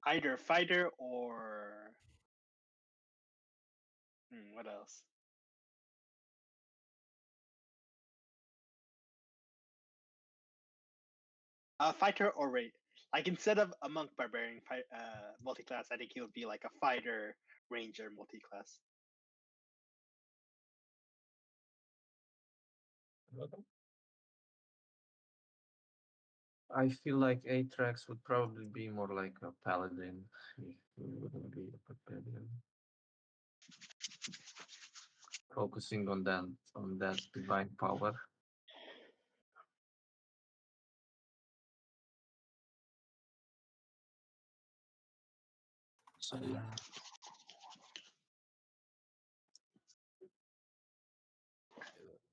Either fighter or what else? Fighter or raid. Like instead of a monk barbarian multi-class, I think he would be like a fighter ranger multi-class. I feel like Atrax would probably be more like a paladin if he wouldn't be a barbarian. Focusing on that divine power. So yeah.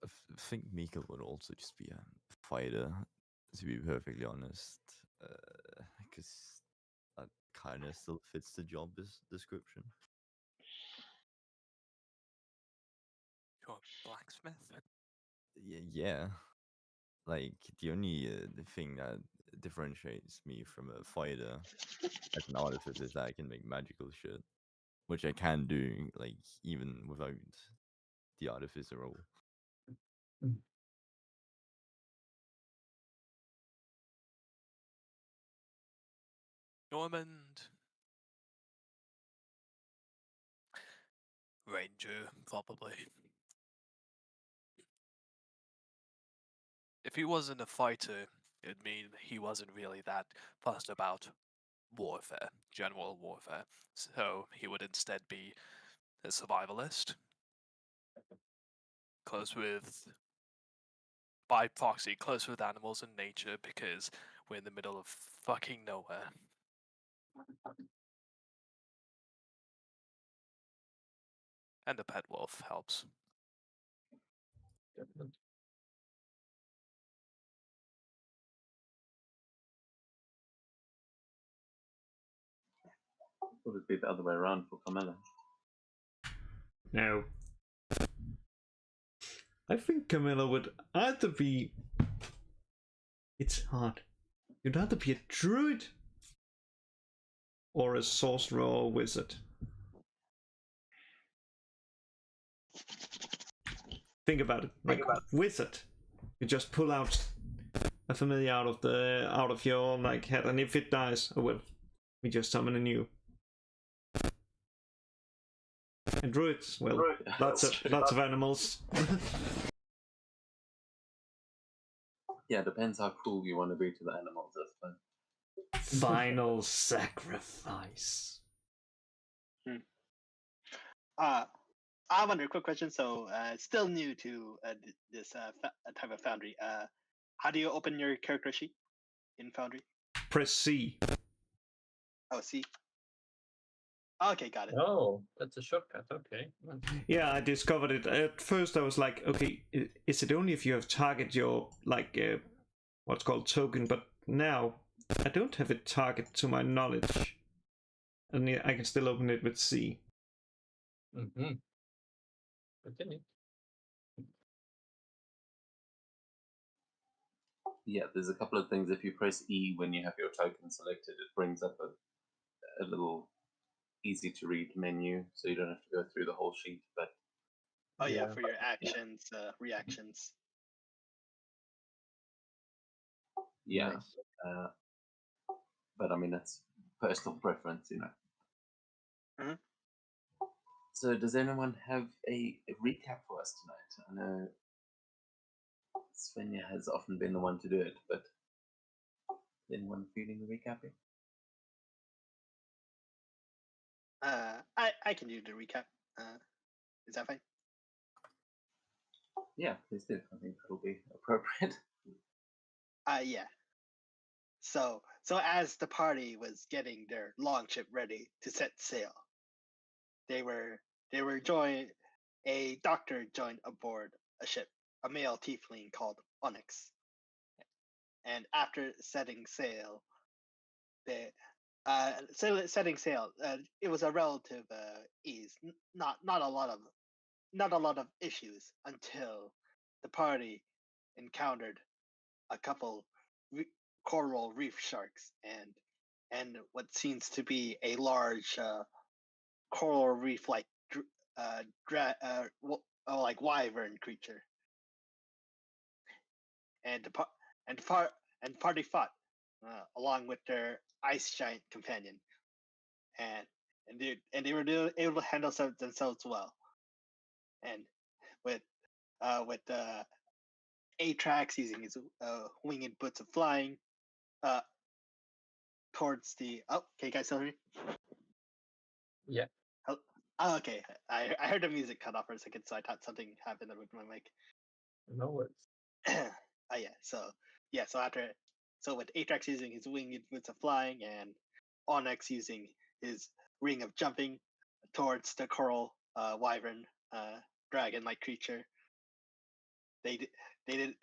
I think Mika would also just be a fighter, to be perfectly honest, because that kind of still fits the job description. You're a blacksmith? Yeah. Like, the only thing that differentiates me from a fighter as an artificer is that I can make magical shit, which I can do, like, even without the artificer role. Normand. Ranger, probably. If he wasn't a fighter, it'd mean he wasn't really that fussed about warfare, general warfare. So he would instead be a survivalist. Close with, by proxy, close with animals and nature because we're in the middle of fucking nowhere. And a pet wolf helps. Would it be the other way around for Camilla? No. I think Camilla would either be. It's hard. You'd either be a druid or a sorcerer or wizard. Think about it. Like wizard, you just pull out a familiar out of your like head, and if it dies, oh well, we just summon a new. And druids, well, lots of animals. Yeah, depends how cruel you want to be to the animals, I suppose. Final sacrifice. I wonder, quick question. So, still new to this type of Foundry. How do you open your character sheet in Foundry? Press C. Oh, C. Okay, got it. Oh, that's a shortcut. Okay. Yeah, I discovered it. At first, I was like, okay, is it only if you have target your like what's called token? But now I don't have a target to my knowledge, and I can still open it with C. Mm-hmm. Continue. Yeah, there's a couple of things. If you press E when you have your token selected, it brings up a little easy to read menu, so you don't have to go through the whole sheet. But oh yeah, for your actions, reactions. Yeah, Nice. but I mean that's personal preference, you know. Mm-hmm. So, does anyone have a recap for us tonight? I know Svenja has often been the one to do it, but anyone feeling recapping? I can do the recap. Is that fine? Yeah, please do. I think that'll be appropriate. Yeah. So as the party was getting their longship ready to set sail, they were joined. A doctor joined aboard a ship, a male tiefling called Onyx. And after setting sail, they setting sail. It was a relative ease, not a lot of issues until the party encountered a couple coral reef sharks and what seems to be a large coral reef like like wyvern creature. And party fought along with their ice giant companion, and they were able to handle themselves well, and with Atrax using his winged boots of flying towards the. Oh, can you guys still hear me? Yeah. Oh, okay. I heard the music cut off for a second, so I thought something happened with my mic. No worries. So with Atrax using his winged boots of flying and Onyx using his ring of jumping towards the coral wyvern dragon-like creature, they did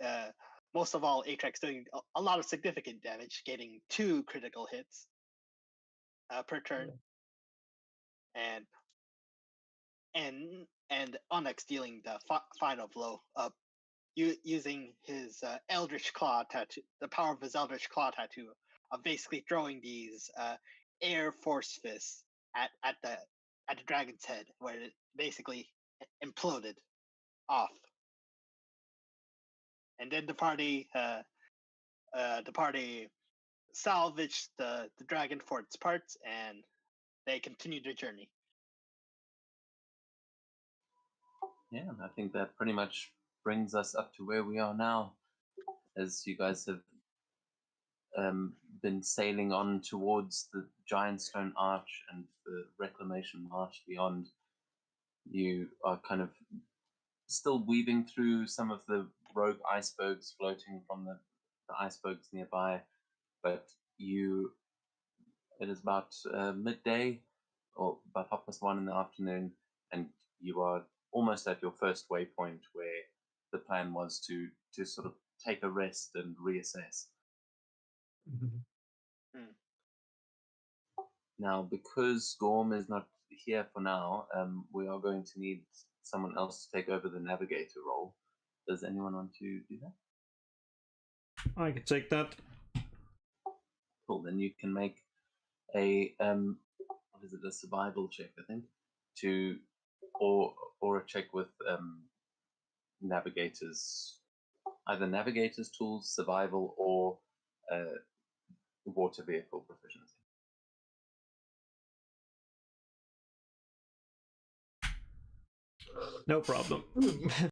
most of all Atrax doing a lot of significant damage, getting 2 critical hits per turn, and Onyx dealing the final blow up using his Eldritch Claw tattoo, the power of his Eldritch Claw tattoo, of basically throwing these air force fists at the dragon's head, where it basically imploded off. And then the party salvaged the dragon for its parts, and they continued their journey. Yeah, I think that pretty much brings us up to where we are now, as you guys have been sailing on towards the Giant Stone Arch and the Reclamation Marsh beyond. You are kind of still weaving through some of the rogue icebergs floating from the icebergs nearby, but it is about midday or about 1:30 in the afternoon, and you are almost at your first waypoint, where the plan was to sort of take a rest and reassess. Now, because Gorm is not here for now, we are going to need someone else to take over the navigator role. Does anyone want to do that? I can take that. Cool. Then you can make a what is it? A survival check, I think, or a check with navigators, either navigators tools, survival, or water vehicle proficiency. No problem. Did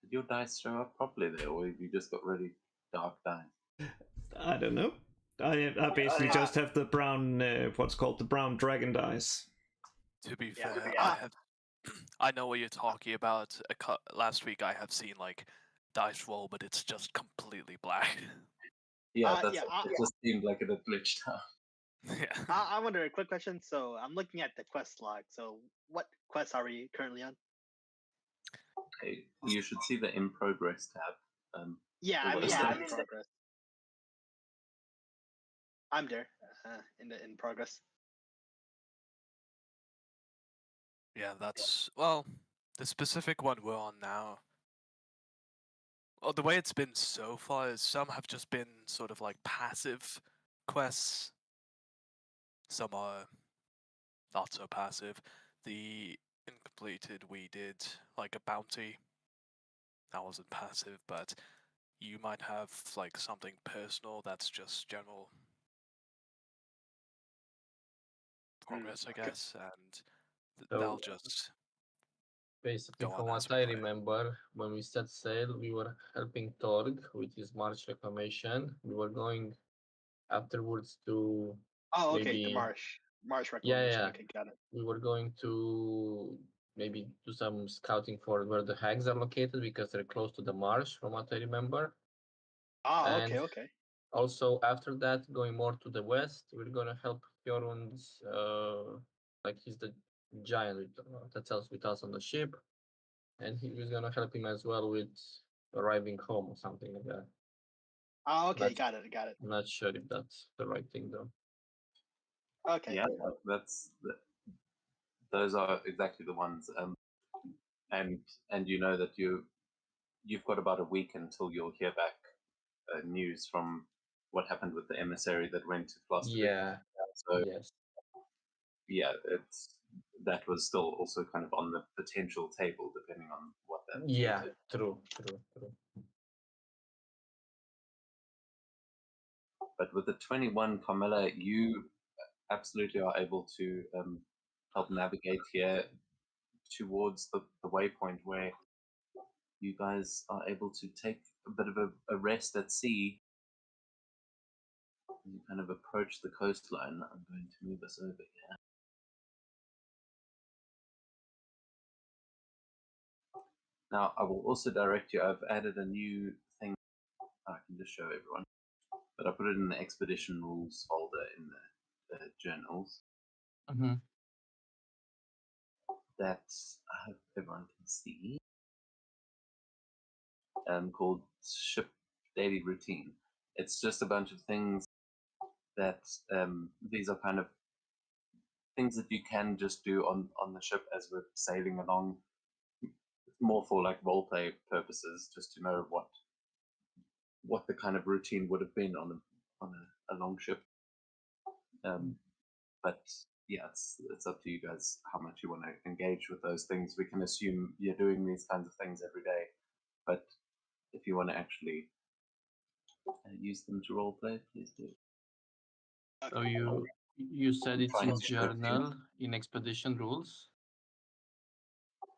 your dice show up properly there, or have you just got really dark dice? I don't know. I basically just have the brown, what's called the brown dragon dice. To be Yeah, fair, yeah. I know what you're talking about. Last week I have seen like dice roll, but it's just completely black. Yeah, it just seemed like it had glitched out. Yeah. I wonder, a quick question. So I'm looking at the quest log. So what quests are we currently on? Okay, you should see the in progress tab. Yeah, I'm in Yeah, in progress. I'm there in progress. Yeah, that's the specific one we're on now. Well, the way it's been so far is some have just been sort of like passive quests. Some are not so passive. The incompleted we did like a bounty. That wasn't passive, but you might have like something personal that's just general progress, I guess, and they'll just Basically, go from on as what we I play. remember, when we set sail, we were helping Torg with his March reclamation. We were going afterwards to Oh, okay, maybe the Marsh yeah, reclamation. yeah. Okay, got it. We were going to maybe do some scouting for where the hags are located because they're close to the marsh, from what I remember. Oh, And okay. also after that, going more to the west, we're gonna help Fjorund's like he's the giant that sails with us on the ship, and he was gonna help him as well with arriving home or something like that. Oh, okay, That's- got it. I'm not sure if that's the right thing though. Okay. Yeah, those are exactly the ones. And you know that you've got about a week until you'll hear back news from what happened with the emissary that went to Philosophy. Yeah. So Yes. yeah, that was still also kind of on the potential table, depending on what that. Yeah. did. True. But with the 21, Carmela, you absolutely are able to help navigate here towards the waypoint where you guys are able to take a bit of a rest at sea. You kind of approach the coastline. I'm going to move us over here. Now, I will also direct you. I've added a new thing. I can just show everyone. But I put it in the expedition rules folder in the journals Mm-hmm. that I hope everyone can see. Called Ship Daily Routine. It's just a bunch of things that these are kind of things that you can just do on the ship as we're sailing along. More for like roleplay purposes, just to know what the kind of routine would have been on a long ship. But yeah, it's up to you guys how much you want to engage with those things. We can assume you're doing these kinds of things every day, but if you want to actually use them to roleplay, please do. So you said I'm it's trying in to show it to you. journal in expedition rules.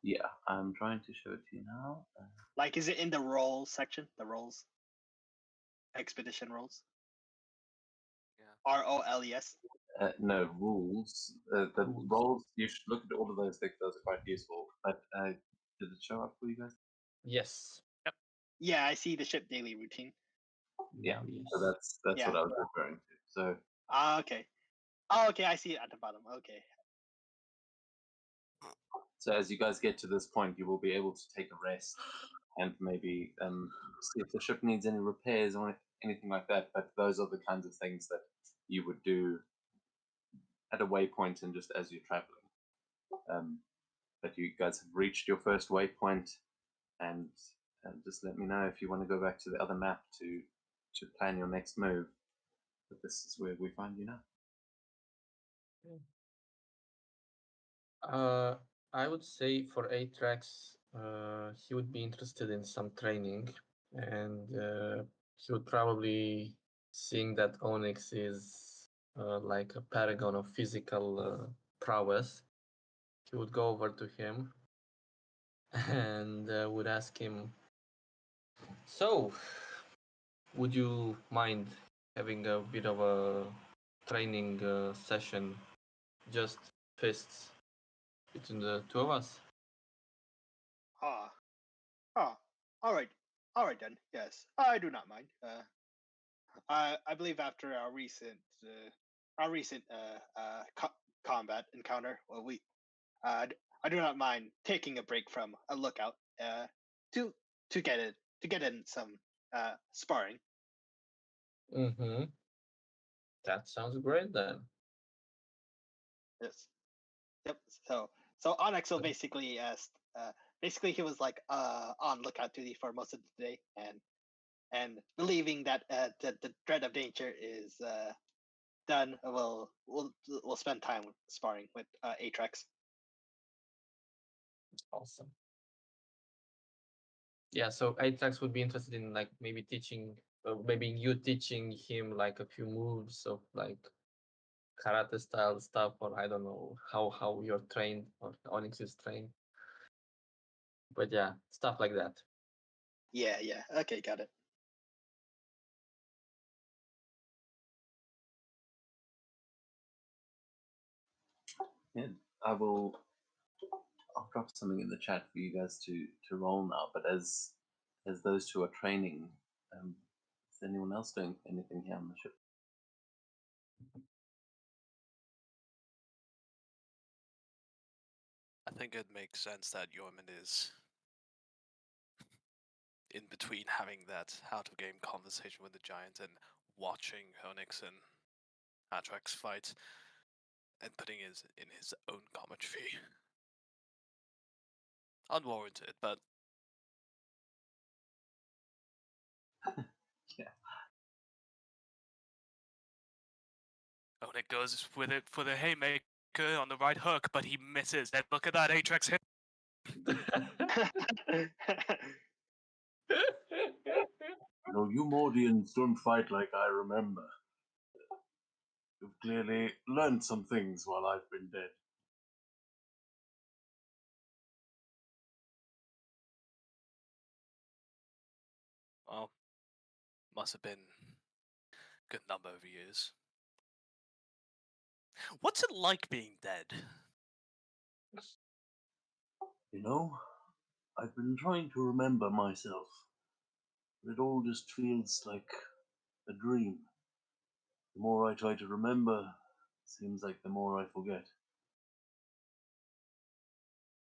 Yeah, I'm trying to show it to you now. Like, is it in the roles section? The roles, expedition roles. Yeah. ROLES. No, rules. The Rules. roles, you should look at all of those things. Those are quite useful. But did it show up for you guys? Yes. Yeah, I see the ship daily routine. Yeah. Now, yes. So that's Yeah. what I was referring to. So Okay. Oh, okay. I see it at the bottom. Okay. So as you guys get to this point, you will be able to take a rest and maybe see if the ship needs any repairs or anything like that. But those are the kinds of things that you would do at a waypoint and just as you're traveling. But you guys have reached your first waypoint, and just let me know if you want to go back to the other map to plan your next move. But this is where we find you now. I would say for Atrax, he would be interested in some training, and he would probably, seeing that Onyx is like a paragon of physical prowess, he would go over to him and would ask him, "So, would you mind having a bit of a training session, just fists between the two of us?" All right then. Yes, I do not mind. I believe after our recent combat encounter, well, I do not mind taking a break from a lookout to get in some sparring. Mm-hmm. That sounds great then. Yes. Yep. So Onyx will basically basically he was like on lookout duty for most of the day, and believing that the dread of danger is done, we'll spend time sparring with Atrax. Awesome. Yeah, so Atrax would be interested in like maybe teaching, maybe you teaching him like a few moves of like karate style stuff, or I don't know how you're trained or Onyx is trained. But yeah, stuff like that. Yeah. Okay, got it. Yeah, I'll drop something in the chat for you guys to roll now. But as those two are training, is anyone else doing anything here on the ship? I think it makes sense that Yorman is in between having that out-of-game conversation with the giant and watching Onyx and Atrax fight and putting his in his own commentary. Unwarranted, but Opponent goes with it for the haymaker on the right hook, but he misses. And look at that Atrax hit. No, you Mordians don't fight like I remember. You've clearly learned some things while I've been dead. Well, must have been a good number of years. What's it like being dead? You know, I've been trying to remember myself. It all just feels like a dream. The more I try to remember, it seems like the more I forget.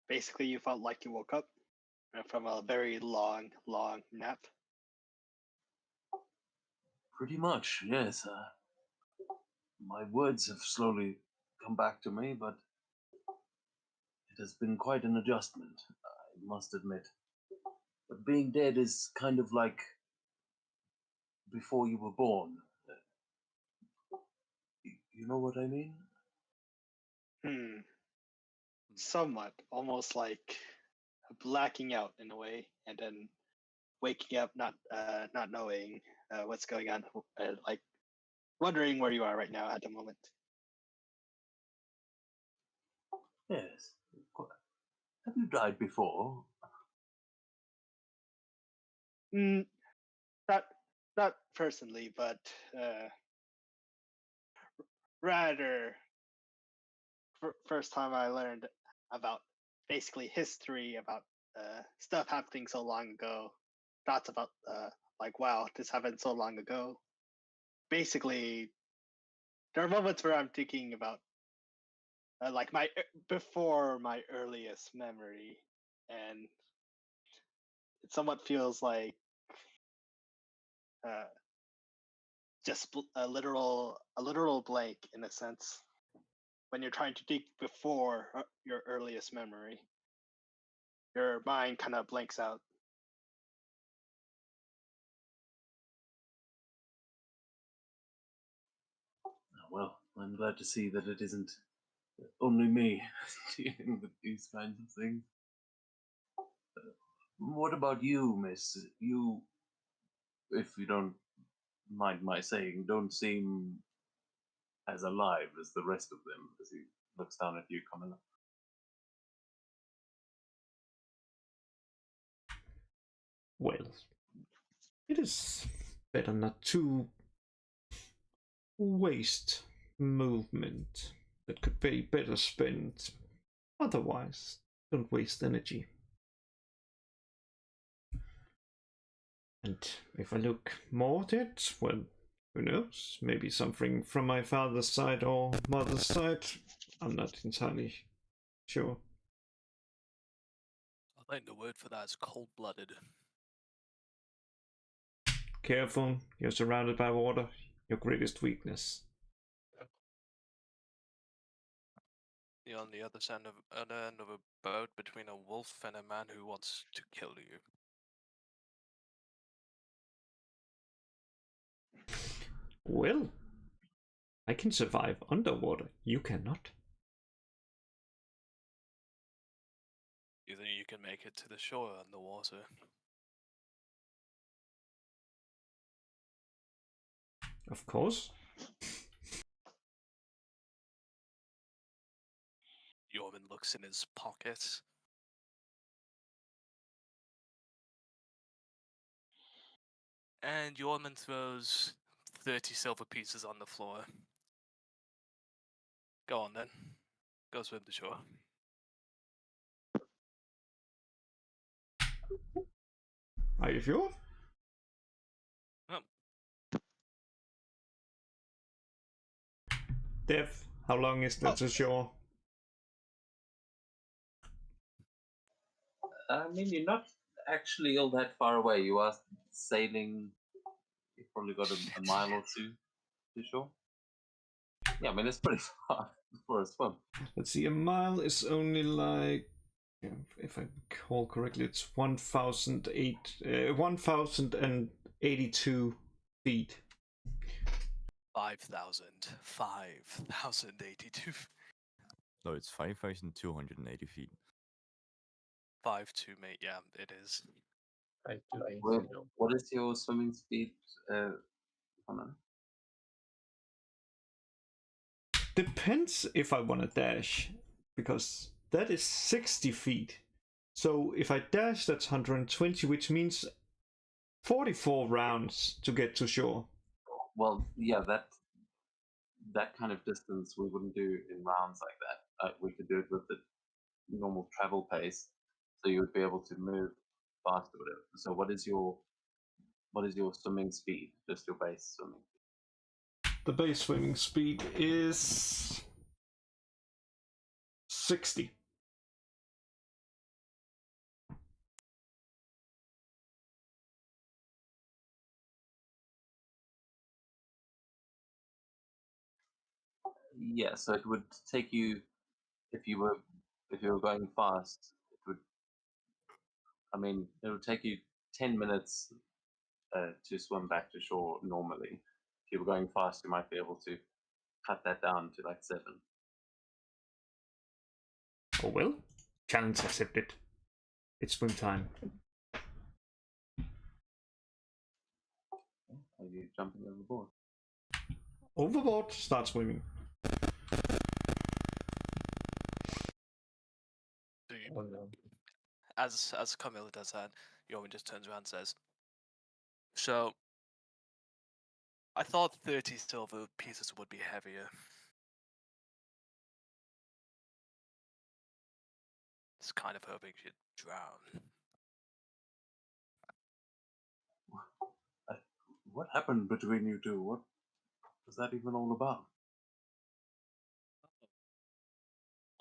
Basically, you felt like you woke up from a very long nap. Pretty much, yes. My words have slowly come back to me, but it has been quite an adjustment, I must admit. But being dead is kind of like before you were born. You know what I mean? Somewhat, almost like blacking out in a way, and then waking up not knowing what's going on, like wondering where you are right now at the moment. Yes. Have you died before? Not personally, but rather first time I learned about basically history about stuff happening so long ago. Thoughts about like, wow, this happened so long ago. Basically, there are moments where I'm thinking about like before my earliest memory, and it somewhat feels like just a literal blank in a sense when you're trying to think before your earliest memory. Your mind kind of blanks out. Well, I'm glad to see that it isn't only me dealing with these kinds of things. What about you, miss? You, if you don't mind my saying, don't seem as alive as the rest of them, as he looks down at you, Camilla. Well, it is better not to waste movement that could be better spent otherwise. Don't waste energy. And if I look more dead, well, who knows? Maybe something from my father's side or mother's side. I'm not entirely sure. I think the word for that is cold-blooded. Careful, you're surrounded by water. Your greatest weakness. You're on the other end of a boat between a wolf and a man who wants to kill you. Well, I can survive underwater. You cannot. You think you can make it to the shore underwater? Of course. Yorman looks in his pockets. And Yorman throws 30 silver pieces on the floor. Go on then. Go swim to shore. Are you sure? Oh. Dev, how long is that to shore? I mean, you're not actually all that far away. You are sailing. You've probably got a mile or two to shore. Yeah, I mean, it's pretty far for a swim. Let's see, a mile is only like, if I recall correctly, it's 1,082 feet. 5,082. No, it's 5,280 feet. 5-2, mate. Yeah, it is. 5280. What is your swimming speed, Connor? Depends if I want to dash, because that is 60 feet. So if I dash, that's 120, which means 44 rounds to get to shore. Well, yeah, that kind of distance we wouldn't do in rounds like that. We could do it with the normal travel pace, so you would be able to move fast or whatever. So what is your swimming speed? Just your base swimming. The base swimming speed is 60. Yeah, so it would take you if you were going fast. It would. I mean, it would take you 10 minutes to swim back to shore normally. If you were going fast, you might be able to cut that down to like 7. Oh well, challenge accepted. It's swim time. Are you jumping overboard? Overboard, start swimming. So you, Oh no. as Camilla does that, Yomin just turns around and says, "So, I thought 30 silver pieces would be heavier. It's kind of hoping she'd drown." What happened between you two? What was that even all about?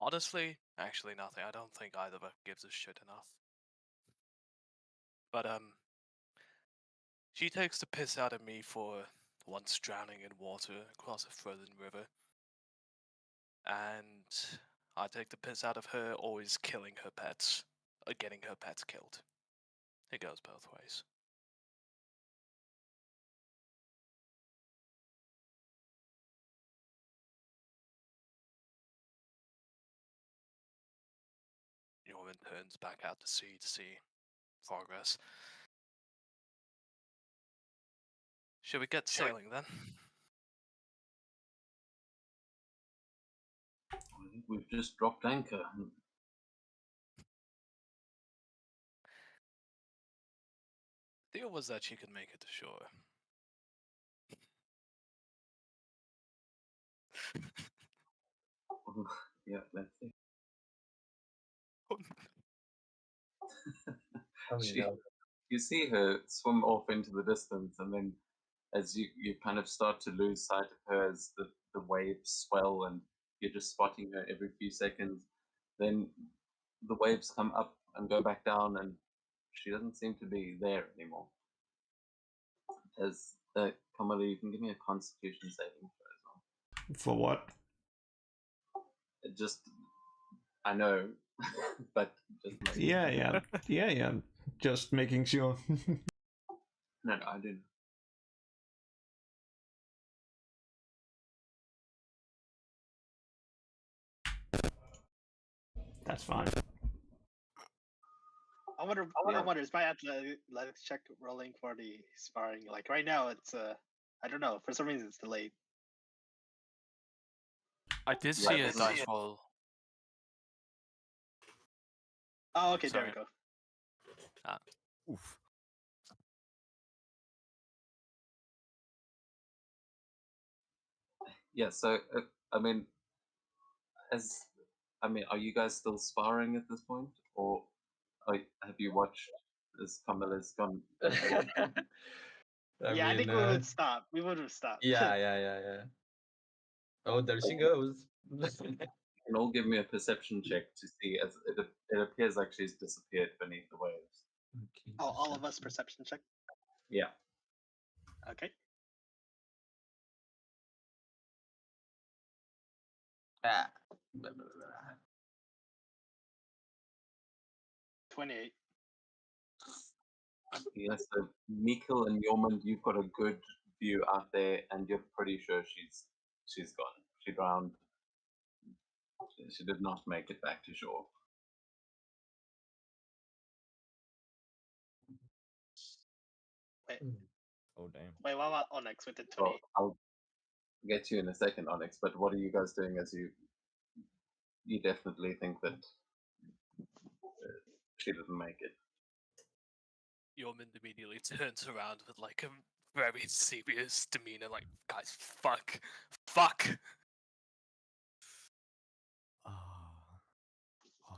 Honestly, actually nothing. I don't think either of us gives a shit enough. But she takes the piss out of me for once drowning in water across a frozen river. And I take the piss out of her always killing her pets, or getting her pets killed. It goes both ways. Norman turns back out to sea to see progress. Should we get sailing then? I think we've just dropped anchor. The deal was that she could make it to shore. Yeah, let's see. Oh She- no. You see her swim off into the distance, and then as you kind of start to lose sight of her as the waves swell, and you're just spotting her every few seconds, then the waves come up and go back down, and she doesn't seem to be there anymore. As Kamala, you can give me a Constitution saving throw as well. For what? It just, I know, but just Yeah. Just making sure. no, I didn't. That's fine. I wonder is my athletics check rolling for the sparring? Like right now, it's I don't know. For some reason, it's delayed. I did Yeah, see a this is- dice roll. Oh, okay, Sorry. there we go. Oof. Yeah, so I mean, are you guys still sparring at this point, or have you watched as Camilla's gone? I think we would stop. We would have stopped. Yeah. Oh, there she goes. You can all give me a perception check to see, as it appears like she's disappeared beneath the waves. Okay, Oh, all of us perception check. Yeah. Okay. Ah. 28. Yes, so Mikkel and Yormund, you've got a good view out there, and you're pretty sure she's gone. She drowned. She did not make it back to shore. Oh damn. Wait, what about Onyx with the 20? Well, I'll get to you in a second, Onyx. But what are you guys doing as you definitely think that she didn't make it? Yeoman immediately turns around with like a very serious demeanor, like, guys, fuck.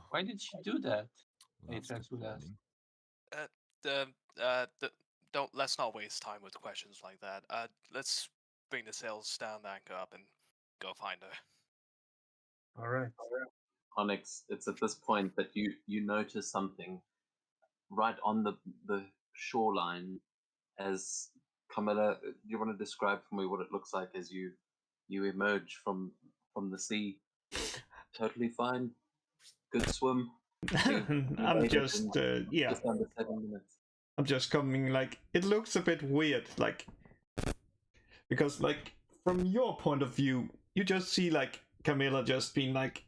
Why did she do that? That's Atrax would ask. disappointing. Let's not waste time with questions like that. Let's bring the sails down, anchor up, and go find her. All right. Onyx, it's at this point that you notice something right on the shoreline. As Camilla, do you want to describe for me what it looks like as you emerge from the sea? Totally fine. Good swim. I'm just yeah. Just under 7 minutes. I'm just coming, like, it looks a bit weird, like, because, like, from your point of view, you just see, like, Camilla just being, like,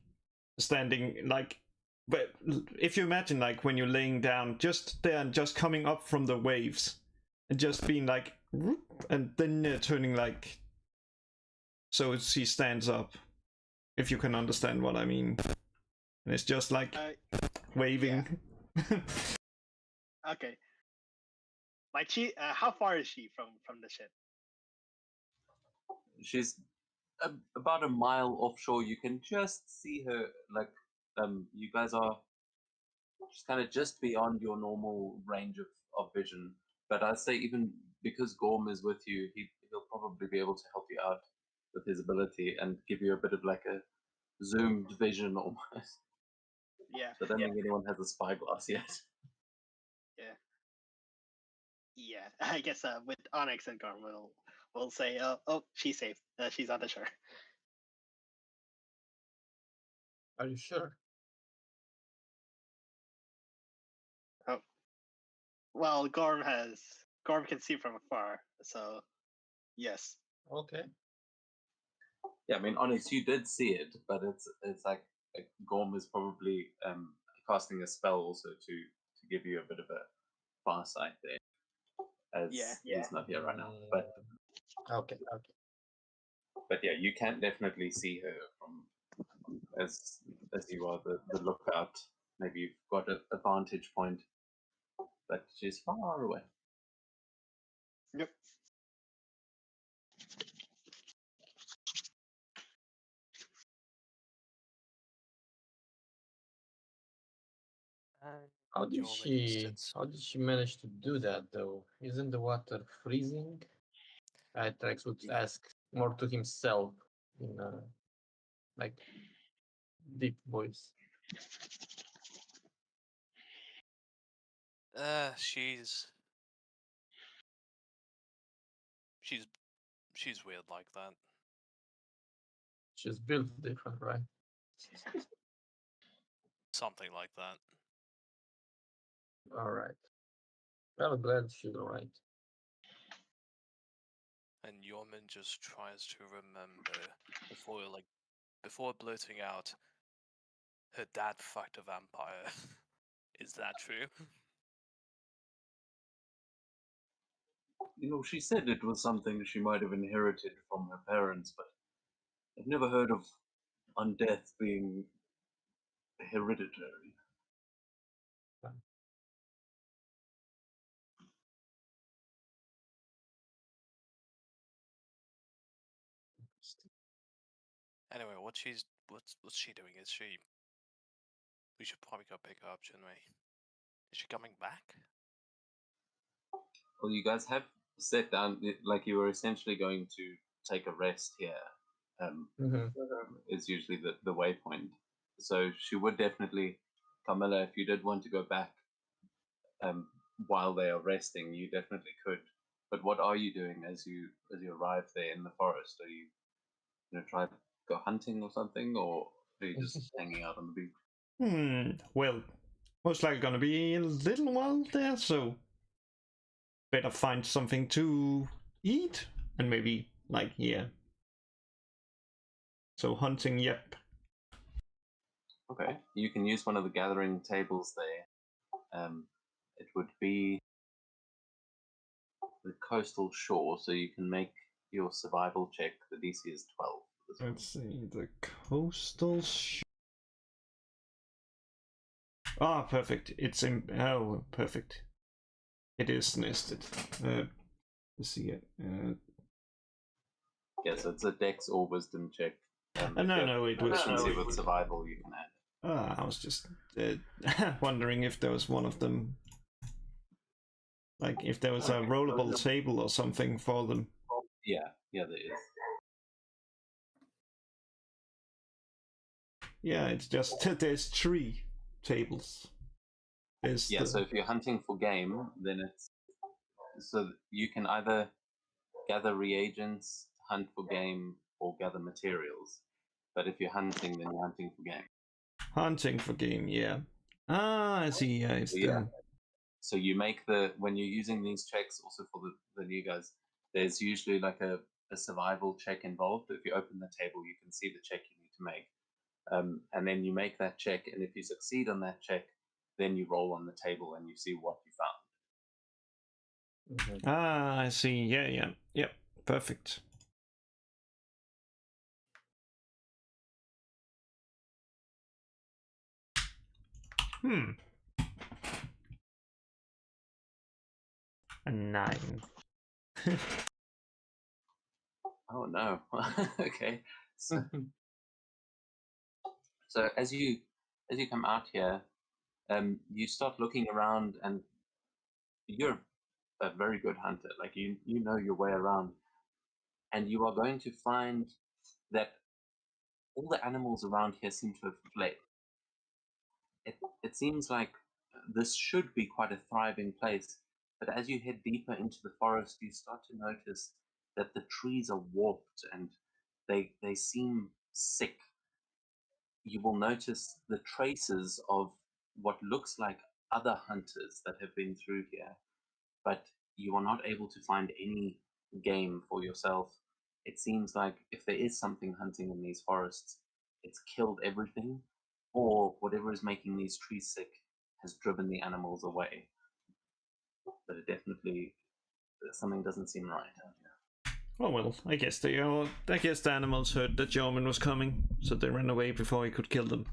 standing, like, but if you imagine, like, when you're laying down, just there and just coming up from the waves, and just being, like, whoop, and then turning, like, so she stands up, if you can understand what I mean. And it's just, like, waving. Yeah. Okay. Like how far is she from the ship? She's about a mile offshore. You can just see her. Like, you guys are just kind of just beyond your normal range of vision. But I'd say even because Gorm is with you, he'll probably be able to help you out with his ability and give you a bit of like a zoomed vision almost. Yeah. So I don't think anyone has a spyglass yet. Yeah, I guess with Onyx and Gorm, we'll say, oh, she's safe. She's on the shore. Are you sure? Oh, well, Gorm can see from afar, so yes. Okay. Yeah, I mean, Onyx, you did see it, but it's like Gorm is probably casting a spell also to give you a bit of a far sight there, as he's not here right now. But Okay. yeah, you can definitely see her from as you are the lookout. Maybe you've got a vantage point, but she's far away. Yep. How did she manage to do that though? Isn't the water freezing? Atrax would ask more to himself in a like deep voice. She's weird like that. She's built different, right? Something like that. All right. Well, glad she's all right. And Yeoman just tries to remember before blurting out, her dad fucked a vampire. Is that true? You know, she said it was something she might have inherited from her parents, but I've never heard of undeath being hereditary. Anyway, what's she doing? We should probably go pick her up, shouldn't we? Is she coming back? Well, you guys have sat down, like you were essentially going to take a rest here. Is usually the waypoint. So she would definitely, Camilla, if you did want to go back while they are resting, you definitely could. But what are you doing as you arrive there in the forest? Are you going to try to go hunting or something, or are you just hanging out on the beach? Well, most likely gonna be a little while there, so better find something to eat and maybe like yeah. So hunting, yep. Okay, you can use one of the gathering tables there. It would be the coastal shore, so you can make your survival check. The DC is 12. For this one. Let's see the coastal. Ah, perfect. It's in. Oh, perfect. It is nested. Let's see it. Yeah, so it's a Dex or Wisdom check. No, it was. Proficiency with survival, you can add. I was just wondering if there was one of them. Like if there was a rollable table or something for them. Yeah, there is. Yeah, it's just there's 3 tables. There's Yeah, so if you're hunting for game, then it's so you can either gather reagents, hunt for game, or gather materials. But if you're hunting, then you're hunting for game. hunting for game. Yeah. Ah, I see. Yeah, it's Yeah. So you make when you're using these checks, also for the new guys, there's usually like a survival check involved. If you open the table, you can see the check you need to make. And then you make that check, and if you succeed on that check, then you roll on the table and you see what you found. Ah, I see. Yeah. Yep. Perfect. A 9. Oh no. Okay. So as you come out here, you start looking around, and you're a very good hunter. Like you know your way around, and you are going to find that all the animals around here seem to have fled. It seems like this should be quite a thriving place, but as you head deeper into the forest, you start to notice that the trees are warped and they seem sick. You will notice the traces of what looks like other hunters that have been through here, but you are not able to find any game for yourself. It seems like if there is something hunting in these forests, it's killed everything, or whatever is making these trees sick has driven the animals away. But it definitely, something doesn't seem right out here. Oh well, I guess the animals heard that Yeoman was coming, so they ran away before he could kill them.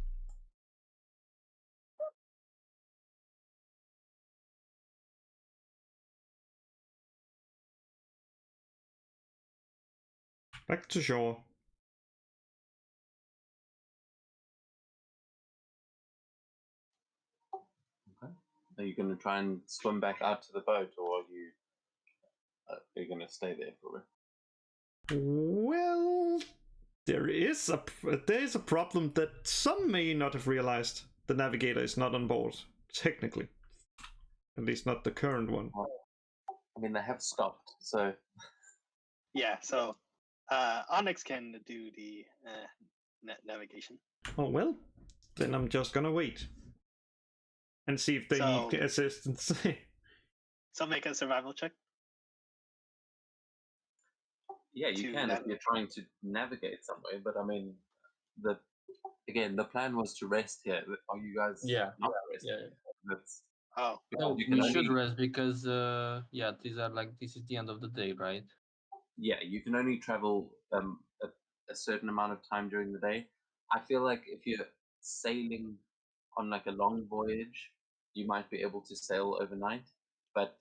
Back to shore. Okay. Are you going to try and swim back out to the boat, or are you going to stay there for it? Well, there is a problem that some may not have realized. The navigator is not on board, technically. At least not the current one. I mean, they have stopped, so Yeah, so Onyx can do the navigation. Oh well, then I'm just gonna wait and see if they need assistance. So make a survival check. yeah, you can if you're trying to navigate somewhere. But I mean, the plan was to rest here. Are you guys not resting? Yeah. That's Oh, No, you can we should only- rest because this is the end of the day, right? yeah, you can only travel a certain amount of time during the day. I feel like if you're sailing on like a long voyage, you might be able to sail overnight. But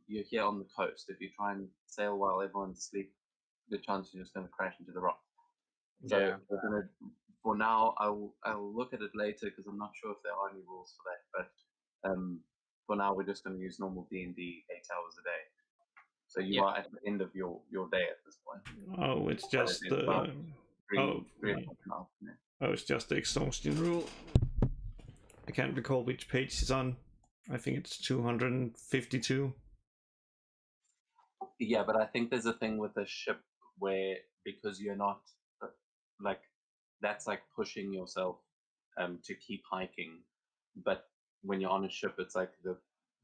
you're here on the coast. If you try and sail while everyone's asleep, the chance you're just going to crash into the rock. So Yeah. we're gonna, for now, I'll look at it later because I'm not sure if there are any rules for that. But for now, we're just going to use normal D&D 8 hours a day. So you are at the end of your day at this point. Oh, it's just it's about oh, three right. o'clock now. Yeah. Oh, it's just the exhaustion rule. I can't recall which page it's on. I think it's 252. Yeah, but I think there's a thing with a ship where because you're not like that's like pushing yourself to keep hiking, but when you're on a ship, it's like the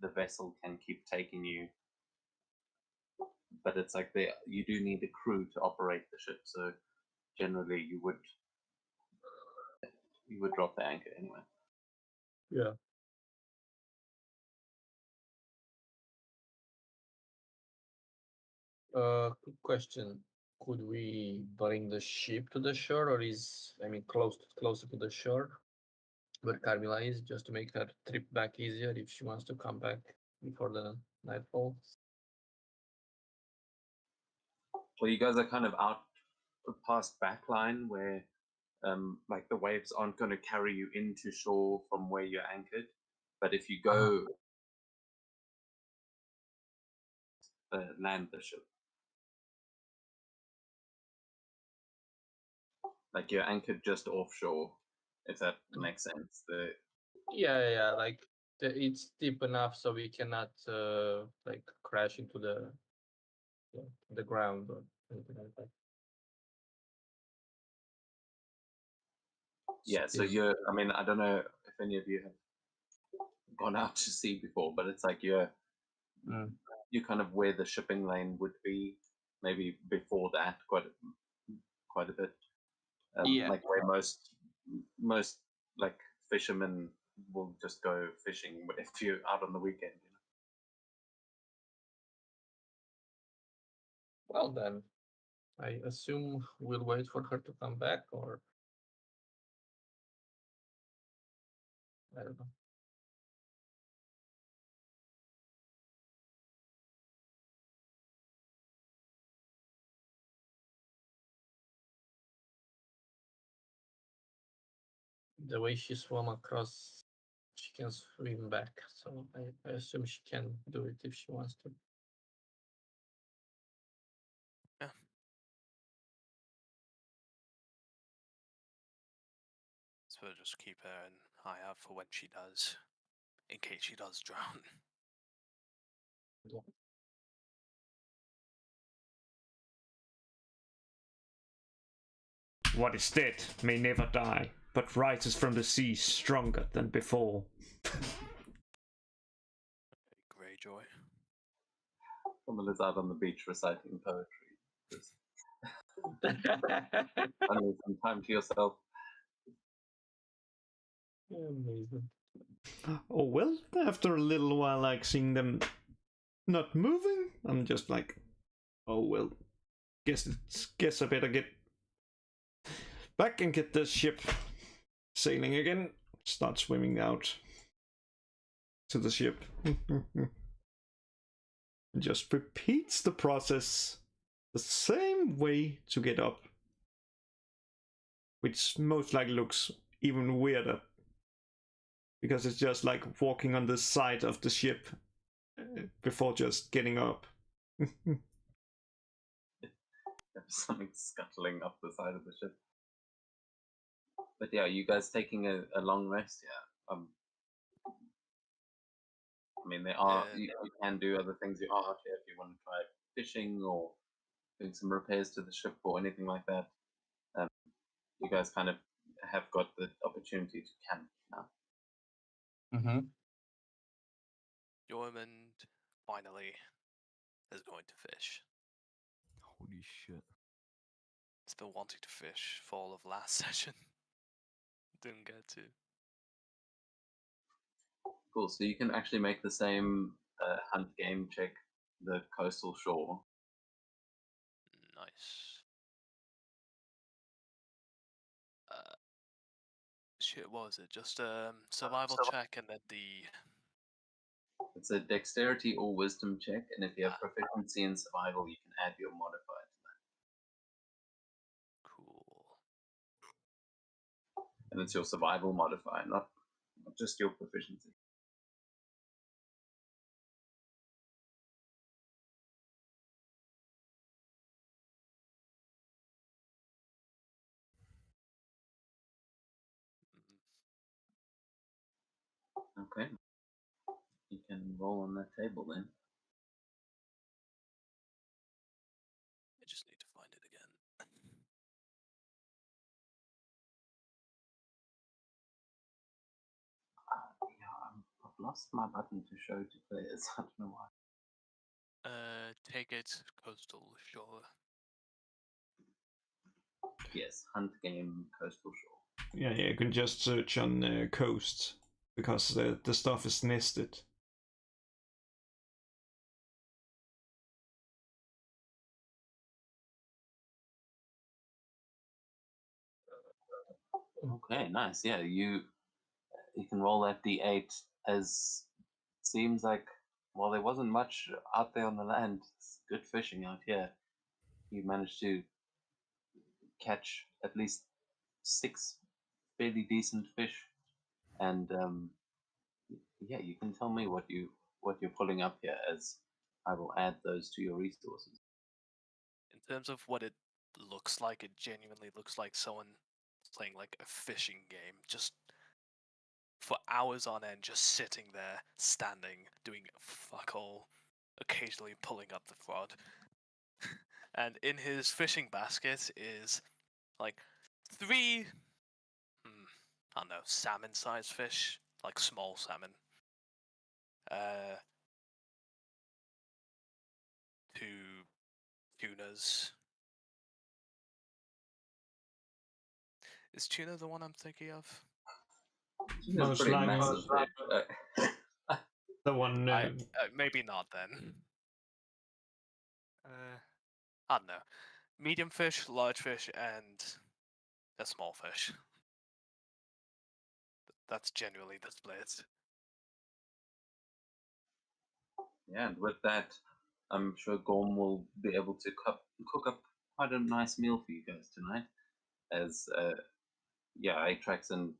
vessel can keep taking you but it's like you do need a crew to operate the ship. So generally, you would drop the anchor anyway. Yeah. Quick question. Could we bring the ship to the shore, or closer to the shore where Carmilla is, just to make her trip back easier if she wants to come back before the nightfall? Well, you guys are kind of out past backline where like the waves aren't going to carry you into shore from where you're anchored. But if you go land the ship, like you're anchored just offshore, if that makes sense. Yeah, like it's deep enough so we cannot like crash into the ground or anything like that. Yeah, so I mean, I don't know if any of you have gone out to sea before, but it's like you're kind of where the shipping lane would be, maybe before that, quite a bit. Yeah. Like where most like fishermen will just go fishing if you're out on the weekend. Well then, I assume we'll wait for her to come back, or I don't know. The way she swam across, she can swim back, so I assume she can do it if she wants to. Yeah. So we'll just keep her an eye out for when she does, in case she does drown. Yeah. What is dead may never die, but rises from the sea stronger than before. Greyjoy. Someone is out on the beach reciting poetry. Just only some time to yourself. Amazing. Oh well, after a little while, like seeing them not moving, I'm just like, oh well, guess I better get back and get the ship sailing again. Start swimming out to the ship. Just repeats the process the same way to get up, which most likely looks even weirder because it's just like walking on the side of the ship before just getting up. There's something scuttling up the side of the ship. But yeah, you guys taking a long rest? Yeah. I mean, you can do other things you are out here if you want to try fishing or doing some repairs to the ship or anything like that. You guys kind of have got the opportunity to camp now. Mm-hmm. Jormund finally is going to fish. Holy shit. He's been wanting to fish for all of last session. Didn't get to. Cool. So you can actually make the same hunt game check, the coastal shore. Nice. Shit, what was it? Just survival check and then the. It's a dexterity or wisdom check, and if you have proficiency in survival, you can add your modifier to that. Cool. And it's your survival modifier, not just your proficiency. Okay. You can roll on that table then. I just need to find it again. Yeah, I've lost my button to show to players. I don't know why. Take it coastal shore. Yes, hunt game coastal shore. Yeah, you can just search on coast because the stuff is nested. Okay, nice. Yeah, you can roll that d8 as seems like well there wasn't much out there on the land. It's good fishing out here. You managed to catch at least 6 fairly decent fish, and yeah, you can tell me what you're pulling up here as I will add those to your resources. In terms of what it looks like, it genuinely looks like someone playing like a fishing game, just for hours on end, just sitting there, standing, doing fuck all, occasionally pulling up the rod. And in his fishing basket is like 3, I don't know, salmon-sized fish, like small salmon. 2 tunas. Is tuna the one I'm thinking of? It's Most pretty likely. massive fish. The one. Maybe not then. I don't know. Medium fish, large fish, and a small fish. That's genuinely the split. Yeah, and with that, I'm sure Gorm will be able to cook up quite a nice meal for you guys tonight. As yeah, Atrax and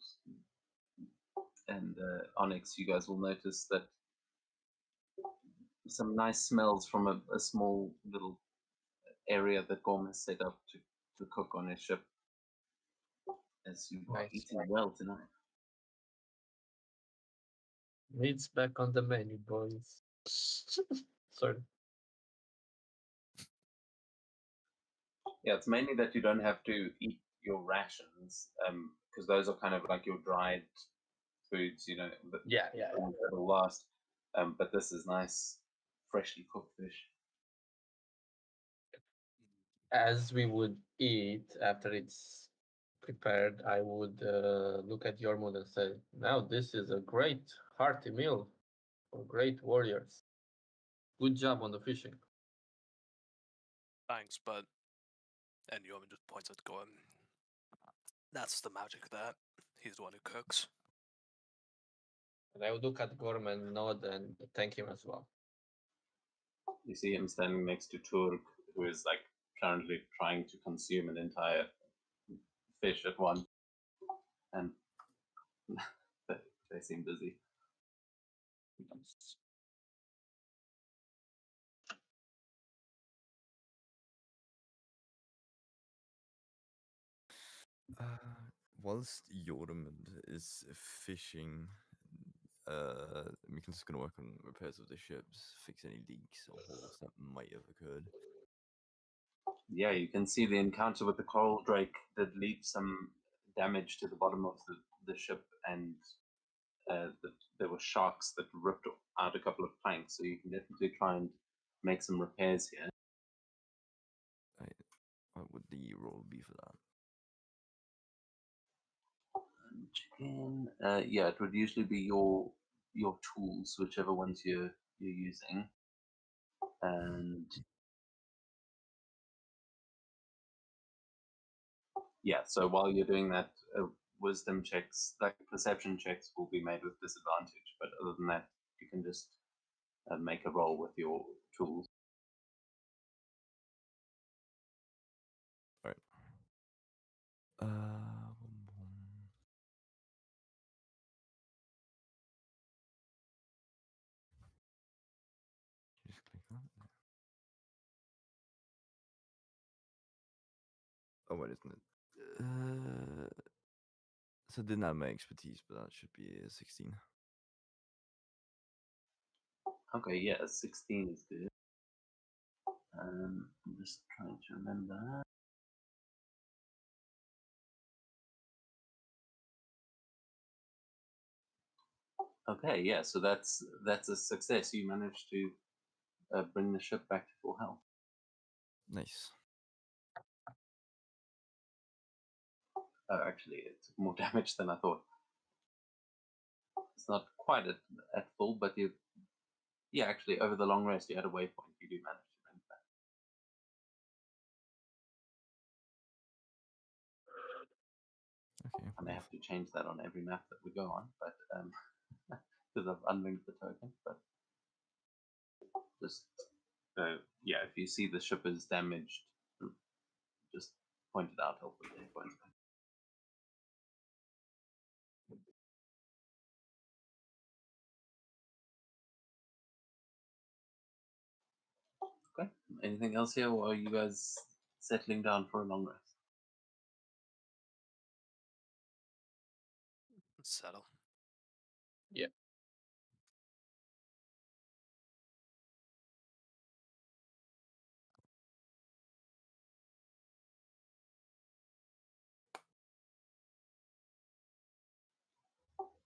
Onyx, you guys will notice that some nice smells from a small little area that Gorm has set up to cook on his ship. As you are Nice. eating well tonight. Meat's back on the menu, boys. Sorry. Yeah, it's mainly that you don't have to eat your rations, because those are kind of like your dried foods, you know, Yeah. that'll last. But this is nice, freshly cooked fish. As we would eat after it's prepared, I would look at Yormund and say, "Now this is a great hearty meal for great warriors. Good job on the fishing." Thanks, but and Yomi just points at Gorm. That's the magic of that. He's the one who cooks. And I would look at Gorm and nod and thank him as well. You see him standing next to Turk, who is like currently trying to consume an entire fish at once, and they seem busy. Whilst Jormund is fishing, Mikkel's gonna work on repairs of the ships, fix any leaks or holes that might have occurred. Yeah, you can see the encounter with the coral drake did leave some damage to the bottom of the ship, and there were sharks that ripped out a couple of planks, so you can definitely try and make some repairs here. What would the roll be for that? Chicken. Yeah, it would usually be your tools, whichever ones you're using, and yeah. So while you're doing that, wisdom checks, like perception checks, will be made with disadvantage. But other than that, you can just make a roll with your tools. Alright. Just click that. Oh, wait, isn't it? So I didn't have my expertise, but that should be a 16. Okay, yeah, 16 is good. I'm just trying to remember. Okay, yeah, so that's a success. You managed to bring the ship back to full health. Nice. Actually, it took more damage than I thought. It's not quite at full, but yeah, actually, over the long rest, you had a waypoint. You do manage to bring it back. Okay. I may have to change that on every map that we go on, but because I've unlinked the token. But just yeah, if you see the ship is damaged, just point it out. I'll put the hit points back. Okay. Anything else here, or are you guys settling down for a long rest? Settle.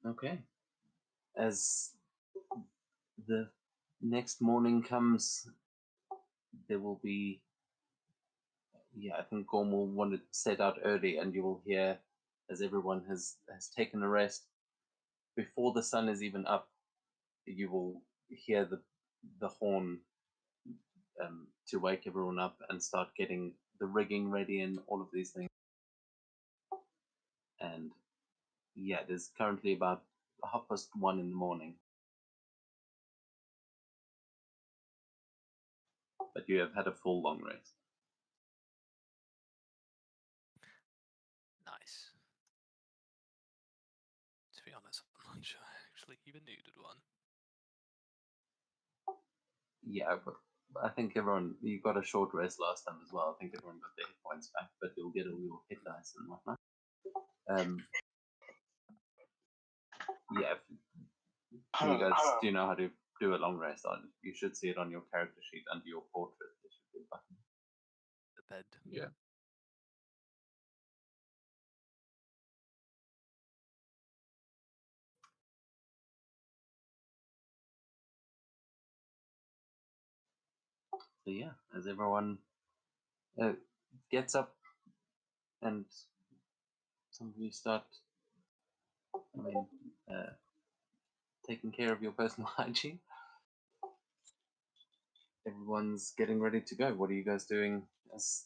Okay. As the next morning comes, there will be, yeah, I think Gorm will want to set out early, and you will hear, as everyone has taken a rest, before the sun is even up, you will hear the horn to wake everyone up and start getting the rigging ready and all of these things. And yeah, it is currently about 1:30 in the morning. But you have had a full long rest. Nice. To be honest, I'm not sure I actually even needed one. Yeah, but I think everyone, you got a short rest last time as well. I think everyone got their hit points back, but you'll get all your hit dice and whatnot. Yeah, do you know how to do a long rest? You should see it on your character sheet under your portrait. There should be a button. The bed. Yeah. So yeah, as everyone gets up and some of you start, taking care of your personal hygiene. Everyone's getting ready to go. What are you guys doing as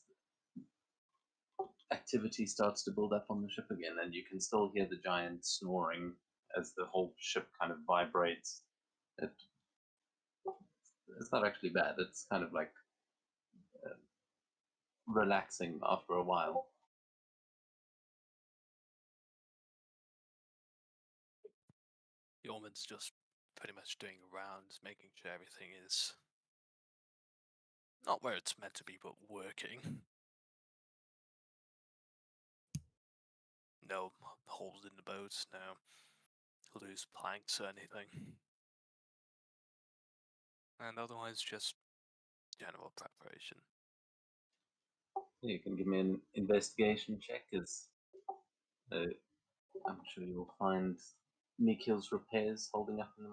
activity starts to build up on the ship again? And you can still hear the giant snoring as the whole ship kind of vibrates. It's not actually bad. It's kind of like relaxing after a while. Yeoman's just pretty much doing rounds, making sure everything is not where it's meant to be, but working. No holes in the boats, no loose planks or anything. And otherwise, just general preparation. You can give me an investigation check, as I'm sure you'll find Mikhail's repairs holding up in the.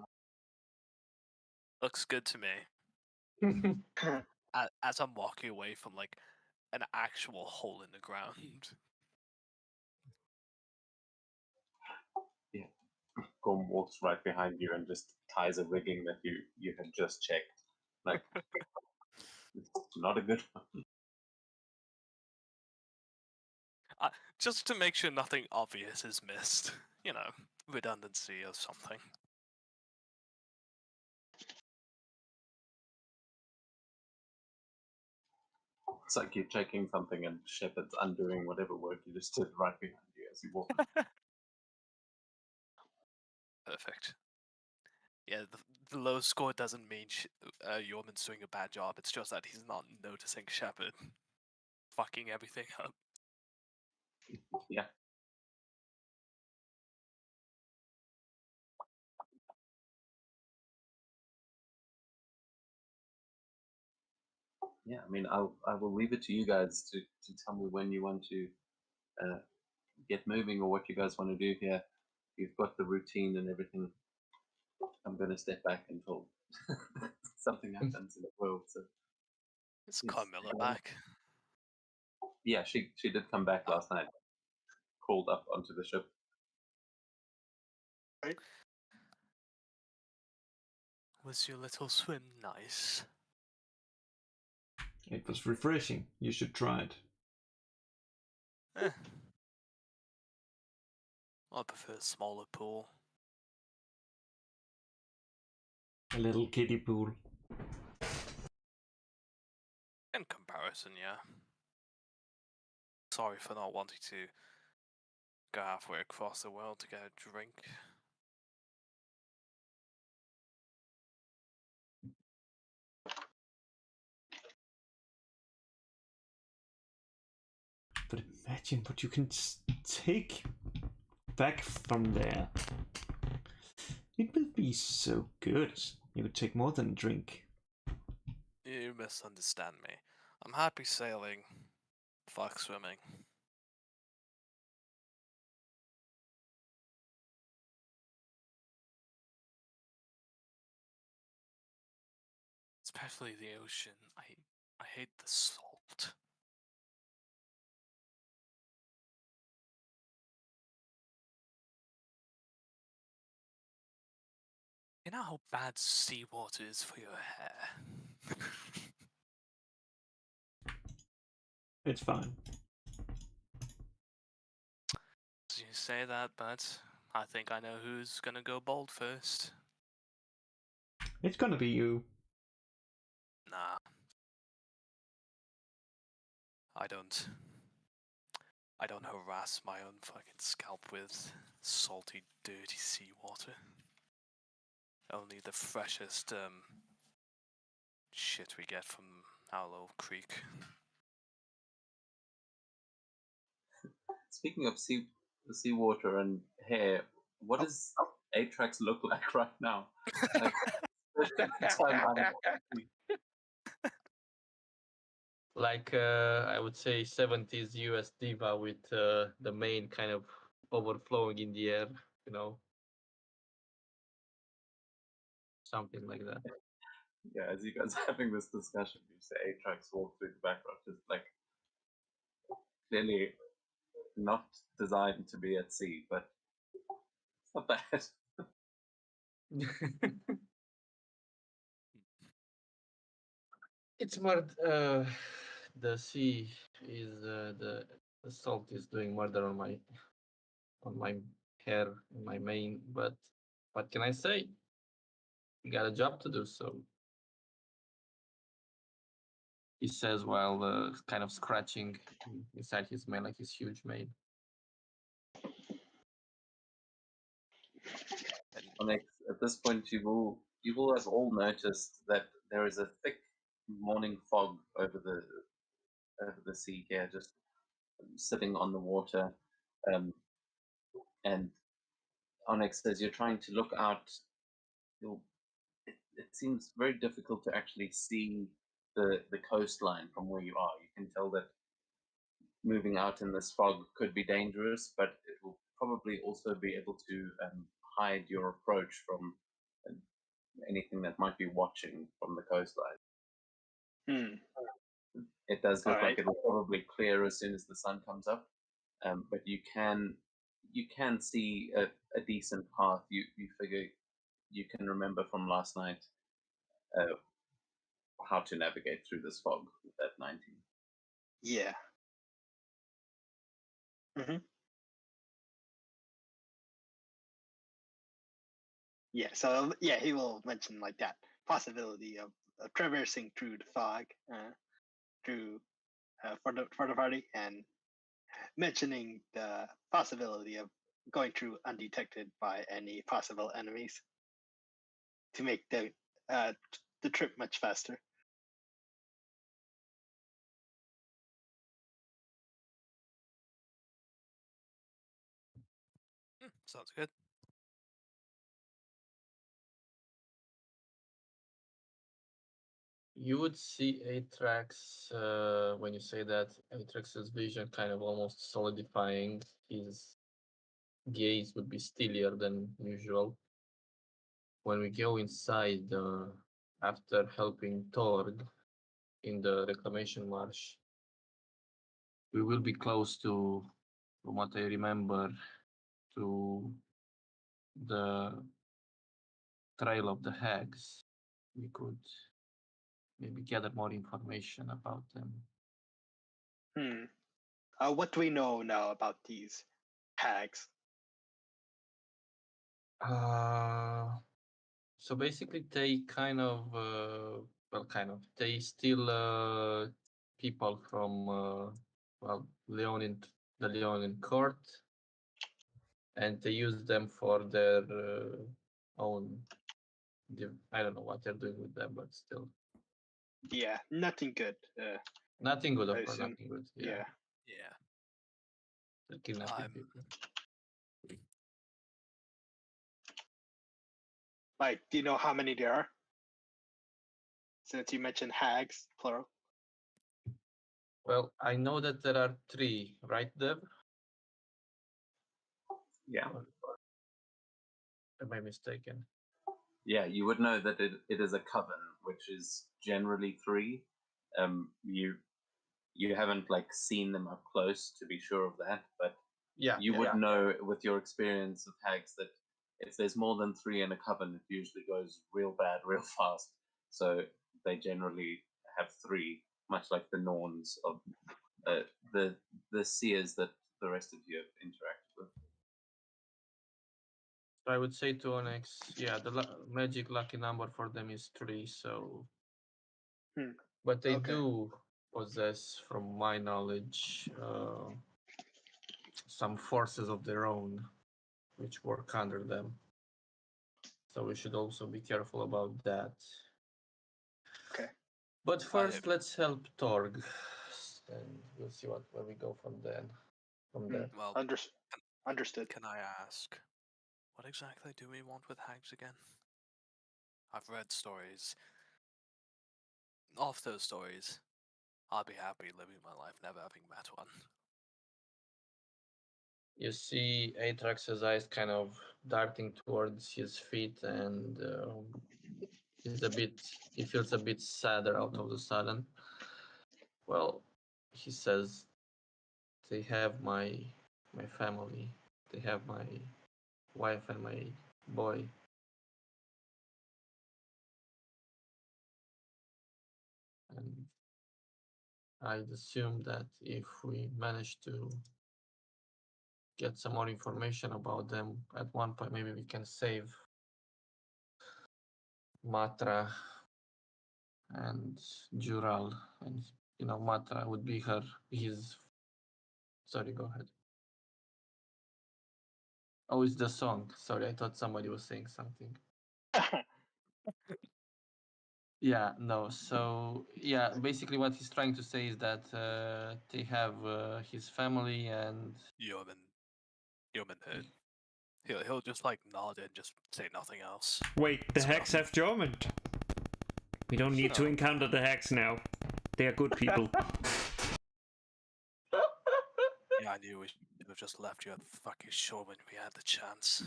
Looks good to me. As I'm walking away from like an actual hole in the ground. Yeah, Gorm walks right behind you and just ties a rigging that you had just checked. Like, it's not a good one. Just to make sure nothing obvious is missed. You know, redundancy or something. It's like you're checking something and Shepard's undoing whatever work you just did right behind you as you walk. Perfect. Yeah, the low score doesn't mean Yeoman's doing a bad job. It's just that he's not noticing Shepard fucking everything up. Yeah. Yeah, I mean, I will leave it to you guys to tell me when you want to get moving or what you guys want to do here. You've got the routine and everything. I'm going to step back until something happens in the world. So Is Yes, Carmilla um, back? yeah, she did come back last night. Crawled up onto the ship. Right? Was your little swim nice? It was refreshing. You should try it. Eh. I prefer a smaller pool. A little kiddie pool. In comparison, yeah. Sorry for not wanting to go halfway across the world to get a drink. But imagine what you can take back from there. It will be so good. You would take more than a drink. You misunderstand me. I'm happy sailing. Fuck swimming. Especially the ocean. I hate the salt. You know how bad seawater is for your hair? It's fine. You say that, but I think I know who's gonna go bald first. It's gonna be you. Nah. I don't harass my own fucking scalp with salty, dirty seawater. Only the freshest shit we get from our little creek. Speaking of seawater and hair, what does Atrax look like right now? Like, Like I would say 70s US diva with the mane kind of overflowing in the air, you know, something like that. Yeah, as you guys are having this discussion, you say Atrax walk through the background, just like clearly not designed to be at sea, but it's not bad. It's more the sea is the salt is doing murder on my hair and my mane, but what can I say? You got a job to do, so he says while kind of scratching inside his mane, like his huge mane. Onyx, at this point, you will have all noticed that there is a thick morning fog over the sea here, just sitting on the water. And Onyx says you're trying to look out. It seems very difficult to actually see the coastline from where you are. You can tell that moving out in this fog could be dangerous, but it will probably also be able to hide your approach from anything that might be watching from the coastline. Hmm. It does look like Alright. it will probably clear as soon as the sun comes up, but you can see a decent path. You figure you can remember from last night how to navigate through this fog with that 19. Yeah. Yeah, so yeah, he will mention like that possibility of traversing through the fog, through for the party, and mentioning the possibility of going through undetected by any possible enemies to make the trip much faster. Sounds good. You would see Atrax when you say that. Atrax's vision kind of almost solidifying. His gaze would be steelier than usual. When we go inside after helping Torg in the reclamation march, we will be close to, from what I remember, to the trail of the hags. We could maybe gather more information about them. What do we know now about these hags? So basically, they kind of, they steal people from, the Leonin court, and they use them for their own. I don't know what they're doing with them, but still, Yeah, nothing good. nothing good. I Of course, assume- nothing good. Yeah. Yeah. They're kidnapping I'm- people. Like, do you know how many there are? Since you mentioned hags, plural. Well, I know that there are 3, right, Deb? Yeah. Or am I mistaken? Yeah, you would know that it is a coven, which is generally 3. You haven't like seen them up close to be sure of that, but Yeah. you would know with your experience of hags that if there's more than 3 in a coven, it usually goes real bad real fast. So they generally have 3, much like the Norns of the seers that the rest of you have interacted with. I would say to Onyx, yeah, the magic lucky number for them is 3. So, but they Okay. do possess, from my knowledge, some forces of their own, which work under them. So we should also be careful about that. Okay. But first, let's help Torg, and we'll see where we go from then. From there. Well, Understood. can I ask, what exactly do we want with hags again? I've read stories. Of those stories, I'd be happy living my life never having met one. You see Atrax's eyes kind of darting towards his feet, and he feels a bit sadder out of the sudden. Well, he says, they have my family, they have my wife and my boy. And I'd assume that if we manage to get some more information about them, at one point maybe we can save Matra and Jural, and Matra would be his. Sorry, go ahead. Oh, it's the song. Sorry, I thought somebody was saying something. Yeah, no. So yeah, basically what he's trying to say is that they have his family and Human head. He'll just like nod and just say nothing else. Wait, the That's hags what have German. We don't need to Sure. encounter the hags now. They are good people. Yeah, I knew we should have just left you at fucking shore when we had the chance.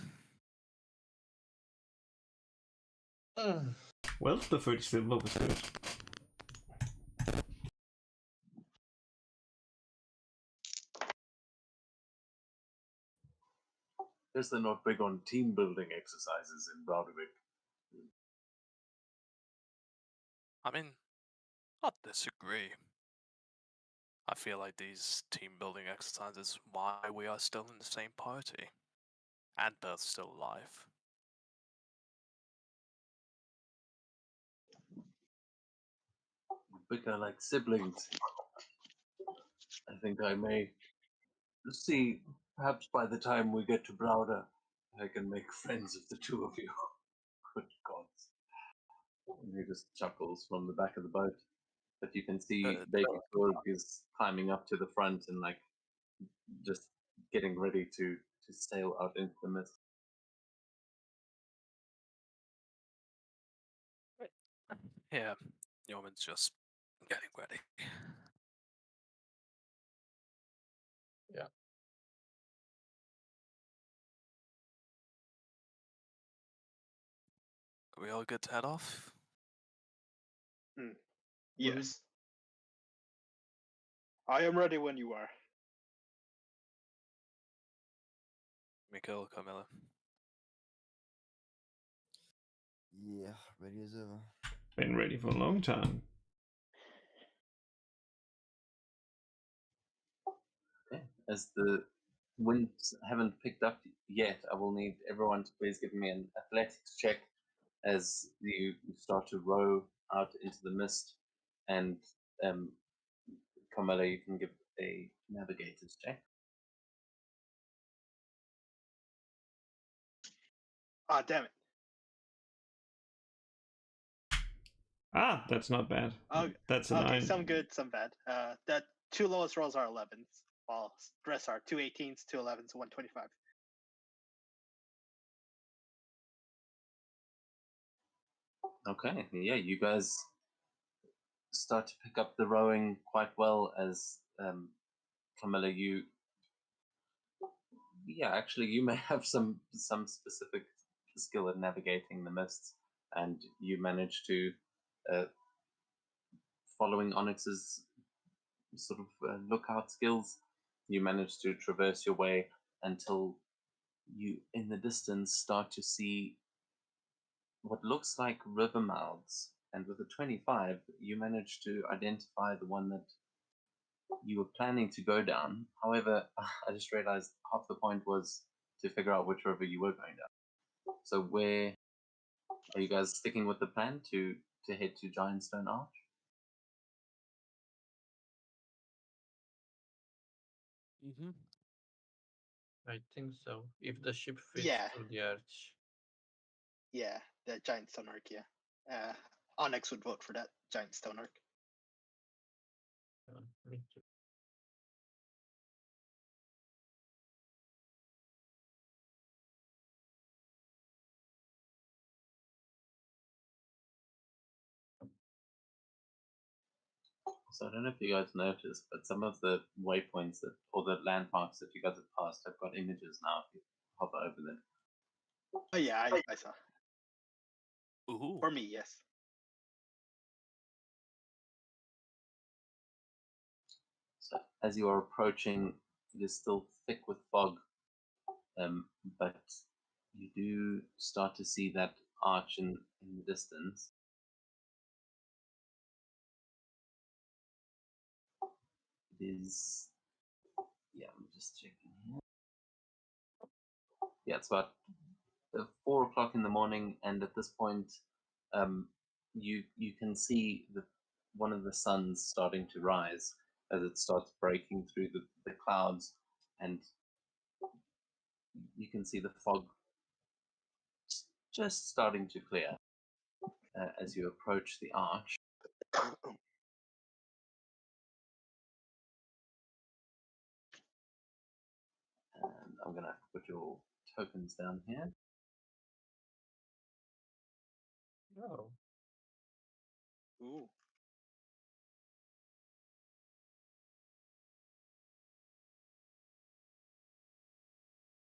Well, the food silver was good. Guess they're not big on team building exercises in Broadwick. I mean, not disagree. I feel like these team building exercises why we are still in the same party. And both still alive. Bigger like siblings. I think I may see, perhaps by the time we get to Browder, I can make friends of the 2 of you. Good gods. And he just chuckles from the back of the boat. But you can see Baby Torg is climbing up to the front and like just getting ready to sail out into the mist. Yeah, Yeoman's just getting ready. Yeah. Are we all good to head off? Will we- Yes. I am ready when you are. Mikhail, Camilla. Yeah, ready as ever. Been ready for a long time. Okay. As the winds haven't picked up yet, I will need everyone to please give me an athletics check as you start to row out into the mist. And Camilla, you can give a navigator's check. Ah, damn it. Ah, that's not bad. Oh, That's a okay, 9. some good, some bad. The two lowest rolls are 11s, while the rest are 2 18s, 2 11s, 125. Okay, yeah, you guys start to pick up the rowing quite well as Camilla, actually, you may have some specific skill at navigating the mists, and you manage to, following Onyx's sort of lookout skills, you manage to traverse your way until you, in the distance, start to see what looks like river mouths. And with a 25, you manage to identify the one that you were planning to go down. However, I just realized half the point was to figure out which river you were going down. So where are you guys sticking with the plan to head to Giant Stone Arch? Mm-hmm. I think so. If the ship fits Yeah. through the arch. Yeah, the giant stone arc, yeah. Onyx would vote for that giant stone arc. Me too. So I don't know if you guys noticed, but some of the waypoints that, or the landmarks that you guys have passed, have got images now. If you hover over them. Oh yeah, I saw. Ooh. For me, yes. So as you are approaching, it is still thick with fog, but you do start to see that arch in the distance. It is, yeah, I'm just checking here. Yeah, it's about 4 o'clock in the morning, and at this point, you can see one of the suns starting to rise as it starts breaking through the clouds, and you can see the fog just starting to clear as you approach the arch. And I'm gonna have to put your tokens down here. Oh, Ooh.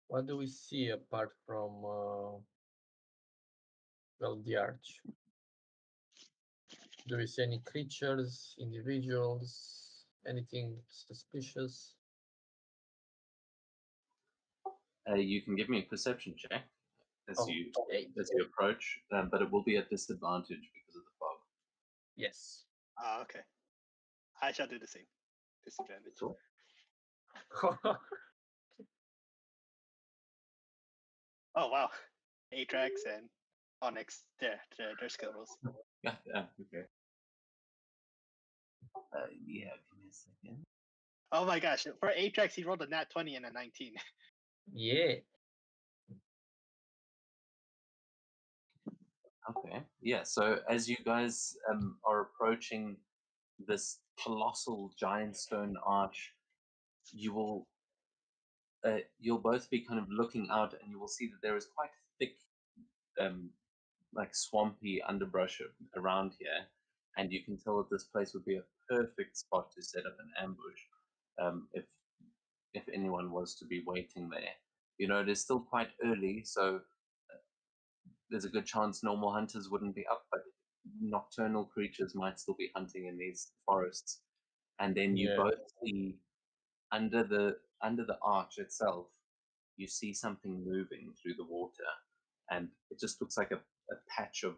what do we see apart from well, the arch? Do we see any creatures, individuals, anything suspicious? You can give me a perception check as Oh, you hey, approach, but it will be at disadvantage because of the fog. yes. Ah, okay. I shall do the same. Disadvantage. Cool. Oh wow. Atrax and Onyx, their skill rolls. Yeah, okay. Yeah, give me a second. Oh my gosh. For Atrax, he rolled a nat 20 and a 19. Yeah. Okay. Yeah. So as you guys are approaching this colossal giant stone arch, you will you'll both be kind of looking out, and you will see that there is quite thick, like swampy underbrush around here, and you can tell that this place would be a perfect spot to set up an ambush if anyone was to be waiting there. You know, it is still quite early, so there's a good chance normal hunters wouldn't be up, but nocturnal creatures might still be hunting in these forests, and then you Yeah. both see under the arch itself, you see something moving through the water, and it just looks like a patch of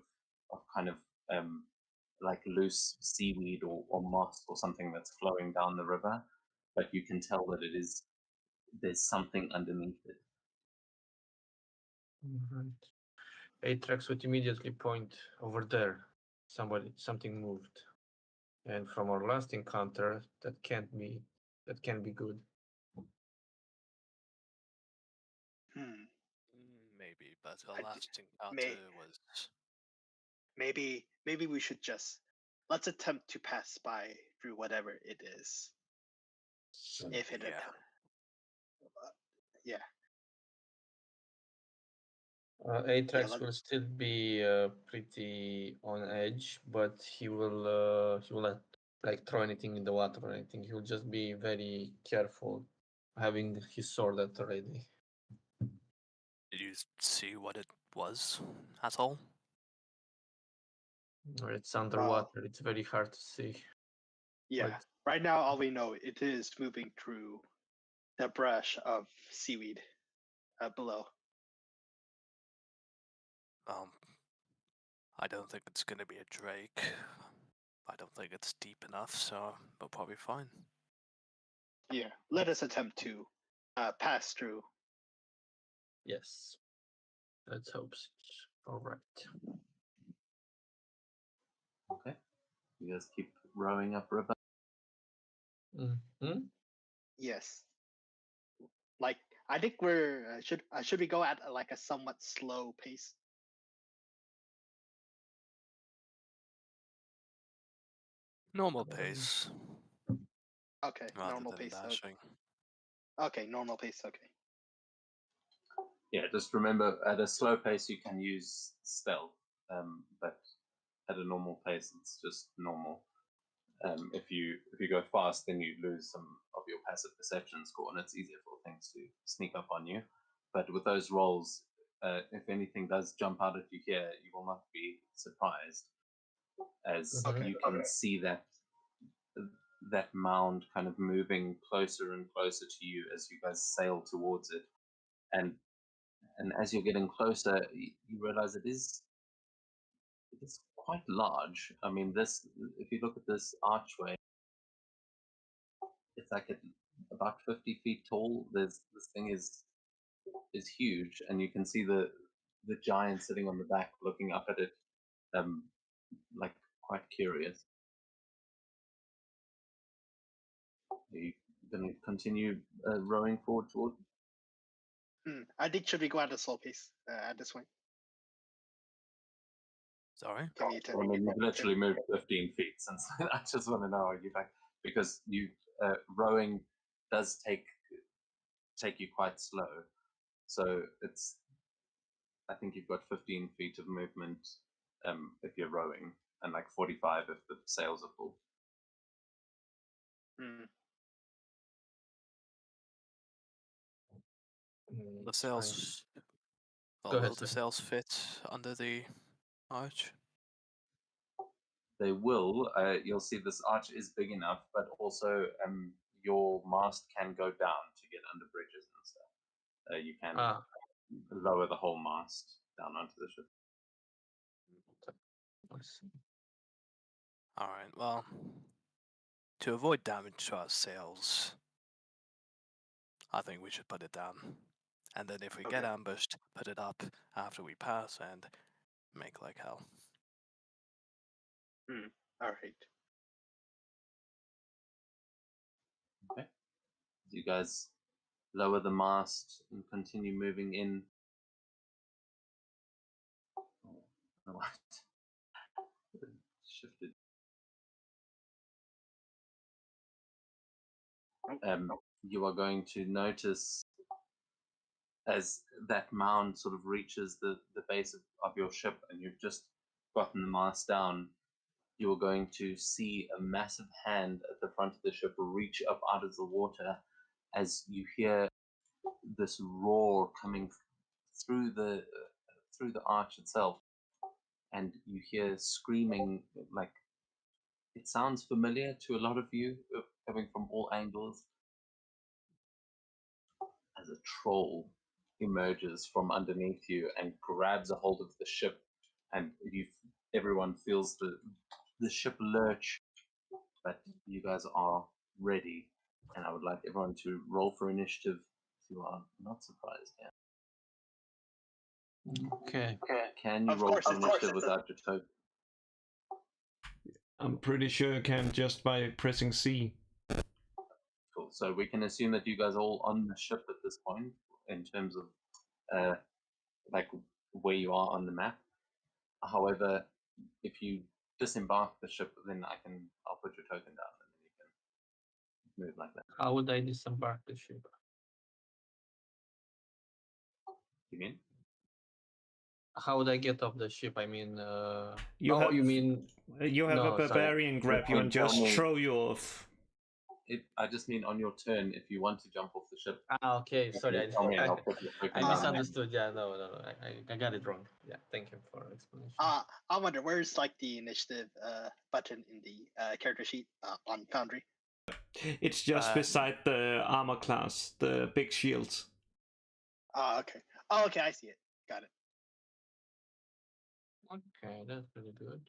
kind of like loose seaweed or moss or something that's flowing down the river, but you can tell that there's something underneath it. Right. Atrax would immediately point over there. Something moved. And from our last encounter, that can be good. Maybe, but our I d- last encounter may- was. Maybe we should just let's attempt to pass by through whatever it is. If it Yeah. yeah. Atrax let- will still be pretty on edge, but he will not like throw anything in the water or anything. He will just be very careful, having his sword at the ready. Did you see what it was at all? Or it's underwater. It's very hard to see. Yeah. But Right now, all we know it is moving through the brush of seaweed below. I don't think it's gonna be a drake. I don't think it's deep enough, so we'll probably fine. Yeah. Let us attempt to pass through. yes, let's hope so. All right. Okay, you guys keep rowing upriver. Mm-hmm. Yes. Like I think we're should we go at like a somewhat slow pace? Normal pace. Okay, Rather normal than pace. dashing. Okay, normal pace. Okay. Yeah, just remember at a slow pace you can use stealth, but at a normal pace it's just normal. If you go fast, then you lose some of your passive perception score, and it's easier for things to sneak up on you. But with those rolls, if anything does jump out at you here, you will not be surprised, as Okay. you can see that mound kind of moving closer and closer to you as you guys sail towards it, and as you're getting closer, you realize it is quite large. I mean, if you look at this archway, it's like about 50 feet tall. This thing is huge, and you can see the giant sitting on the back, looking up at it, like quite curious. Are you going to continue rowing forward toward? I think should we go at a slow pace at this point? Sorry? Can we I mean, you've literally moved 15 feet since. I just want to know, are you back? Because rowing does take you quite slow. So I think you've got 15 feet of movement if you're rowing, and like 45 if the sails are full. The It's sails. fine. Well, Go ahead, will the Stefan. sails fit under the arch? They will. You'll see this arch is big enough, but also your mast can go down to get under bridges and stuff. You can lower the whole mast down onto the ship. Alright, well, to avoid damage to our sails, I think we should put it down. And then if we get Okay. ambushed, put it up after we pass and make like hell. All right. Okay. You guys lower the mast and continue moving in. Oh, shifted. You are going to notice as that mound sort of reaches the base of your ship and you've just gotten the mast down, you are going to see a massive hand at the front of the ship reach up out of the water as you hear this roar coming through the arch itself, and you hear screaming. Like, it sounds familiar to a lot of you, coming from all angles, as a troll emerges from underneath you and grabs a hold of the ship, and everyone feels the ship lurch, but you guys are ready, and I would like everyone to roll for initiative if you are not surprised yet. Okay. Can you Of roll course, for of course, initiative it's a- without your token? I'm pretty sure you can just by pressing C. Cool. So we can assume that you guys are all on the ship at this point in terms of like where you are on the map. However, if you disembark the ship, then I'll put your token down and then you can move like that. How would I disembark the ship? You mean? How would I get off the ship? I mean, You oh, have you mean you have no, a sorry. barbarian grab you and Tell just me. throw you off. I just mean on your turn if you want to jump off the ship. Ah, okay. Sorry, I, Tell me and I'll put your token I down. misunderstood. Yeah, no, I got it wrong. Yeah, thank you for explanation. I wonder where's like the initiative button in the character sheet on Foundry. It's just beside the armor class, the big shield. Oh, okay. Oh, okay. I see it. Got it. Okay, that's pretty good.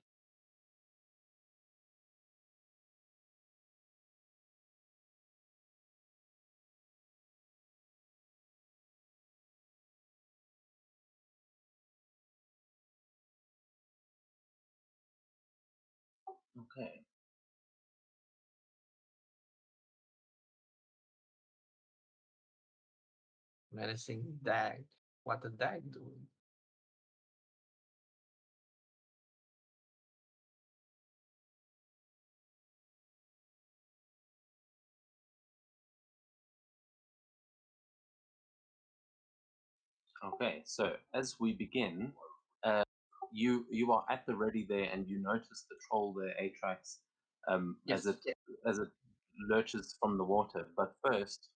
Okay. Menacing dag. What the dag doing? Okay, so as we begin, you are at the ready there, and you notice the troll there, Atrax, Yes. as it lurches from the water. But first,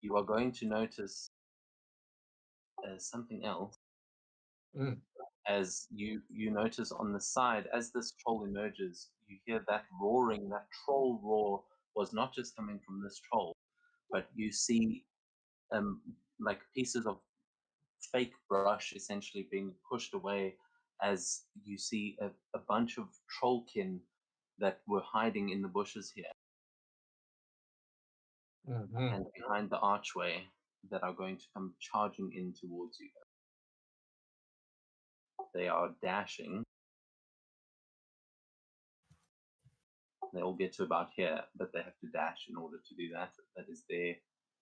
you are going to notice something else. Mm. As you notice on the side, as this troll emerges, you hear that roaring. That troll roar was not just coming from this troll, but you see like pieces of fake brush essentially being pushed away, as you see a bunch of trollkin that were hiding in the bushes here Mhm. and behind the archway that are going to come charging in towards you. They are dashing. They all get to about here, but they have to dash in order to do that. That is their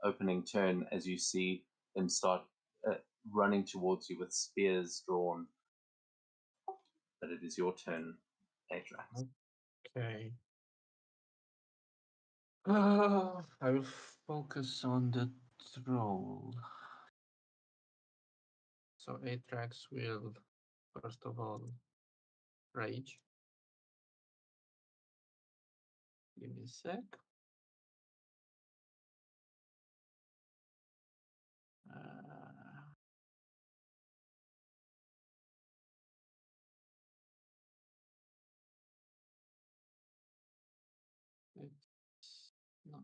opening turn, as you see them start running towards you with spears drawn. But it is your turn, Atrax. Okay. I will focus on the troll. So Atrax will first of all rage. Give me a sec. It's not.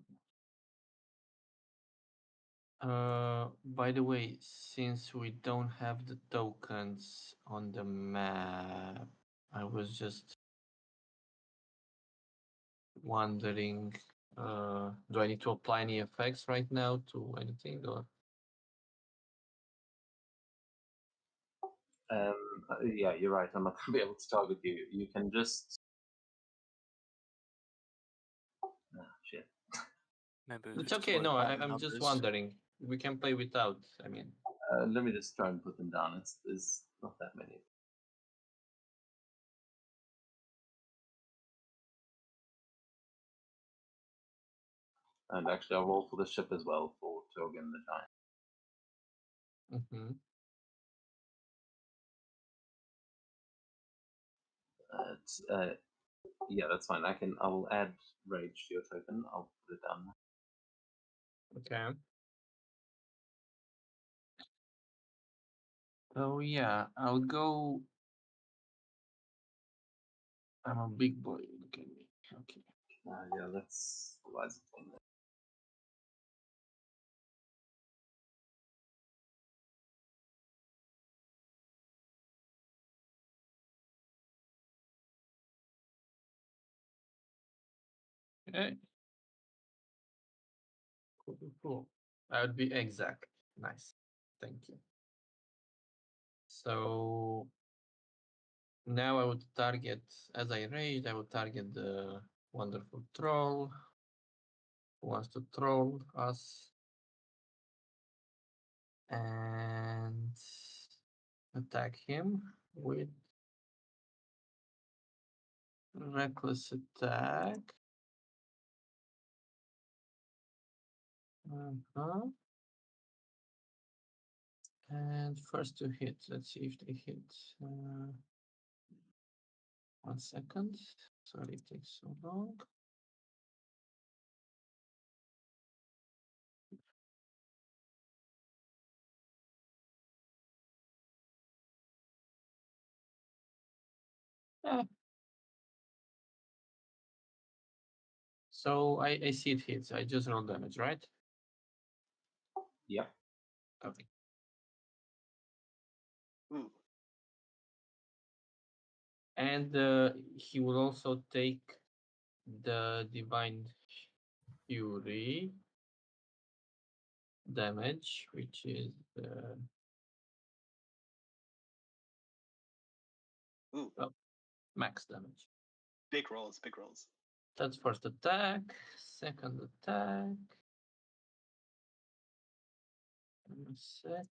By the way, since we don't have the tokens on the map, I was just wondering, do I need to apply any effects right now to anything or? Yeah, you're right. I'm not going to be able to target you. You can just. Shit. Maybe we It's could just okay. worry No, about the I'm just numbers. wondering. We can play without. I mean, Let me just try and put them down. There's not that many. And actually, I'll roll for the ship as well for Togan the Giant. mhm. Yeah, that's fine. I will add rage to your token. I'll put it down. Okay. Oh yeah, I'll go I'm a big boy. Look at me. Okay. Yeah, that's the wise thing. Okay. Cool. That would be exact. Nice. Thank you. So now I would target, as I raged, I would target the wonderful troll who wants to troll us and attack him with reckless attack. Uh-huh. And first to hit. Let's see if they hit. 1 second. Sorry, it takes so long. Yeah. So I see it hits. I just roll damage, right? Yep. Okay. Ooh. And he will also take the Divine Fury damage, which is Ooh. max damage. Big rolls, big rolls. That's first attack. Second attack. A sec.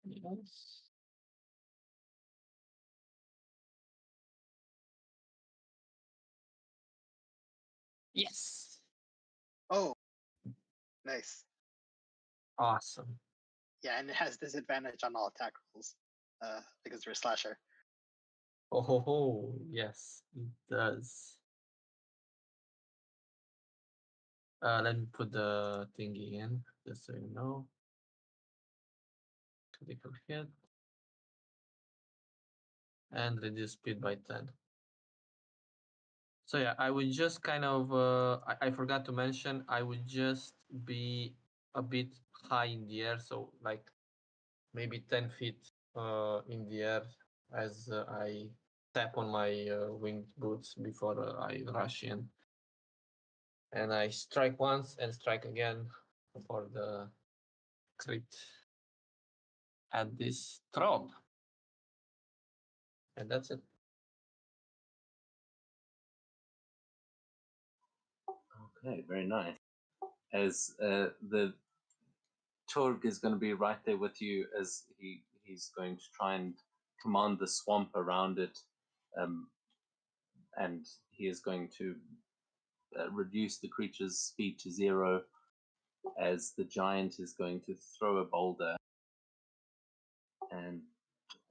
Yes. Yes. Oh, nice. Awesome. Yeah, and it has disadvantage on all attack rolls because you're a slasher. Oh ho ho. Yes, it does. Let me put the thingy in, just so you know. Critical hit. And reduce speed by 10. So yeah, I would just kind of, I forgot to mention, I would just be a bit high in the air. So like maybe 10 feet in the air as I tap on my winged boots before I rush in. And I strike once and strike again for the crit at this troll. And that's it. Okay, very nice. As the Turg is going to be right there with you as he's going to try and command the swamp around it, and he is going to reduce the creature's speed to 0 as the giant is going to throw a boulder and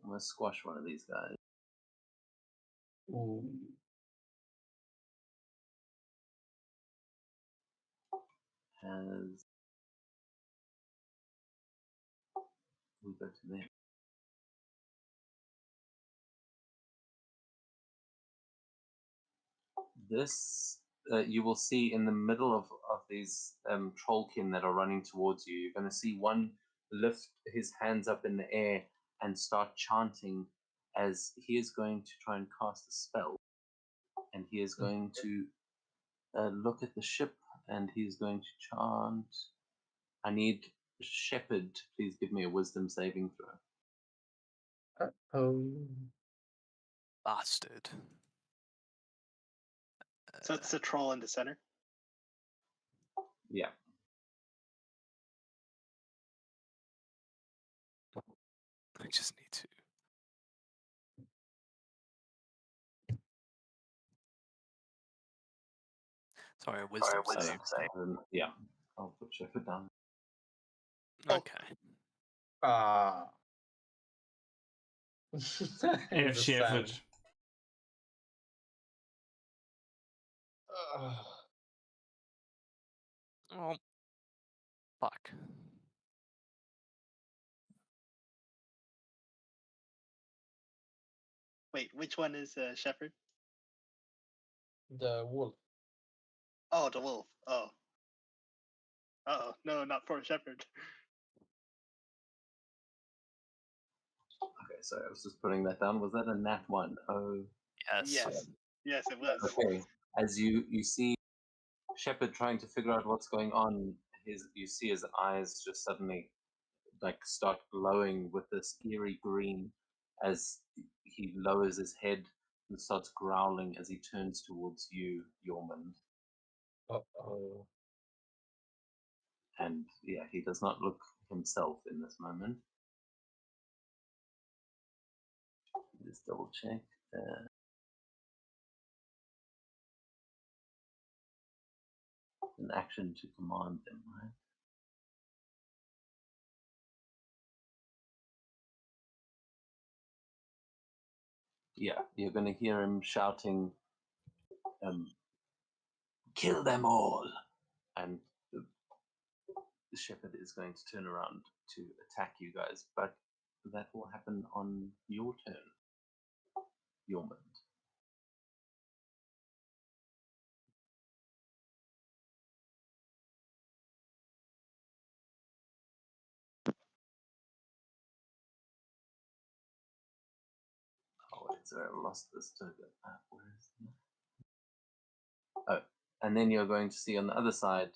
I'm going to squash one of these guys. Ooh. As we go to there. This you will see in the middle of these trollkin that are running towards you. You're going to see one lift his hands up in the air and start chanting as he is going to try and cast a spell. And he is going to look at the ship and he's going to chant. I need Shepherd to please give me a wisdom saving throw. Oh. Bastard. So it's the troll in the center. Yeah. I just need to. Sorry, a wisdom save. Yeah. I'll put Shepherd down. Okay. F Shepherd. Oh, fuck. Wait, which one is Shepherd? The wolf. Oh, the wolf. Oh. Oh no, not poor Shepherd. Okay, so I was just putting that down. Was that a nat 1? Oh, Yes. Yes, it was. okay. As you see Shepard trying to figure out what's going on, you see his eyes just suddenly like start glowing with this eerie green as he lowers his head and starts growling as he turns towards you, Yormund. Uh-oh. And yeah, he does not look himself in this moment. Just double check. An action to command them, right? Yeah, you're going to hear him shouting, "Kill them all!" And the shepherd is going to turn around to attack you guys, but that will happen on your turn, Yormund. Oh, wait, sorry, I lost this token. Where is it? Oh, and then you're going to see on the other side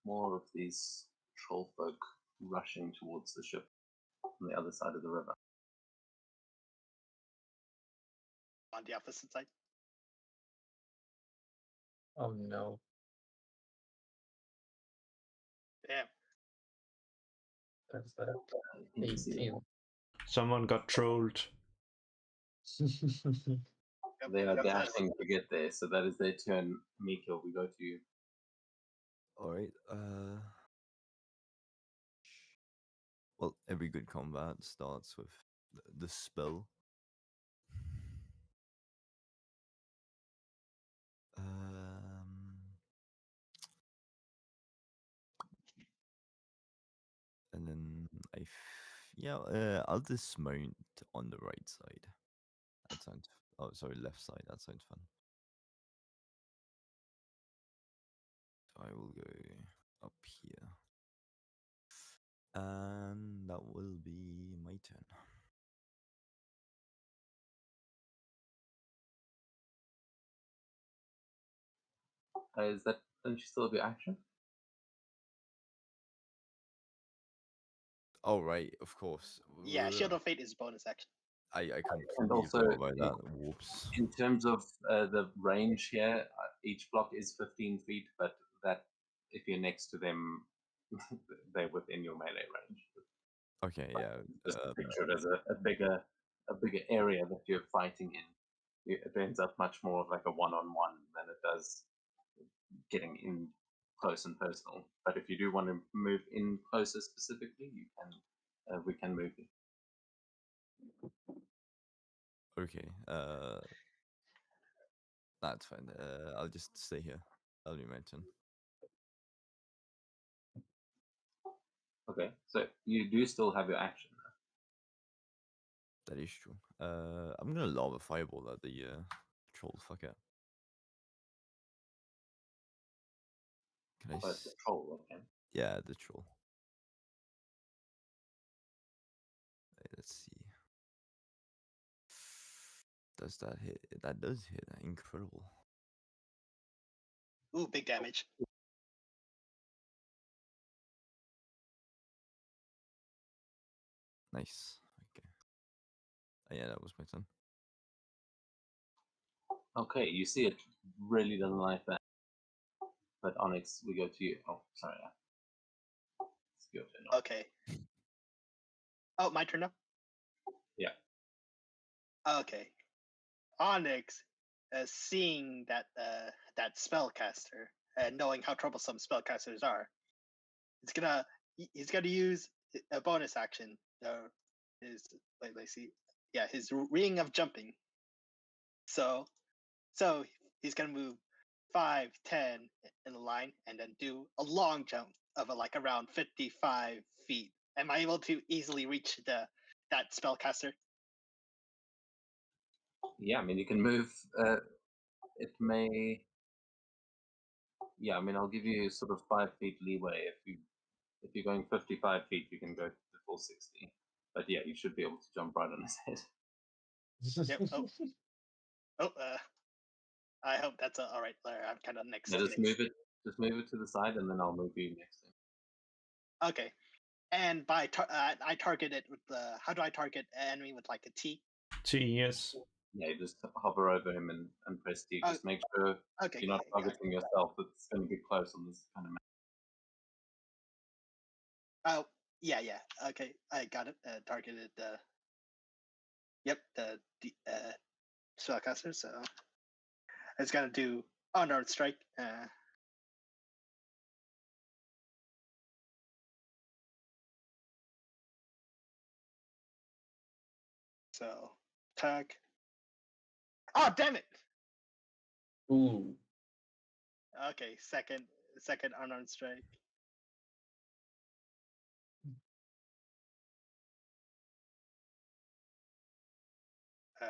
more of these troll folk rushing towards the ship on the other side of the river. On the opposite side. Oh no. Damn. That's that. You can see 18. Someone got trolled. Yep, they are yep, that's- dashing to get there, so that is their turn. Mikil, we go to you. All right. Well, every good combat starts with the spell. And then I'll dismount on the right side. That sounds. Oh, sorry, left side. That sounds fun. So I will go up here, and that will be my turn. Is that, don't you still have your action? Oh right, of course. Yeah, Shield of Fate is bonus action. I And completely also, forgot about that. Whoops. in terms of the range here, each block is 15 feet, but that if you're next to them, they're within your melee range. Okay, yeah. Just picture it as a bigger area that you're fighting in. It ends up much more like a one-on-one than it does getting in close and personal. But if you do want to move in closer specifically, you can. We can move you. Okay. That's fine. I'll just stay here. That'll be my turn. Okay, so you do still have your action. That is true. I'm gonna lob a fireball at the troll fucker. Can I? Oh, it's a troll, okay. Yeah, the troll. Let's see. Does that hit? That does hit. Incredible. Ooh, big damage. Nice. Okay. Yeah, that was my turn. Okay, you see it really doesn't like that. But Onyx, we go to you. Oh, sorry. It's your turn. Okay. Oh, my turn now? Yeah. Okay. Onyx, seeing that that spellcaster and knowing how troublesome spellcasters are, he's gonna use a bonus action. Let's see. Yeah, his ring of jumping. So he's gonna move 5, 10 in a line, and then do a long jump of like around 55 feet am I able to easily reach that spellcaster? Yeah, I mean you can move. It may. Yeah, I mean I'll give you sort of 5 feet leeway. If you're going 55 feet, you can go to the full 60. But yeah, you should be able to jump right on his head. Yep. Oh, I hope that's all right. I'm kind of next. Yeah, just move it. Just move it to the side, and then I'll move you next to him. Okay. And I target it with the. How do I target an enemy with like a T? T, yes. Yeah, you just hover over him and press T. Oh, Just make sure Okay. you're not got it. targeting yourself. It's going to be close on this kind of map. Oh, yeah. Okay, I got it. Targeted. Yep. The spellcaster. So it's gonna do unarmed strike. So attack. Oh, damn it! Ooh. Okay, second unarmed strike. Uh,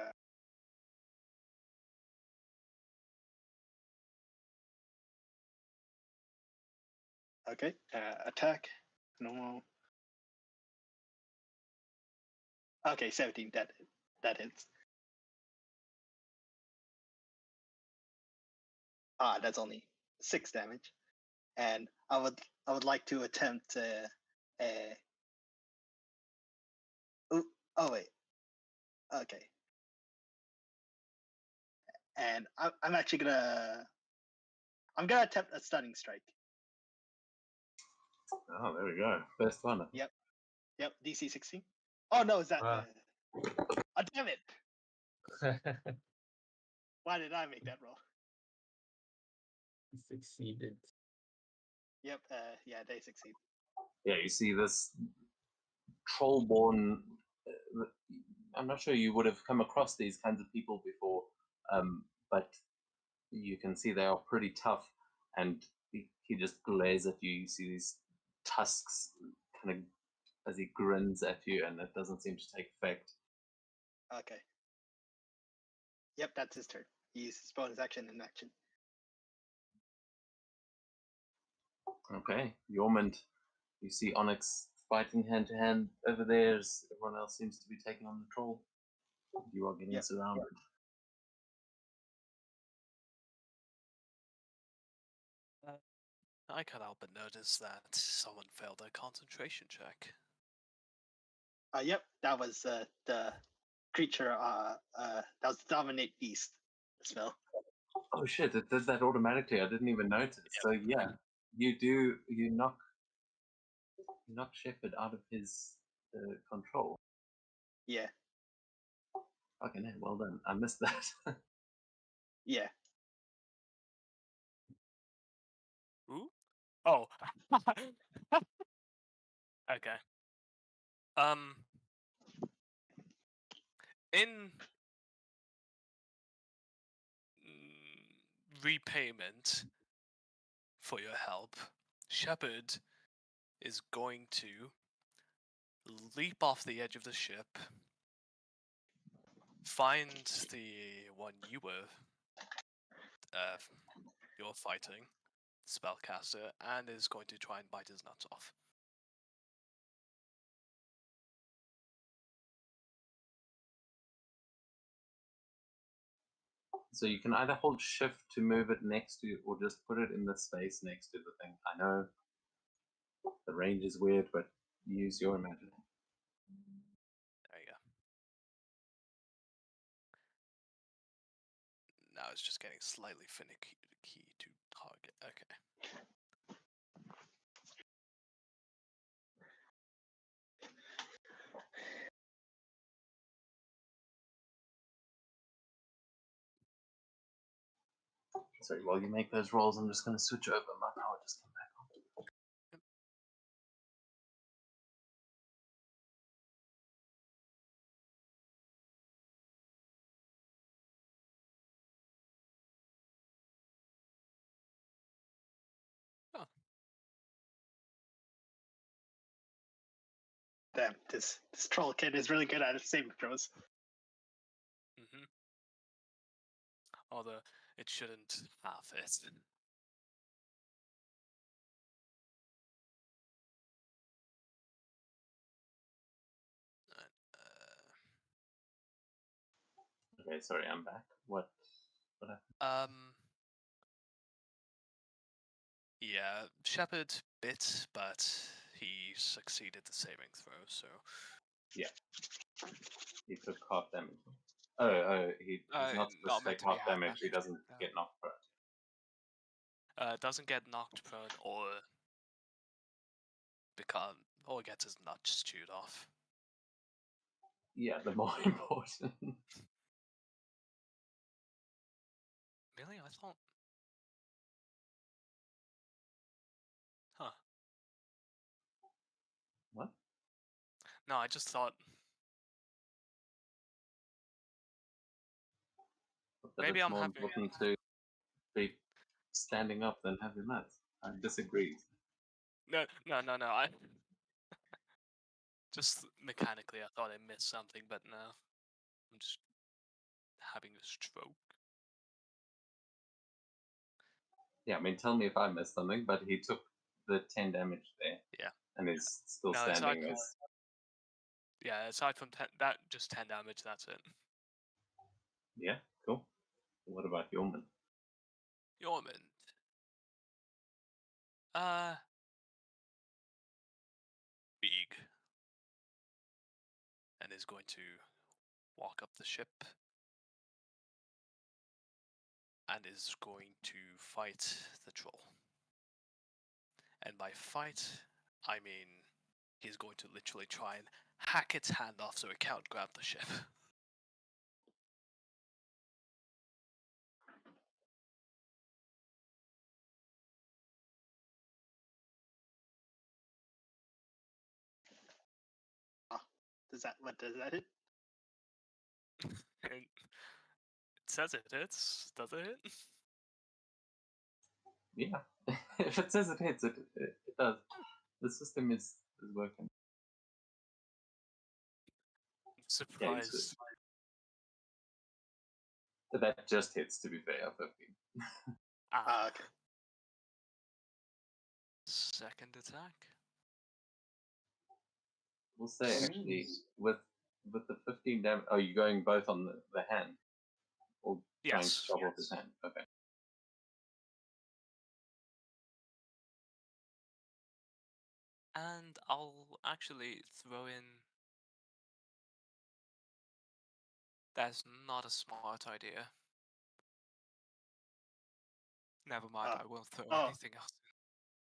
okay, attack. Normal. Okay, 17. That hits. That's only 6 damage, and I would like to attempt a. Oh wait. Okay. And I'm actually I'm gonna attempt a stunning strike. Oh, there we go. First one. Yep, DC 16. Oh no, is that? Ah. Oh damn it! Why did I make that roll? Succeeded. Yep. Yeah, they succeed. Yeah, you see this trollborn. I'm not sure you would have come across these kinds of people before, but you can see they are pretty tough, and he just glares at you. You see these tusks kind of as he grins at you, and it doesn't seem to take effect. Okay. Yep, that's his turn. He uses his bonus action in action. Okay, Yormund, you see Onyx fighting hand to hand over there as everyone else seems to be taking on the troll. You are getting Yep. surrounded. I can't help but notice that someone failed a concentration check. Yep, that was the creature. That was the dominate beast spell. Oh shit! It does that automatically. I didn't even notice. So yeah, you knock Shepherd out of his control. Yeah. Fucking hell, well done. I missed that. Yeah. Ooh. Oh. Okay. In repayment for your help, Shepard is going to leap off the edge of the ship, find the one you're fighting, spellcaster, and is going to try and bite his nuts off. So you can either hold shift to move it next to, or just put it in the space next to the thing. I know the range is weird, but use your imagination. There you go. Now it's just getting slightly finicky to target. Okay. Sorry, while you make those rolls, I'm just going to switch over. My power just came back on. Oh. damn, this troll kid is really good at saving throws. Mm-hmm. Although it shouldn't have it. Okay, sorry, I'm back. What happened? Yeah, Shepard bit, but he succeeded the saving throw, so He took half damage. He's not not supposed to meant take to be half half damage. He damage. doesn't No. get knocked prone. Doesn't get knocked prone or gets his nuts chewed off. Yeah, the more important. Really? I thought. Huh. What? No, I just thought That maybe it's I'm more having. important to be standing up than have your nuts. I disagree. No. I just mechanically I thought I missed something, but no, I'm just having a stroke. Yeah, I mean, tell me if I missed something, but he took the 10 damage there. Yeah. And is still No, standing. aside from that, just 10 damage. That's it. Yeah, cool. What about Yeoman? Yormond. Big. And is going to walk up the ship. And is going to fight the troll. And by fight, I mean he's going to literally try and hack its hand off so it can't grab the ship. What does that hit? It says it hits, does it hit? Yeah. If it says it hits, it does. The system is working. Surprise. That just hits, to be fair, 15. Okay. Second attack. We'll say, actually, with the 15 damage... Oh, you're going both on the hand? Or trying to Yes. chop off his hand? Okay. And I'll actually throw in. That's not a smart idea. Never mind, I won't throw anything else.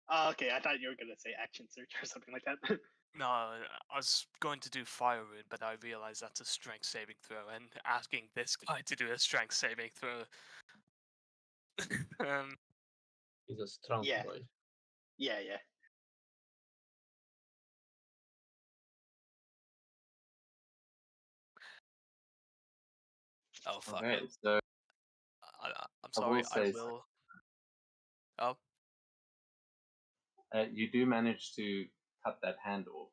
Oh, okay. I thought you were gonna say action search or something like that. No, I was going to do Fire Rune, but I realized that's a strength saving throw, and asking this guy to do a strength saving throw. He's a strong Yeah. boy. Yeah. Oh fuck! Okay, so I'm sorry. will say- I will. Oh, you do manage to cut that hand off.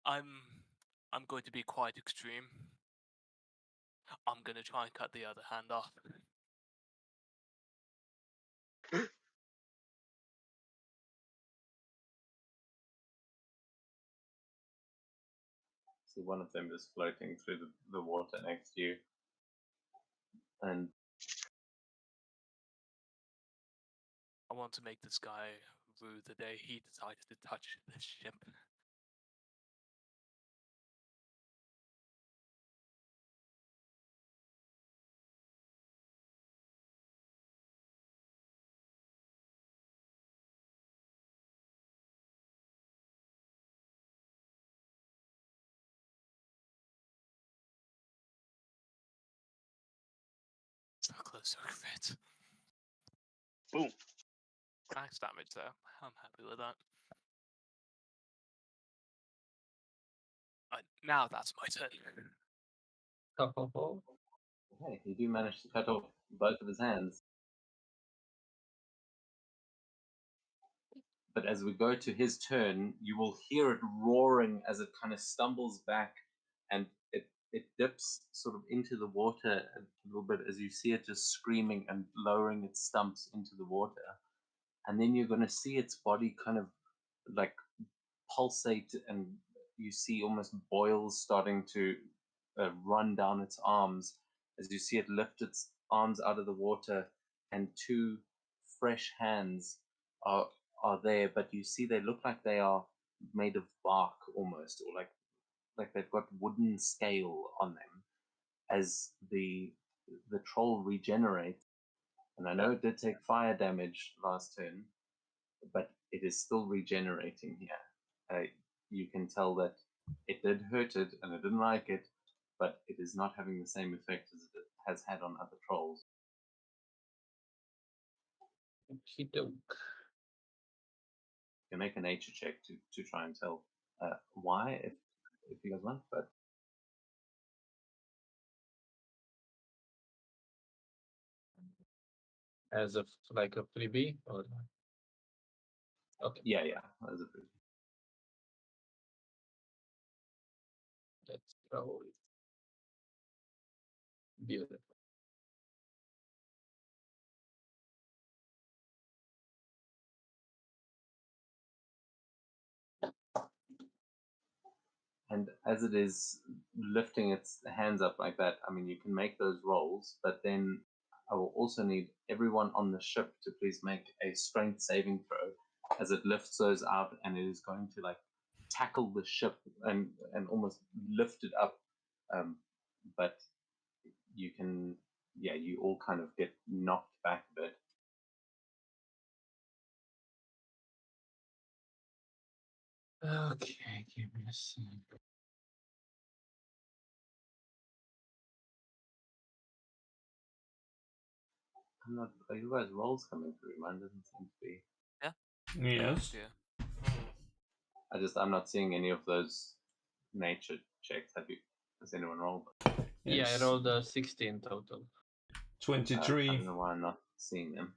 I'm going to be quite extreme. I'm gonna try and cut the other hand off. So one of them is floating through the water next to you. And I want to make this guy rue the day he decided to touch this ship. So close to a crit. Boom. Max damage though. I'm happy with that. Now that's my turn. Ho, ho, ho. okay, you do manage to cut off both of his hands. but as we go to his turn, you will hear it roaring as it kind of stumbles back, and it dips sort of into the water a little bit as you see it just screaming and lowering its stumps into the water. And then you're going to see its body kind of like pulsate, and you see almost boils starting to run down its arms as you see it lift its arms out of the water, and two fresh hands are there, but you see they look like they are made of bark almost, or like they've got wooden scale on them as the troll regenerates. And I know it did take fire damage last turn, but it is still regenerating here. You can tell that it did hurt it and it didn't like it, but it is not having the same effect as it has had on other trolls. Okey-doke. You can make a nature check to try and tell why, if you guys want, but As of like a freebie or okay, yeah, as a that's probably beautiful. And as it is lifting its hands up like that, I mean, you can make those rolls, but then I will also need everyone on the ship to please make a strength saving throw as it lifts those out, and it is going to like tackle the ship and almost lift it up. But you can, you all kind of get knocked back a bit. Okay, give me a second. I'm not. Are you guys rolls coming through? Mine doesn't seem to be. Yes. Yeah. I'm not seeing any of those nature checks. Has anyone rolled? Yeah, I Yes. rolled a 16 total. I 23. don't know why I'm not seeing them.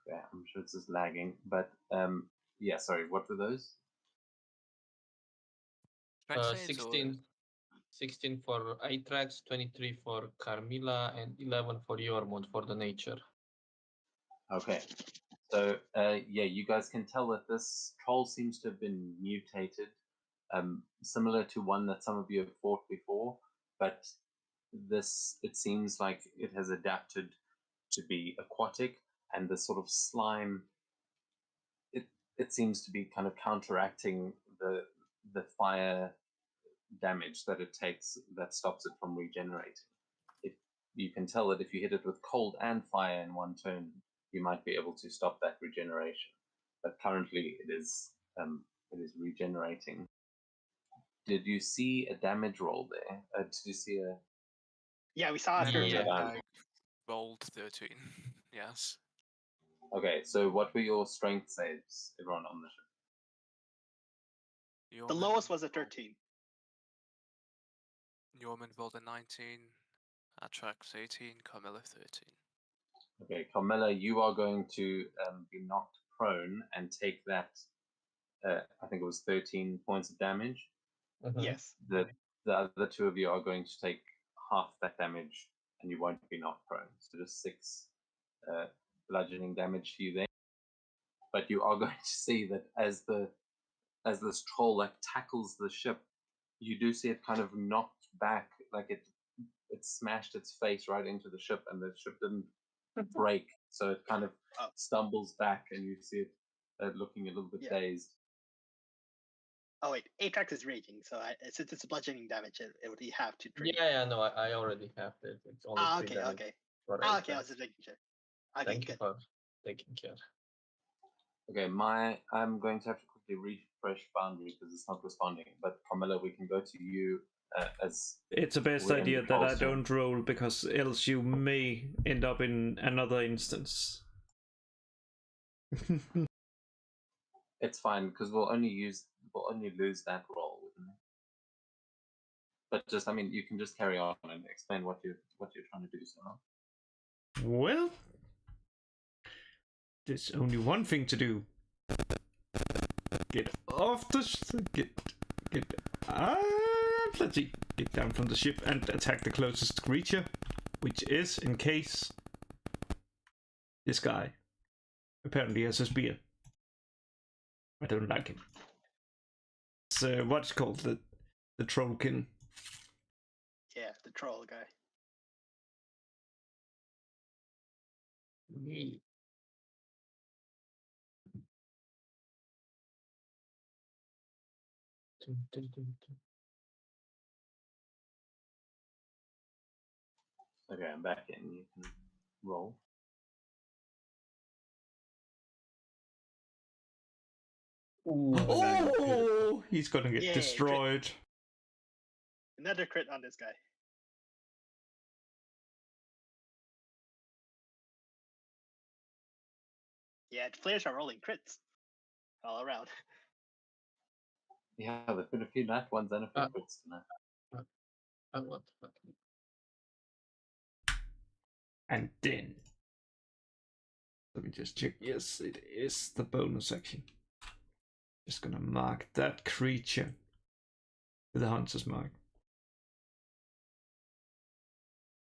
Okay, I'm sure it's just lagging. But yeah, sorry. What were those? Strength saves or- 16 for Atrax, 23 for Carmilla, and 11 for Yormund for the nature. Okay. So yeah, you guys can tell that this troll seems to have been mutated, similar to one that some of you have fought before, but it seems like it has adapted to be aquatic, and the sort of slime it seems to be kind of counteracting the fire damage that it takes that stops it from regenerating. You can tell that if you hit it with cold and fire in one turn, you might be able to stop that regeneration. But currently, it is regenerating. Did you see a damage roll there? Did you see a? Yeah, we saw a Yeah. 13. I rolled 13. Yes. Okay, so what were your strength saves, everyone on the ship? The lowest was a 13. Yormund rolled a 19. Atrax 18. Carmilla 13. Okay, Carmilla, you are going to be knocked prone and take that. I think it was 13 points of damage. Yes. The other two of you are going to take half that damage, and you won't be knocked prone. So just 6 bludgeoning damage to you there. But you are going to see that as this troll like tackles the ship, you do see it kind of knocked back, like it smashed its face right into the ship, and the ship didn't break, so it kind of stumbles back, and you see it looking a little bit dazed. Oh wait, Atrax is raging, so since it's bludgeoning damage, it would have to drink. Yeah, no, I already have it. It's only 3 damage okay. for Okay, I Atrax. was just making sure. Okay, Thank you good. for taking care. Okay, I'm going to have to quickly refresh Boundary because it's not responding. But Carmilla, we can go to you as It's the best we're in idea the that I troll don't roll, because else you may end up in another instance. It's fine because we'll only lose that roll, wouldn't it? But just, I mean, you can just carry on and explain what you're trying to do. So. Well, there's only one thing to do. Get off the get plenty. Get down from the ship and attack the closest creature, which is, in case, this guy. Apparently has a spear. I don't like him. It's what's called the trollkin. Yeah, the troll guy. Me. Dun, dun, dun, dun. Okay, I'm back in. You can roll. Ooh, Oh, he's gonna get Yay, crit. destroyed. Another crit on this guy. Yeah, players are rolling crits all around. Yeah, there's been a few nat ones and a few Uh, crits tonight. what the fuck? And then, let me just check. Yes, it is the bonus action. Just gonna mark that creature with the hunter's mark.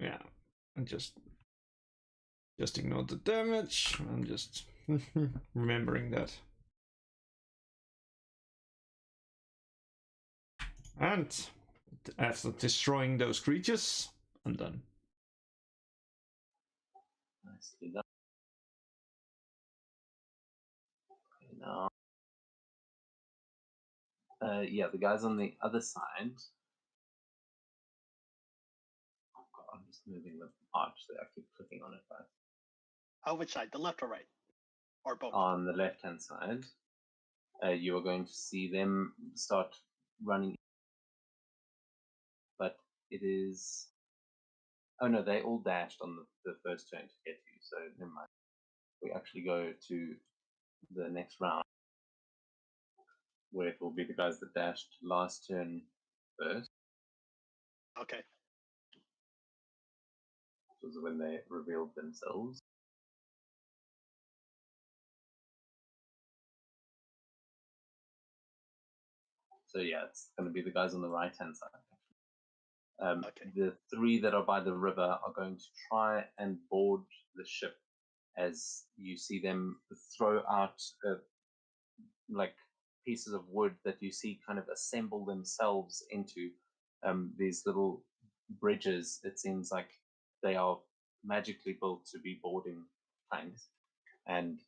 Yeah, and just ignore the damage. I'm just remembering that. And after destroying those creatures, I'm done. Nicely done. Okay, now, yeah, the guys on the other side. Oh god, I'm just moving the arch there. I keep clicking on it, but Oh, which side? The left or right? Or both? on the left-hand side, you are going to see them start running. But it is. Oh no, they all dashed on the first turn to get you, so never mind. We actually go to the next round, where it will be the guys that dashed last turn first. Okay. Which was when they revealed themselves. So yeah, it's going to be the guys on the right-hand side. Okay. The three that are by the river are going to try and board the ship as you see them throw out like pieces of wood that you see kind of assemble themselves into these little bridges. It seems like they are magically built to be boarding planks, and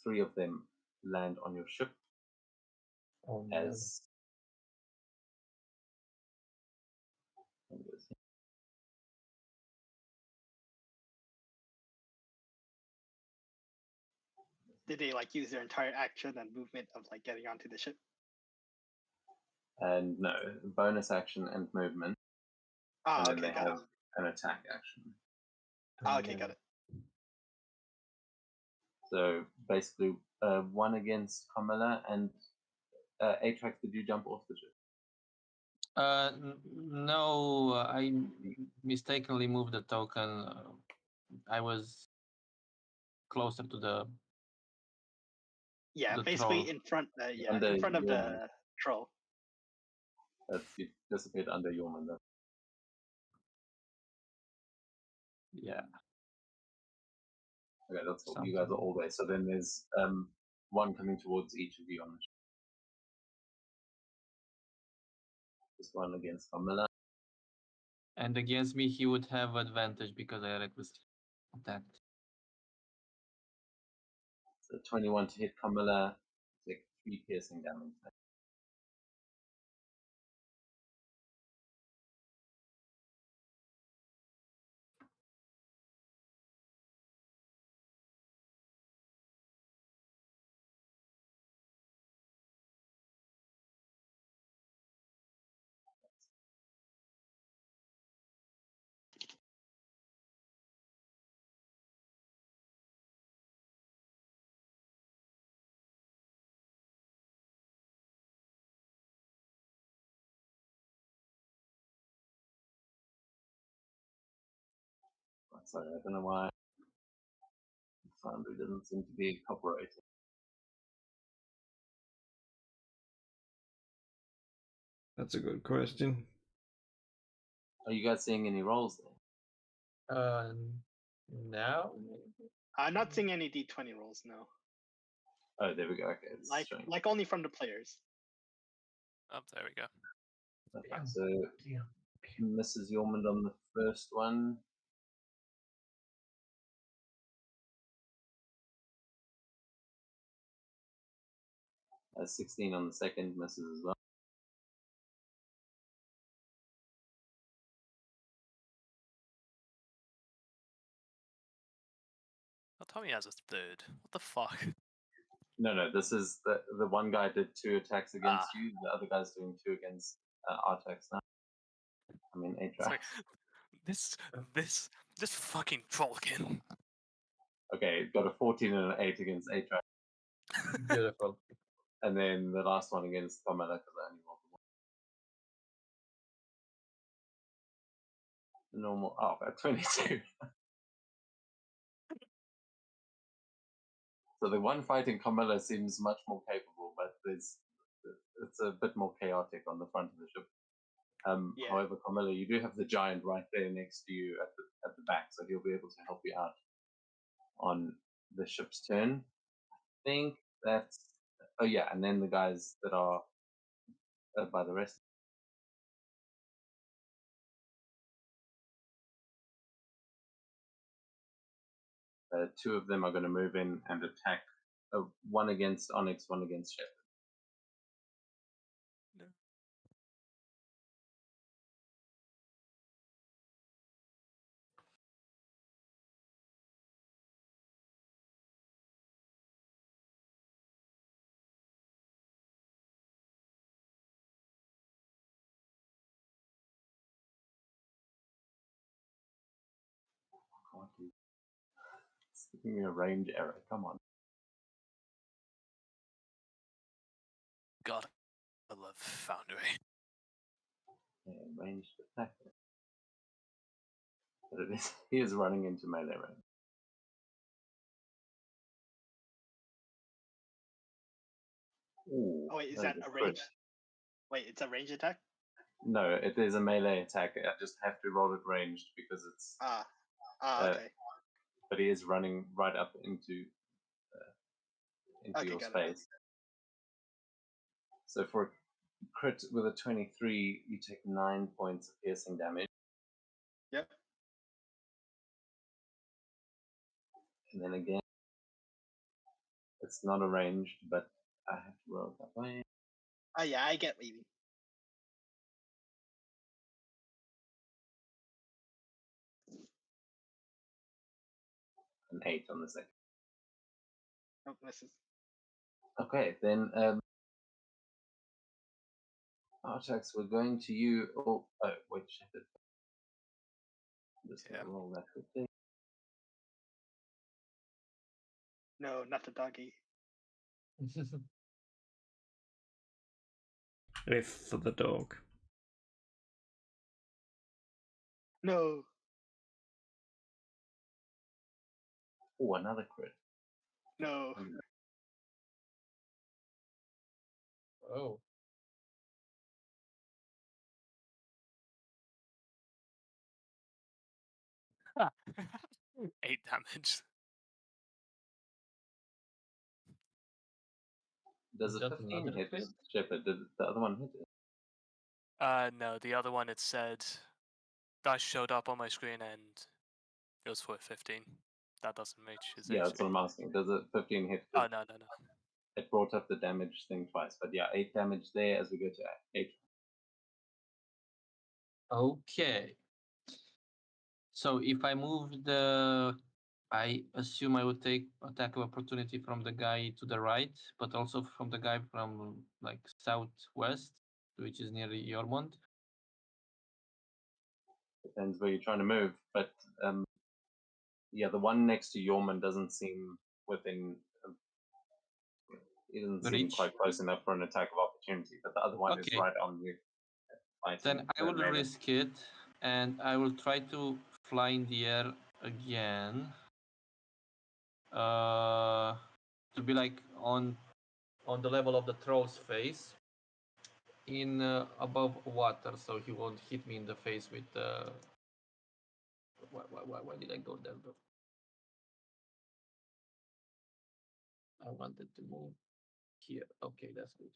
three of them land on your ship Oh, no. as Did they like use their entire action and movement of like getting onto the ship? and no bonus action and movement, Ah, and then okay, they got have an attack action. Ah, okay, got it. So basically, one against Carmilla and Atrax. Did you jump off the ship? No, I mistakenly moved the token. I was closer to the. Yeah, The basically troll. in front. Yeah, Under in front of your the troll. You disappeared under your window. Yeah. Okay, that's all. You guys are all there. So then there's one coming towards each of you on the ship. This one against Carmilla. And against me, he would have advantage because I recklessly attacked. So 21 to hit Carmilla. Take 3 piercing damage. Sorry, I don't know why Foundry doesn't seem to be cooperating. That's a good question. Are you guys seeing any rolls there? Now? I'm not seeing any D20 rolls, no. Oh, there we go. Okay, it's showing. Like only from the players. Oh, there we go. Okay, so Mrs. Yormond on the first one. A 16 on the second, misses as well. Oh, Tommy has a third. What the fuck? No, this is the one guy did 2 attacks against you. The other guy's doing 2 against Artax now. I mean, 8 It's like, tracks. this fucking trollkin. Okay, got a 14 and an 8 against 8 tracks. Beautiful. And then the last one against Carmela because I only rolled the one. Normal. Oh, at 22. So the one fighting Carmela seems much more capable, but it's a bit more chaotic on the front of the ship. Yeah. However, Carmela, you do have the giant right there next to you at the back, so he'll be able to help you out on the ship's turn. I think that's. Oh yeah, and then the guys that are by the rest. 2 of them are going to move in and attack. One against Onyx, one against Shepard. No. It's giving me a range error. Come on. God, I love Foundry. Yeah, ranged attack. But it is, he is running into melee range. Ooh, Oh wait, is that that is a crit. range? Wait, it's a range attack? No, it is a melee attack. I just have to roll it ranged because it's. Okay. But he is running right up into Okay, your got it. space. So for a crit with a 23, you take 9 points of piercing damage. Yep. And then again, it's not arranged, but I have to roll it that way. Oh yeah, I get what you mean. An 8 on the second. Oh, misses. Okay, then Artax, we're going to you. Oh, wait, Shepard. I'm just going to roll that quickly. No, not the doggy. If for the dog. No. Oh, another crit. No. Oh. Ah. 8 damage. Does a Just 15 another hit crit? Shepard? Did the other one hit it? No, the other one it said dice showed up on my screen and it was for 15. That doesn't reach his Yeah, AC. that's what I'm asking. Does a 15 hit? Oh, no. It brought up the damage thing twice, but yeah, 8 damage there as we go to 8. Okay. So if I move I assume I would take attack of opportunity from the guy to the right, but also from the guy from like southwest, which is near Yormont. Depends where you're trying to move, but yeah, the one next to Yorman doesn't seem within. It doesn't seem Reach? quite close enough for an attack of opportunity, but the other one is Okay. right on you. Then I will risk it, and I will try to fly in the air again. to be like on the level of the troll's face, in above water, so he won't hit me in the face with. Why did I go there, bro? I wanted to move here. Okay, that's good.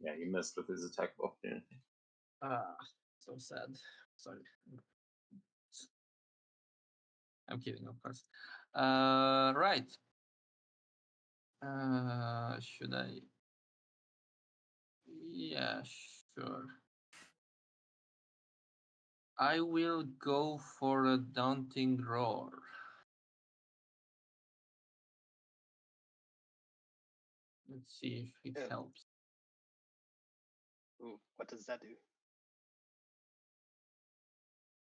Yeah, you missed with his attack of opportunity. Ah, so sad. Sorry. I'm kidding, of course. Right. Should I? Yeah, sure. I will go for a daunting roar. Let's see if it Yeah. helps. Ooh, what does that do?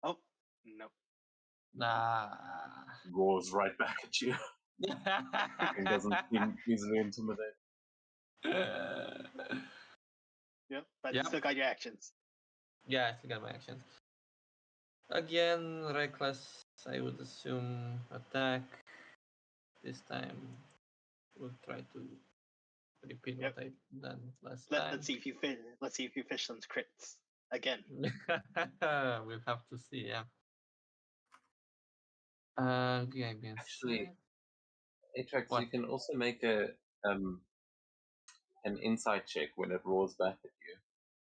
Oh, no. Nah. Roars right back at you and doesn't seem easily intimidated. Yep, but Yep. you still got your actions. Yeah, I still got my actions. Again, reckless, I would assume attack. This time, we'll try to repeat Yep. what I've done last Let's time. see if you let's see if you fish some crits again. We'll have to see, yeah. Okay, against Actually, that. Atrax, What? you can also make an insight check when it roars back at you,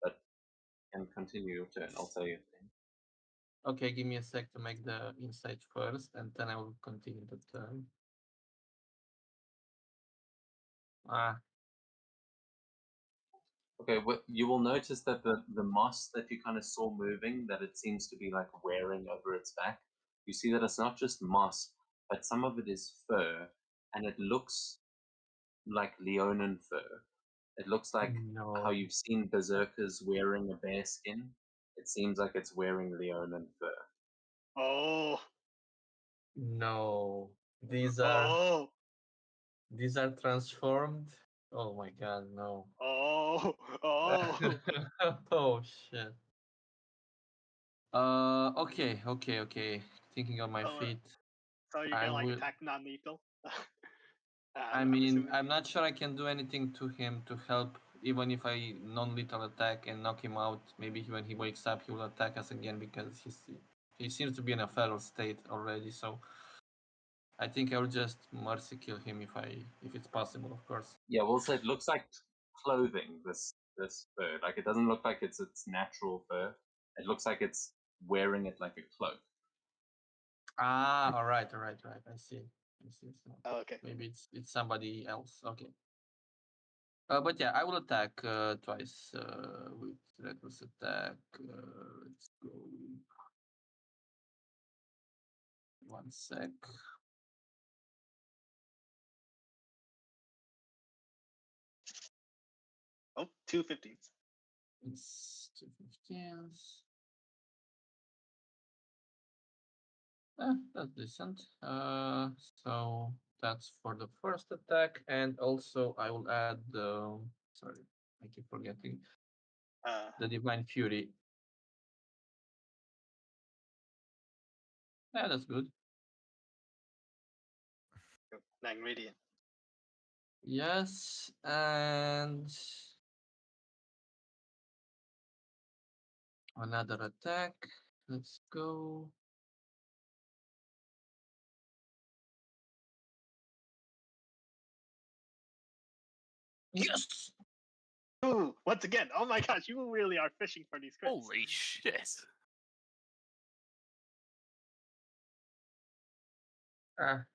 but can continue your turn. I'll tell you. Okay, give me a sec to make the insight first, and then I will continue the turn. Ah, Okay, you will notice that the moss that you kind of saw moving, that it seems to be like wearing over its back. You see that it's not just moss, but some of it is fur, and it looks like Leonin fur. It looks like how no. you've seen berserkers wearing a bear skin. It seems like it's wearing Leonin fur. Oh, No. These oh, are transformed. Oh my god, no. oh, oh. Oh shit. Okay. Thinking on my Oh, feet. So you're I gonna like will. attack non-lethal? I I'm mean, assuming. I'm not sure I can do anything to him to help. Even if I non-lethal attack and knock him out, maybe when he wakes up, he will attack us again because he seems to be in a feral state already. So I think I will just mercy kill him if it's possible, of course. Yeah, well, so it looks like clothing. This fur, like it doesn't look like it's its natural fur. It looks like it's wearing it like a cloak. Ah, all right. I see. So Oh, okay. maybe it's somebody else. Okay. But yeah, I will attack twice with reckless attack. Let's go. One sec. Oh, 250s. It's 215s. That's decent. So that's for the first attack, and also I will add the. Sorry, I keep forgetting the Divine Fury. Yeah, that's good. 9 radiant. Yes, and another attack. Let's go. Yes! Ooh, once again, oh my gosh, you really are fishing for these crits. Holy shit!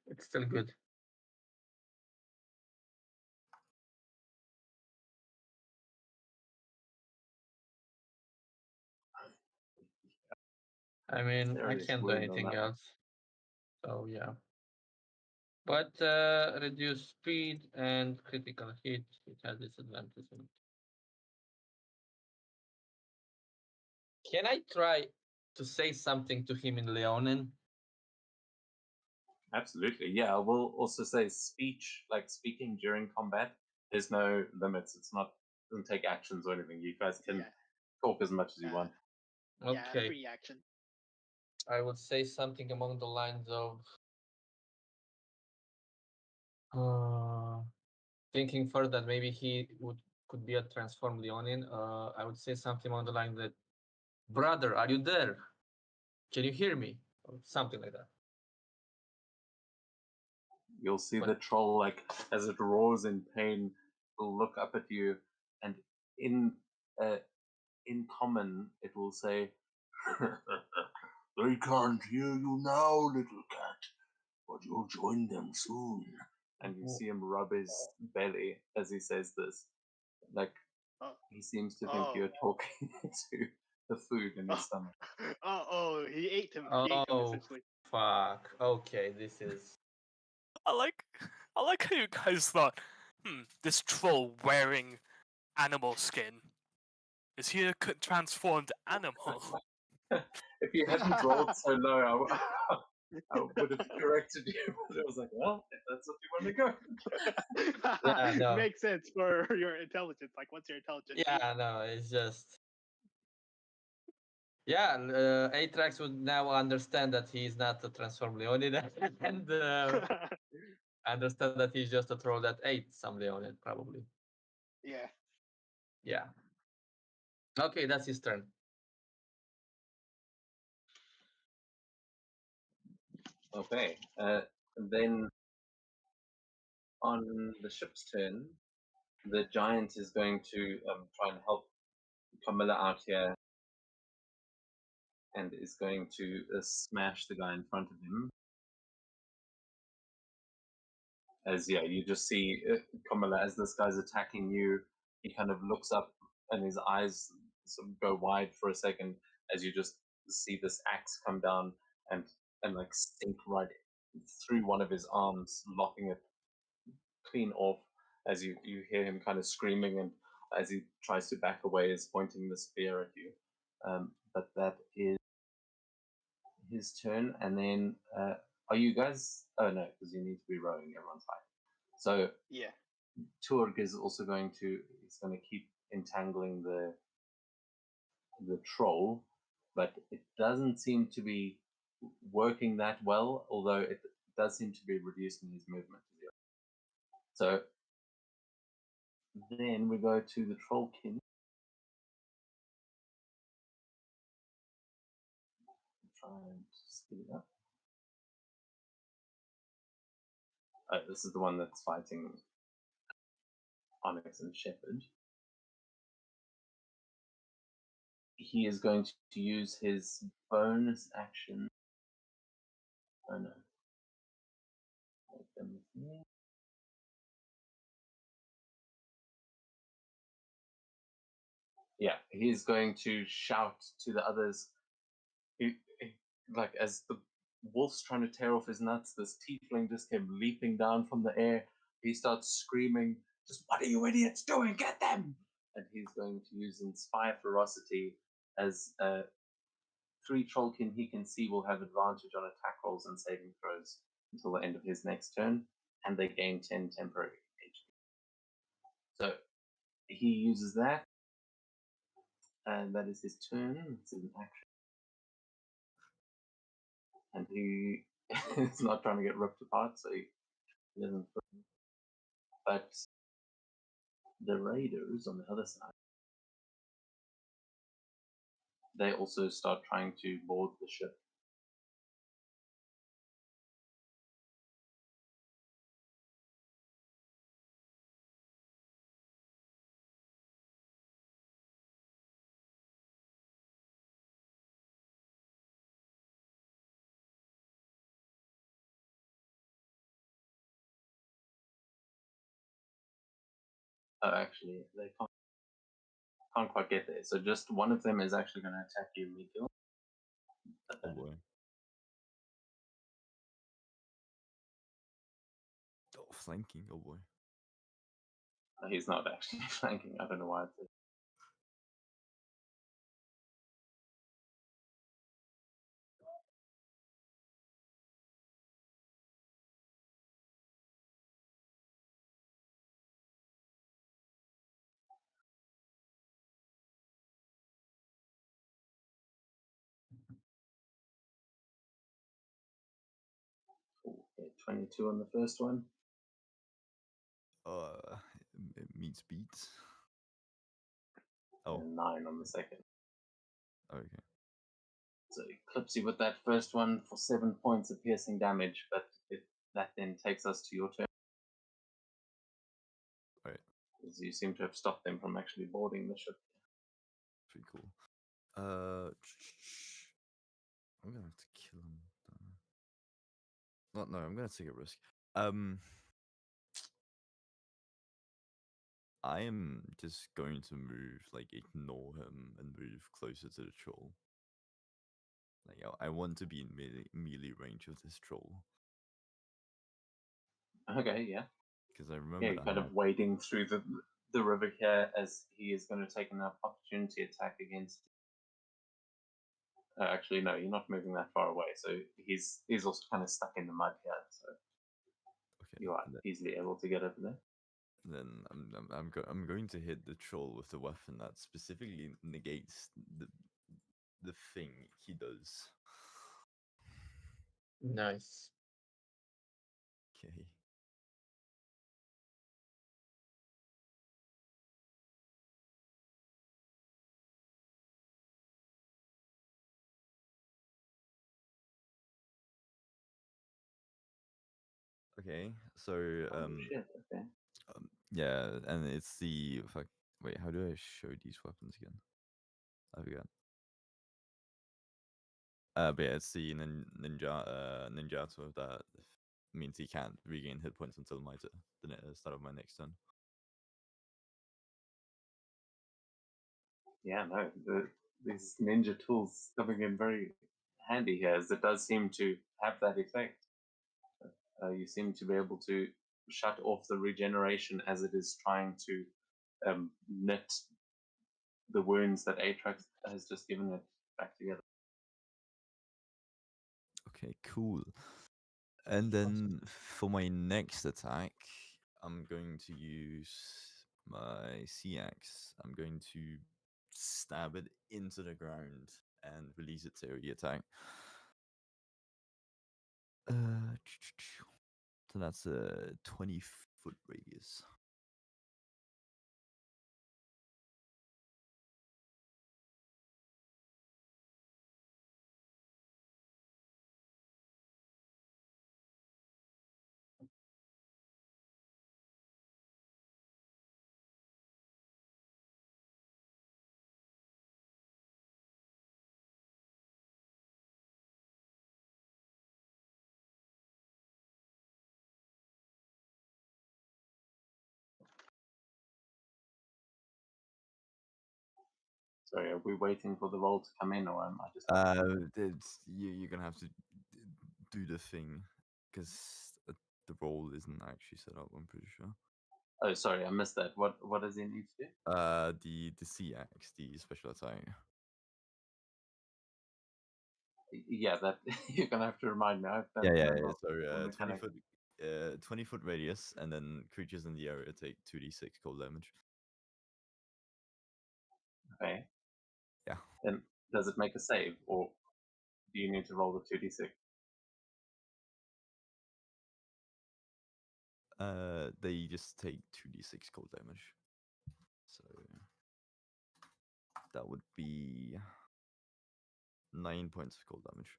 It's still good. I mean, I Serious can't do wound on anything that. else. So yeah. But reduce speed and critical hit, it has disadvantage. Can I try to say something to him in Leonin? Absolutely, yeah. I will also say speech, like speaking during combat, there's no limits. It's not doesn't take actions or anything. You guys can Yeah. talk as much as you want. Okay. Yeah, free action. I would say something along the lines of thinking further that maybe he could be a transformed Leonin. I would say something along the line that, brother, are you there? Can you hear me? Or something like that. You'll see What? the troll, like, as it roars in pain, will look up at you, and in common, it will say, "They can't hear you now, little cat, but you'll join them soon." And you see him rub his belly as he says this. Like, Oh, he seems to think you're talking to the food in his stomach. he ate him. He ate him Oh, essentially. fuck. Okay, this is. I like how you guys thought, this troll wearing animal skin. Is he a transformed animal? If you hadn't rolled so low, I would have corrected you, but it was like, well, if that's what you want to go. Yeah, no. Makes sense for your intelligence. Like, what's your intelligence? Yeah, no, it's just. Yeah, Atrax would now understand that he's not a transformed Leonid and understand that he's just a troll that ate some Leonid, probably. Yeah. Yeah. Okay, that's his turn. Okay. Then on the ship's turn, the giant is going to try and help Camilla out here, and is going to smash the guy in front of him. As you just see Camilla, as this guy's attacking you, he kind of looks up, and his eyes sort of go wide for a second as you just see this axe come down and like sink right through one of his arms, locking it clean off. As you hear him kind of screaming, and as he tries to back away, is pointing the spear at you. But that is his turn, and then are you guys? Oh no, because you need to be rowing. Everyone's fine. So Yeah. Turg is also going to keep entangling the troll, but it doesn't seem to be working that well. Although it does seem to be reducing his movement. So then we go to the trollkin. Try and speed it up. Oh, this is the one that's fighting Onyx and Shepherd. He is going to use his bonus action. Oh no. Make them here. Yeah, he's going to shout to the others. Like, as the wolf's trying to tear off his nuts, this tiefling just came leaping down from the air. He starts screaming, "Just what are you idiots doing? Get them!" And he's going to use Inspire Ferocity as 3 trollkin he can see will have advantage on attack rolls and saving throws until the end of his next turn, and they gain 10 temporary HP. So he uses that, and that is his turn. It's an action. And he is not trying to get ripped apart, so he doesn't. But the raiders on the other side, they also start trying to board the ship. Oh, actually, they can't quite get there. So just one of them is actually going to attack you, Mikhail. Oh boy. Oh, flanking. Oh boy. He's not actually flanking. I don't know why it's. 22 on the first one. It meets beats. Oh, And 9 on the second. okay. So it clips you with that first one for 7 points of piercing damage, but that then takes us to your turn. Right. Because you seem to have stopped them from actually boarding the ship. Pretty cool. I'm gonna have to kill him. No, I'm gonna take a risk. I am just going to move, like, ignore him and move closer to the troll. Like, I want to be in melee range of this troll. Okay, yeah. Because I remember Yeah, kind of wading through the river here as he is going to take an opportunity attack against. Actually, no, you're not moving that far away, so he's also kind of stuck in the mud here. So okay, you are easily able to get over there. Then I'm going to hit the troll with a weapon that specifically negates the thing he does. Nice. Okay. Okay, so Shit, okay. yeah, and it's the fuck. Wait, how do I show these weapons again? I forgot. But yeah, it's the ninjato that means he can't regain hit points until my the start of my next turn. Yeah, no, these ninja tools coming in very handy here, as it does seem to have that effect. You seem to be able to shut off the regeneration as it is trying to knit the wounds that Atrax has just given it back together. Okay, cool. And then for my next attack, I'm going to use my sea axe. I'm going to stab it into the ground and release its area attack. So that's a 20-foot radius. Sorry, are we waiting for the roll to come in, or am I just? You're gonna have to do the thing because the roll isn't actually set up. I'm pretty sure. Oh, sorry, I missed that. What does he need to do? The sea axe, the special attack. Yeah, that you're gonna have to remind me. Yeah. So 20-foot radius, and then creatures in the area take 2d6 cold damage. Okay. Yeah. And does it make a save, or do you need to roll the 2d6? They just take 2d6 cold damage. So that would be 9 points of cold damage.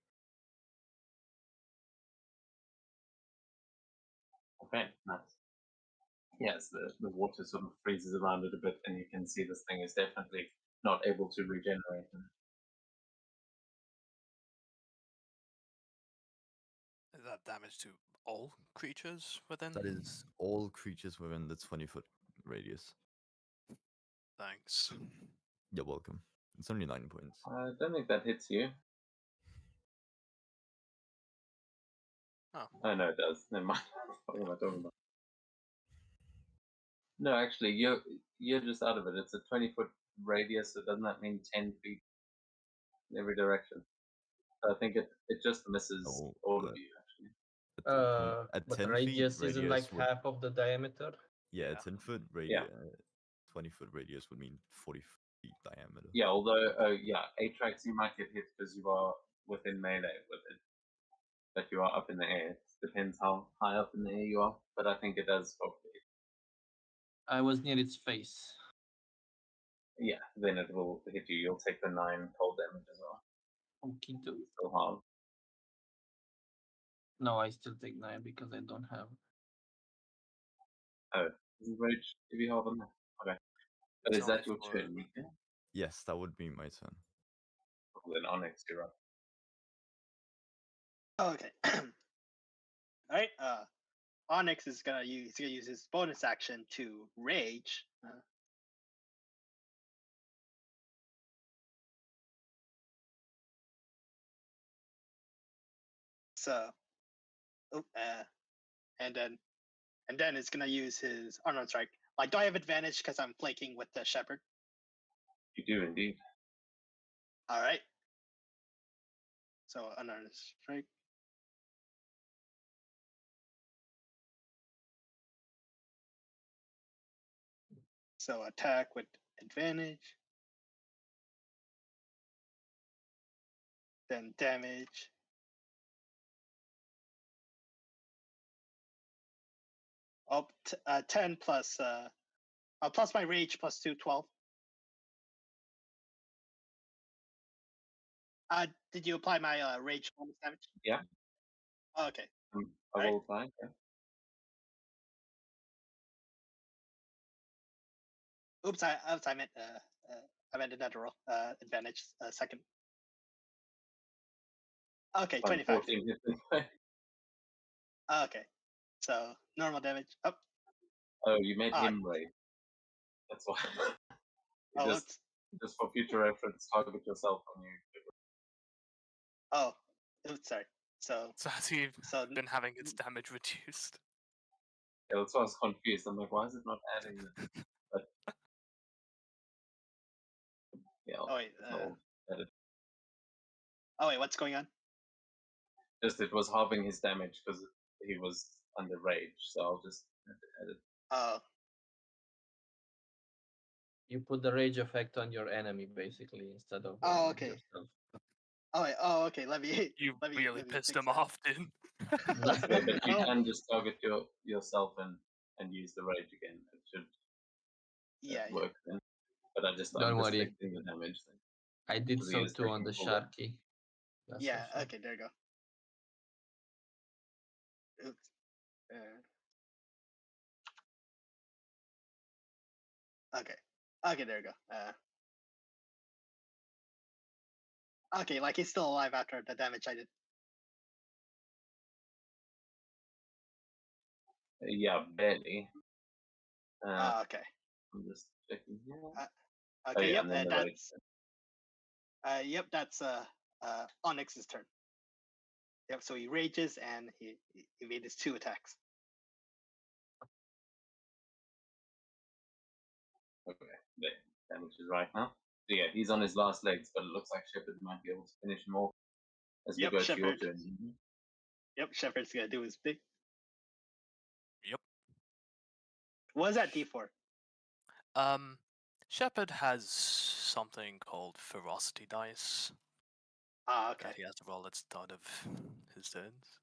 Okay, nice. Yes, the water sort of freezes around it a bit, and you can see this thing is definitely not able to regenerate. Is that damage to all creatures within? That is all creatures within the 20-foot radius. Thanks. You're welcome. It's only 9 points. I don't think that hits you. Oh. No, it does. Never mind. What am I talking about? No, actually, you're just out of it. It's a 20-foot radius, so doesn't that mean 10 feet in every direction? So I think it just misses all of you, actually. At But 10 radius feet, isn't like half of the diameter. Yeah, Yeah. 10-foot radius, 20-foot radius would mean 40 feet diameter. Yeah, although, Atrax, you might get hit because you are within melee with it. But you are up in the air. depends how high up in the air you are, but I think it does probably. I was near its face. Yeah, then it will hit you. You'll take the 9 cold damage as well. Okay, do. Still hard. No, I still take 9 because I don't have. Oh, doesn't rage if you hold on there? Okay. But It's is that only your for- turn, Mika? Yes, that would be my turn. Well, then Onyx, you're up. Okay. All right. Onyx is gonna use his bonus action to rage. So, and then it's gonna use his unarmed strike. Like, do I have advantage because I'm flanking with the shepherd? You do indeed. All right. So unarmed strike. So attack with advantage. Then damage. Up 10 plus plus my rage plus 2, 12. Did you apply my rage bonus damage? Yeah. Oh, okay. I Alright. will apply. Yeah. Oops, I meant another roll. Advantage second. Okay, Fine, 25. 14 hit me. Okay. So normal damage. Oh, Oh, you made Ah. him rage. That's why. oh, just for future reference, target yourself when you. oh, oops, sorry. So So has he so been having its damage reduced? Yeah, that's why I was confused. I'm like, why is it not adding this? But yeah, oh wait, I'll edit. what's going on? Just it was halving his damage because he was under rage, so I'll just edit. Oh, You put the rage effect on your enemy basically instead of Oh, okay. yourself. Okay. Let me. You let me, really let me pissed fix him that. off, dude. Yeah, but you Oh. can just target yourself and use the rage again. It should Yeah, yeah. work then. But I just Don't I'm worry. restricting the damage thing. I did Because he so is too on taking the full damage. Sharky. That's Yeah. for sure. Okay. There you go. Oops. Okay. Okay. There you go. Okay, like he's still alive after the damage I did. Yeah, barely. Okay. I'm just checking here. Okay. yeah, Yep. and then the rage. Yep. That's Onyx's turn. Yep. So he rages and he made his 2 attacks. Okay, the damage is right now. So yeah, he's on his last legs, but it looks like Shepard might be able to finish him off as we Yep, go to your Shepard. turn. Yep. Shepard's gonna do his big. Yep. What is that D4? Shepard has something called ferocity dice Okay. that he has to roll at the start of his turns.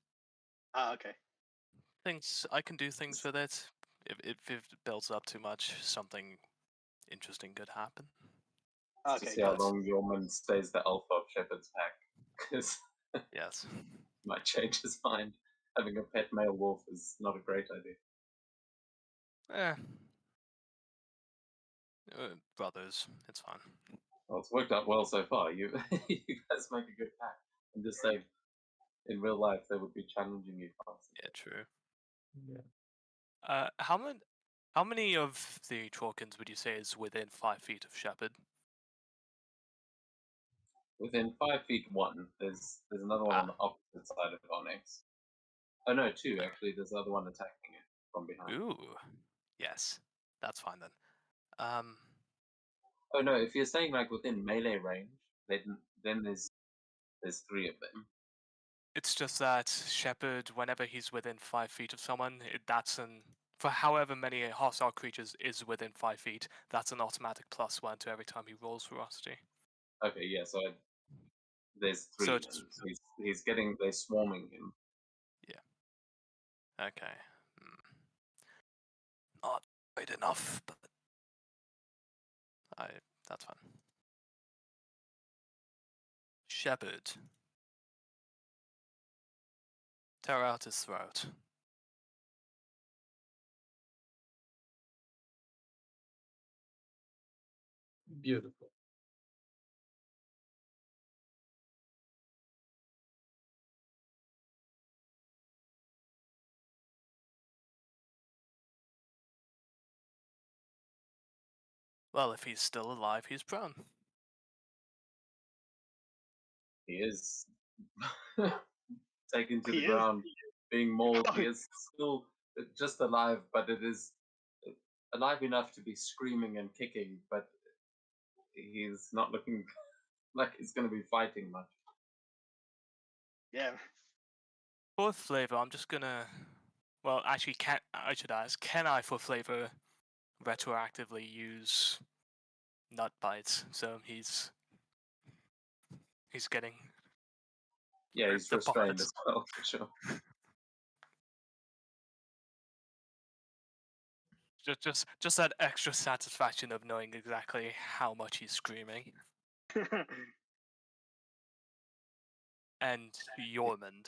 Okay. Things I can do things with it. If it builds up too much, something interesting could happen. To Okay. see how Good. long Yorman stays the alpha of Shepard's pack, because Yes. might change his mind. Having a pet male wolf is not a great idea. Brothers, it's fine. Well, it's worked out well so far. You you guys make a good pack. I'm just saying, in real life, they would be challenging you constantly. Yeah, true. Yeah. How many of the Trorkins would you say is within 5 feet of Shepard? Within 5 feet, one. There's another one on the opposite side of Onyx. Oh no, 2 actually. There's the other one attacking it from behind. Ooh, yes, that's fine then. Oh no, if you're saying like within melee range, then there's 3 of them. It's just that Shepard, whenever he's within 5 feet of someone, for however many hostile creatures is within 5 feet, that's an automatic +1 to every time he rolls ferocity. Okay, yeah, so there's 3. So So he's getting, they're swarming him. Yeah. Okay. Not great enough, but that's fine. Shepherd. Tear out his throat. Beautiful. Well, if he's still alive, he's prone. He is taken to He the is. ground, being mauled. Oh. He is still just alive, but it is alive enough to be screaming and kicking, but he's not looking like he's going to be fighting much. Yeah. For flavor, I'm just gonna. Well, actually, I should ask, can I, for flavor, retroactively use nut bites? So he's getting. Yeah, he's the restrained bites. as well, for sure. Just that extra satisfaction of knowing exactly how much he's screaming. And Yormund.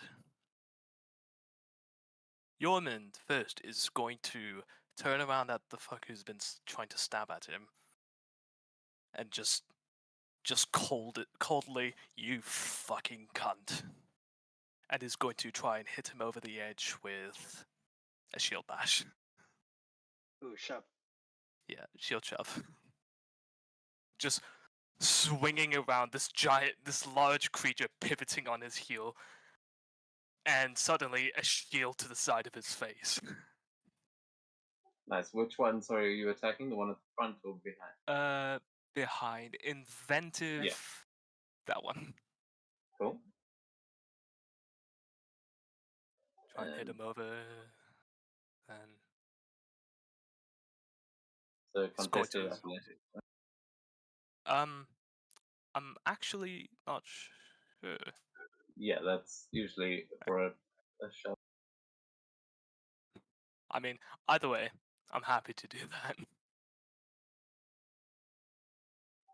Yormund first is going to turn around at the fuck who's been trying to stab at him, and just coldly, you fucking cunt, and is going to try and hit him over the edge with a shield bash. Ooh, shove. Yeah, shield shove. Just swinging around this large creature pivoting on his heel, and suddenly a shield to the side of his face. Nice. Which one, sorry, are you attacking? The one at the front or behind? Behind. Inventive. Yeah. That one. Cool. Try and hit him over. And So score contested two. athletics. I'm actually not sure. Yeah, that's usually for a shove. I mean, either way, I'm happy to do that.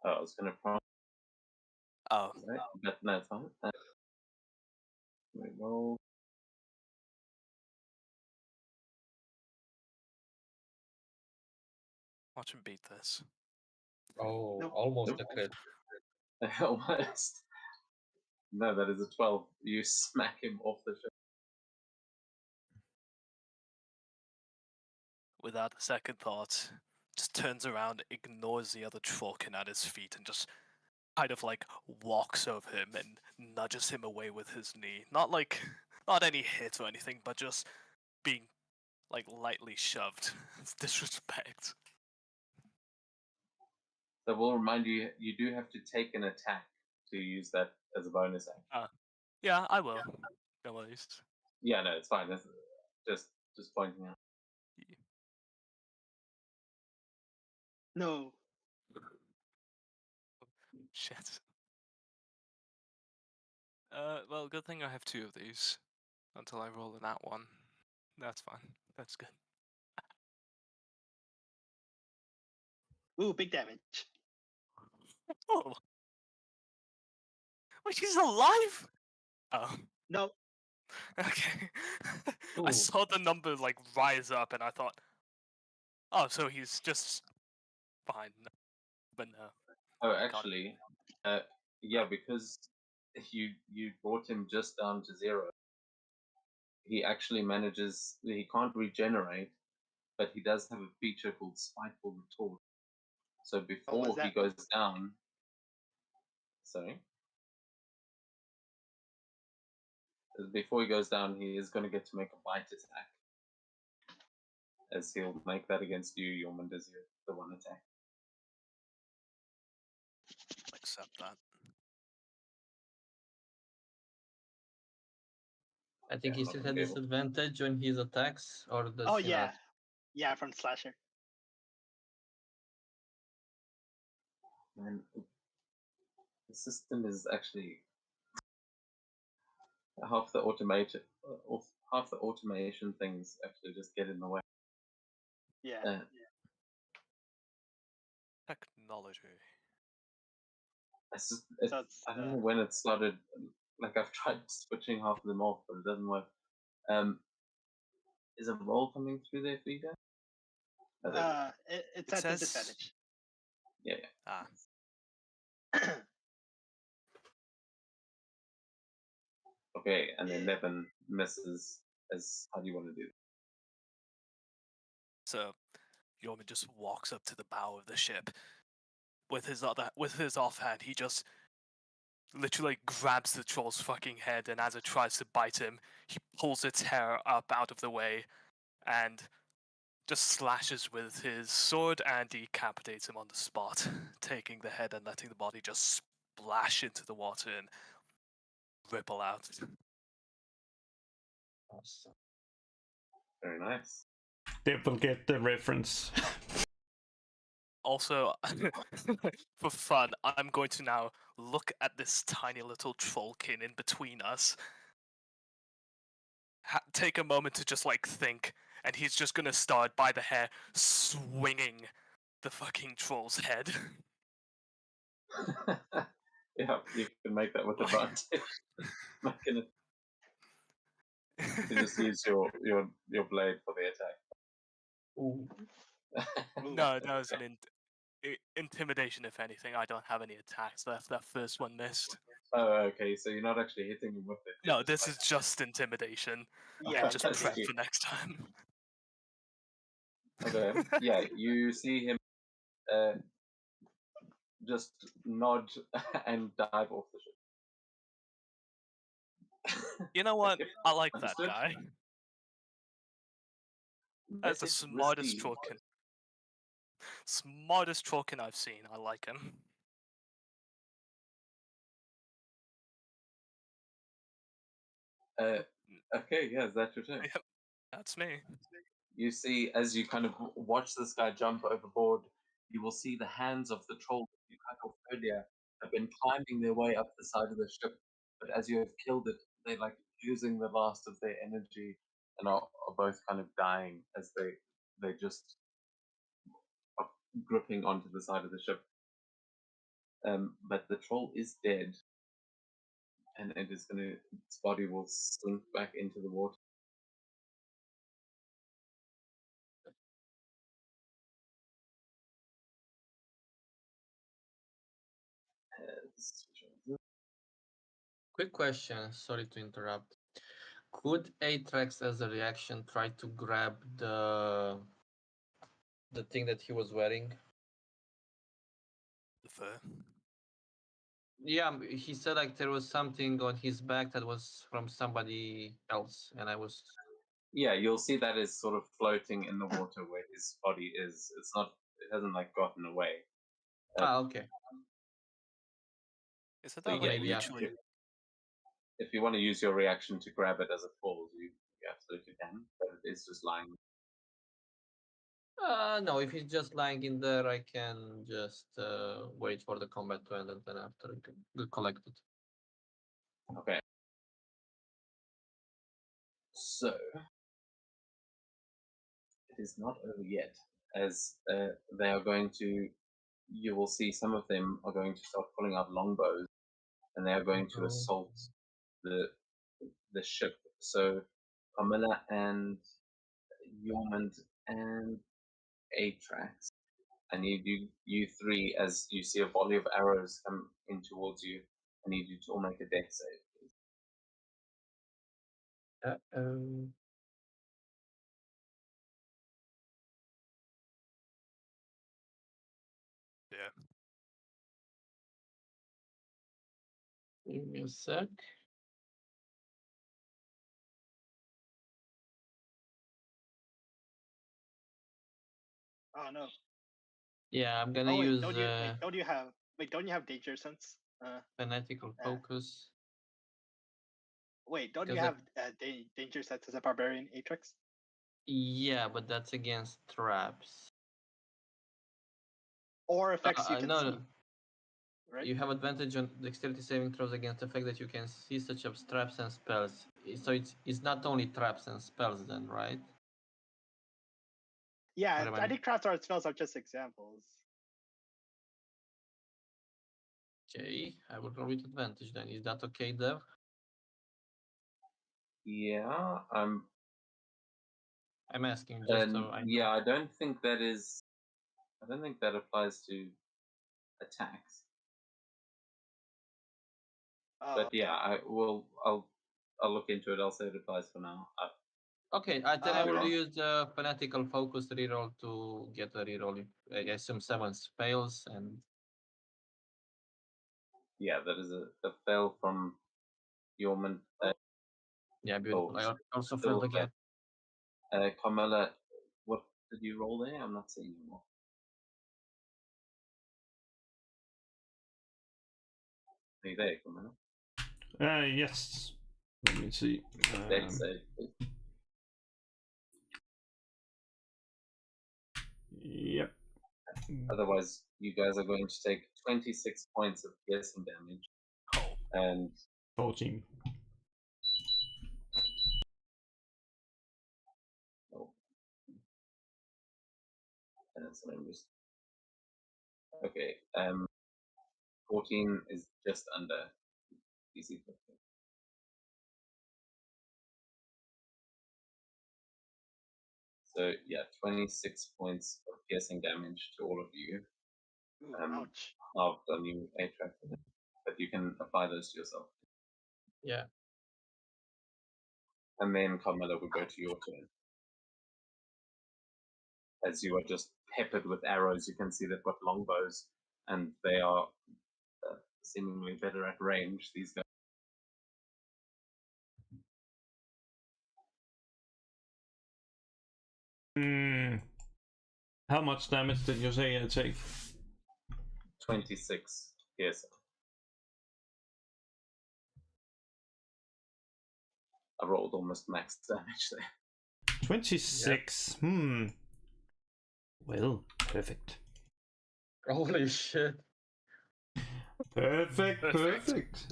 Oh, I was going to prompt. Oh, Right, but no, it's fine. We roll. watch him beat this. Oh, Nope. almost Nope. a crit. Almost. No, that is a 12. You smack him off the ship. Without a second thought, just turns around, ignores the other Trollkin at his feet, and just kind of like walks over him and nudges him away with his knee. Not any hit or anything, but just being like lightly shoved. It's disrespect. So we'll remind you, you do have to take an attack to use that as a bonus action. Yeah, I will. No worries. Yeah, no, it's fine. That's just pointing out. No. Shit. Well, good thing I have two of these until I roll in that one. That's fine. That's good. Ooh, big damage. Oh. Wait, she's alive? Oh, No. okay. I Ooh. saw the number like rise up and I thought, oh, so he's just fine. But no. Oh, I got it. actually, yeah, because you brought him just down to 0. He actually manages. He can't regenerate, but he does have a feature called Spiteful Retort. So before he that? goes down, sorry, before he goes down, he is going to get to make a bite attack, as he'll make that against you, Yormund, as the one attack. Accept that. I think Yeah, he I'm not still gonna had be able- disadvantage when his attacks, or does Oh he yeah. not? Yeah, from slasher. Man, the system is actually half the half the automation things actually just get in the way. Yeah. Technology. It's just, So it's, I don't know when it started. Like I've tried switching half of them off, but it doesn't work. Is a roll coming through there for you guys? Oh, there we go. it's It at says- disadvantage. Yeah. Ah, Okay, and Yeah. 11 misses. As how do you want to do? so Yorman just walks up to the bow of the ship. With his offhand, he just literally grabs the troll's fucking head, and as it tries to bite him, he pulls its hair up out of the way and just slashes with his sword and decapitates him on the spot, taking the head and letting the body just splash into the water and ripple out. Awesome. Very nice. They will get the reference. Also, for fun, I'm going to now look at this tiny little trollkin in between us. Take a moment to just like think, and he's just gonna start by the hair, swinging the fucking troll's head. Yeah, you can make that with advantage. Not gonna. You just use your blade for the attack. Ooh. No, that was an intimidation, if anything. I don't have any attacks left. That first one missed. Oh, okay. So you're not actually hitting him with it. you're No, just this is just intimidation. Yeah. And just that's prep cute. for next time. Okay. Yeah, you see him just nod and dive off the ship. You know what? Okay, I like that understood. guy. That's the It's smartest risky. trollkin. Smartest trollkin I've seen. I like him. Okay, yeah, that's your turn. Yep, that's me. You see, as you kind of watch this guy jump overboard, you will see the hands of the troll that you cut off earlier have been climbing their way up the side of the ship. But as you have killed it, they're like using the last of their energy and are both kind of dying as they just are gripping onto the side of the ship. But the troll is dead, and it is gonna its body will sink back into the water. Quick question. Sorry to interrupt. Could Atrax, as a reaction, try to grab the thing that he was wearing? The fur. Yeah, he said like there was something on his back that was from somebody else, and I was. Yeah, you'll see that is sort of floating in the water where his body is. It's not. It hasn't like gotten away. Okay. Is it So that yeah, like yeah. mutually? If you want to use your reaction to grab it as it falls, you absolutely can. But it is just lying. No, if he's just lying in there, I can just wait for the combat to end and then after collect it. Okay. So it is not over yet, as they are going to. You will see some of them are going to start pulling out longbows, and they are going to Oh. assault the ship. So Carmilla and Yormund and Atrax. I need you three, as you see a volley of arrows come in towards you. I need you to all make a dex save, please. Uh-oh. Yeah. Give me a sec. Oh no. Yeah, I'm gonna Oh wait, use don't you have danger sense? fanatical focus. Wait, don't you Does it- have danger sense as a barbarian, Atrix? Yeah, but that's against traps. Or effects you can no, see? no. right? You have advantage on dexterity saving throws against the fact that you can see such as traps and spells. So it's not only traps and spells then, right? Yeah, What am I- I think craft art spells are just examples. Okay, I will roll with advantage then. Is that okay, Dev? Yeah, I'm asking just and so I know. yeah, I don't think that applies to attacks. Oh, But okay. yeah, I'll look into it. I'll say it applies for now. Okay, then I will Okay. use the fanatical focus reroll to get a reroll. I assume 7 fails and Yeah, that is a fail from Yorman. yeah, beautiful. I also still, failed again. Carmela, what did you roll there? I'm not seeing anymore. Are you there, Carmela? Yes. Let me see. Dex save, please. Yep. Otherwise, you guys are going to take 26 points of piercing damage. Oh, And 14. okay, 14 is just under DC 15. So yeah, 26 points of piercing damage to all of you. Ooh, ouch. Halved on you, A-Track, but you can apply those to yourself. Yeah. And then Carmela will go to your turn. As you are just peppered with arrows, you can see they've got longbows, and they are seemingly better at range, these guys. How much damage did you say I take? 26 piercing. I rolled almost max damage there. 26. Well, perfect. Holy shit. Perfect.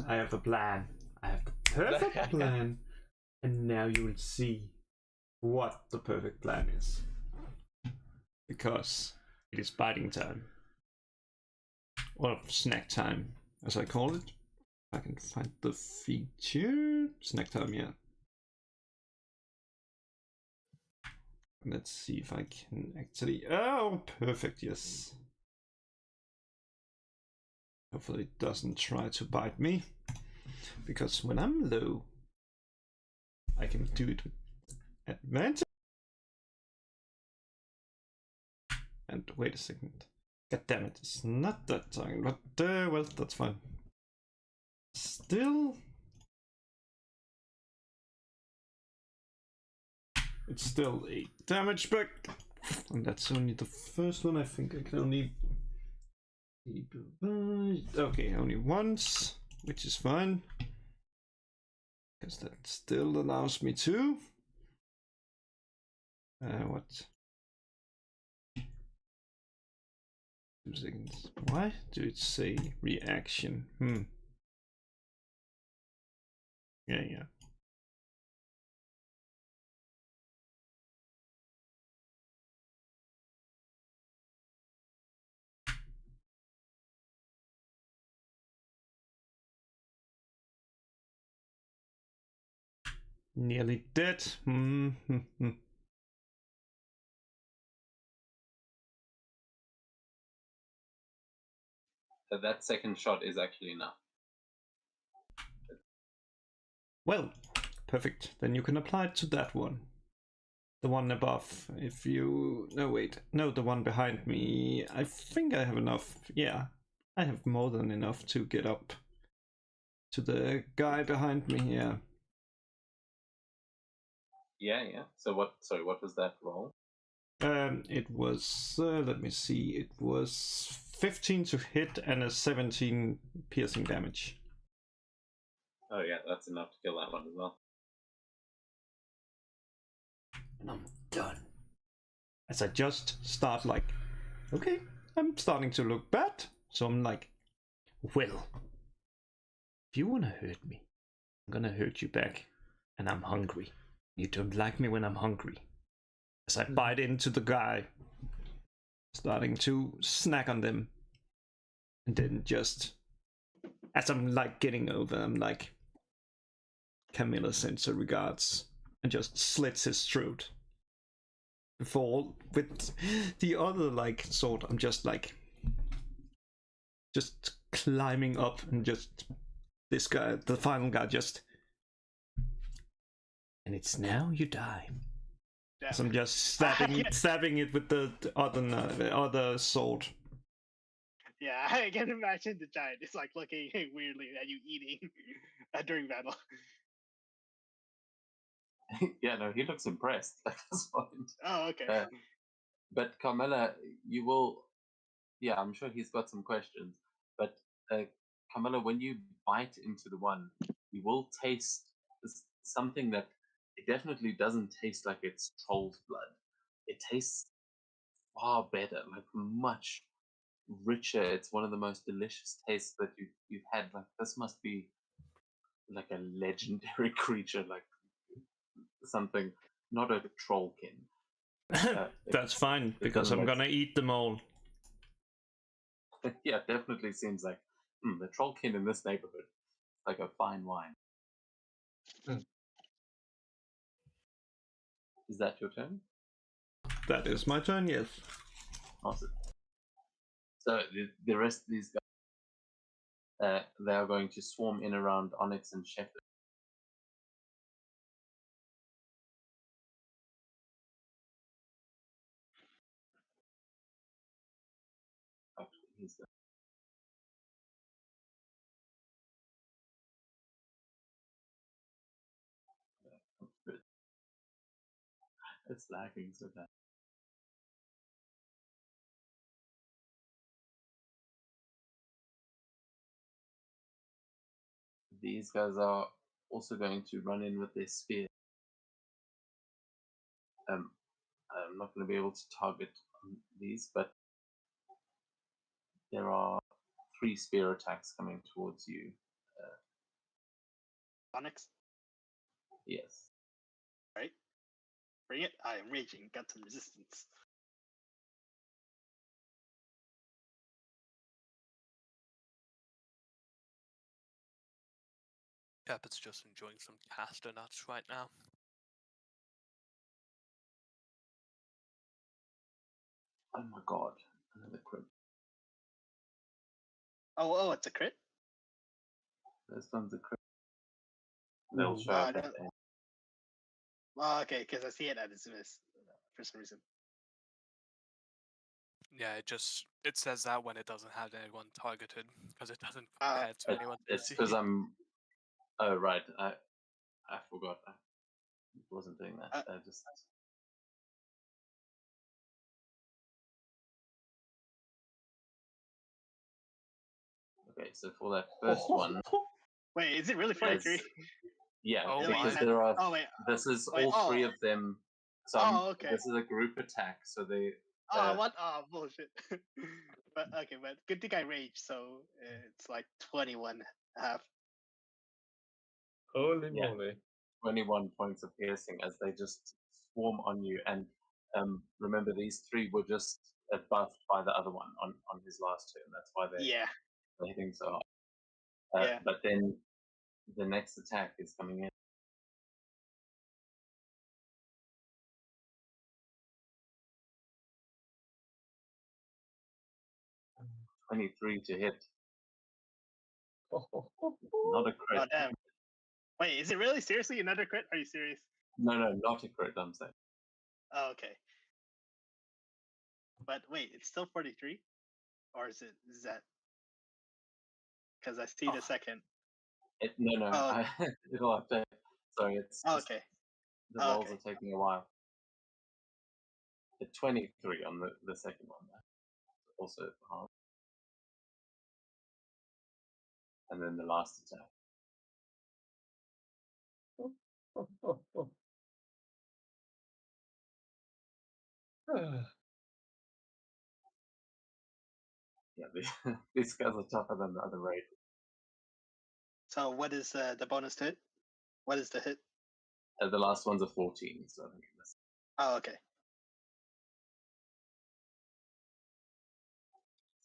I have a plan. I have the perfect plan. And now you will see what the perfect plan is. Because it is biting time. Or snack time, as I call it. I can find the feature. Snack time, yeah. Let's see if I can actually... Oh, perfect, yes. Hopefully it doesn't try to bite me. Because when I'm low, I can do it with advantage. And wait a second. God damn it, it's not that time, but well, that's fine. Still... It's still 8 damage back. And that's only the first one. I think I can only... Okay, only once, which is fine. Because that still allows me to... what? 2 seconds. Why do it say reaction? Yeah. Nearly dead. So that second shot is actually enough. Well, perfect. Then you can apply it to that one. The one above. If you... No, wait. No, the one behind me. I think I have enough. Yeah, I have more than enough to get up to the guy behind me here. Yeah. So what was that roll? It was... let me see. It was 15 to hit and a 17 piercing damage. Oh yeah, that's enough to kill that one as well. And I'm done. As I just start like, okay, I'm starting to look bad. So I'm like, Well, if you wanna hurt me, I'm gonna hurt you back. And I'm hungry. You don't like me when I'm hungry. As I bite into the guy, starting to snack on them. And then just, as I'm like getting over, I'm like, Camilla sends her regards and just slits his throat. Before, with the other like sword, I'm just like, just climbing up and just, this guy, the final guy, just, and it's now you die. Yeah. So I'm just stabbing it with the other sword. Yeah, I can imagine the giant is like looking weirdly at you eating during battle. Yeah, no, he looks impressed at this point. Oh, okay. But Carmela, you will. Yeah, I'm sure he's got some questions. But Carmela, when you bite into the one, you will taste something that it definitely doesn't taste like it's troll's blood. It tastes far better, like much richer. It's one of the most delicious tastes that you've had. Like this must be like a legendary creature, like something, not a trollkin. That's fine, it because doesn't I'm like- gonna eat them all. Yeah, definitely seems like the trollkin in this neighborhood, like a fine wine. Hmm. Is that your turn? That is my turn, yes. Awesome. So the rest of these guys, they are going to swarm in around Onyx and Shepherd. Actually, he's going. It's lagging so bad. These guys are also going to run in with their spear. I'm not going to be able to target these, but there are 3 spear attacks coming towards you. Onyx, Yes. right? Bring it. I am raging. Got some resistance. Shepard's just enjoying some caster nuts right now. Oh my god, another crit. Oh, it's a crit. This one's a crit. They'll Ooh. show up no. at the end. Oh, okay, because I see it at its miss for some reason. Yeah, it says that when it doesn't have anyone targeted, because it doesn't Ah, compare to anyone. It's because I'm. Oh right, I forgot. I wasn't doing that. I just. Okay, so for that first one, Wait, is it really Guys, 43? yeah, Oh because my. there are. Oh wait. This is Wait, all 3 oh. of them. So Oh, okay. this is a group attack. So they. Oh, what? Oh, bullshit. But okay, but good thing I raged, so it's like 21 half. Holy Yeah. moly. 21 points of piercing as they just swarm on you. And remember, these 3 were just buffed by the other one on his last turn. That's why Yeah. they're hitting so hard. Yeah. But then the next attack is coming in. Mm. 23 to hit. Oh, Not a crit. Oh damn. Wait, is it really seriously another crit? Are you serious? No, not a crit, I'm saying. Oh, okay. But wait, it's still 43, or is that? Because I see the second. No, Oh. it'll update. Sorry, it's Oh, just okay. the Oh, rolls okay. are taking a while. The 23 on the second one. Also hard. And then the last attack. oh. Yeah, these guys are tougher than the other raid. So what is the bonus to hit? What is the hit? The last one's a 14, so I think that's Oh, okay.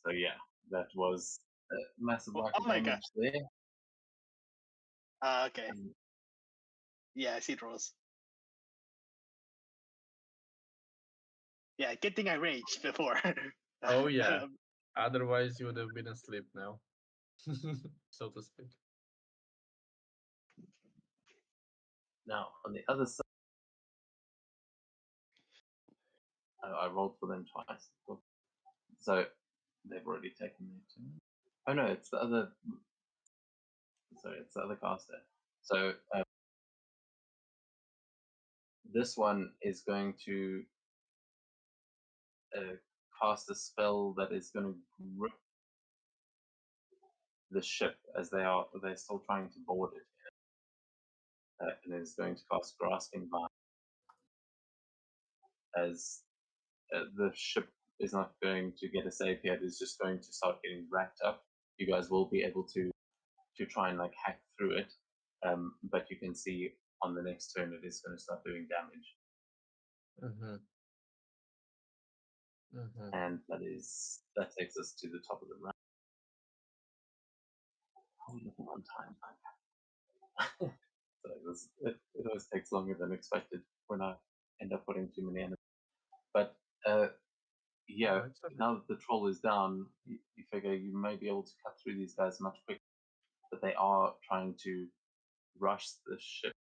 so yeah, that was massive Oh, lack oh of my God. damage there. Okay. And Yeah, I see the rolls. Yeah, good thing I raged before. Oh, yeah. Otherwise, you would have been asleep now, so to speak. now on the other side, I rolled for them twice. So they've already taken their turn. Oh no, it's the other. Sorry, it's the other caster. So this one is going to cast a spell that is going to grip the ship as they're still trying to board it, and is going to cast Grasping Vine as the ship is not going to get a save here. It is just going to start getting racked up. You guys will be able to try and like hack through it, but you can see on the next turn it is going to start doing damage. Mm-hmm. Mm-hmm. And that takes us to the top of the round. Oh, looking on time. So it always takes longer than expected when I end up putting too many enemies. But yeah, Oh, it's okay. now that the troll is down, you figure you may be able to cut through these guys much quicker. But they are trying to rush the ship,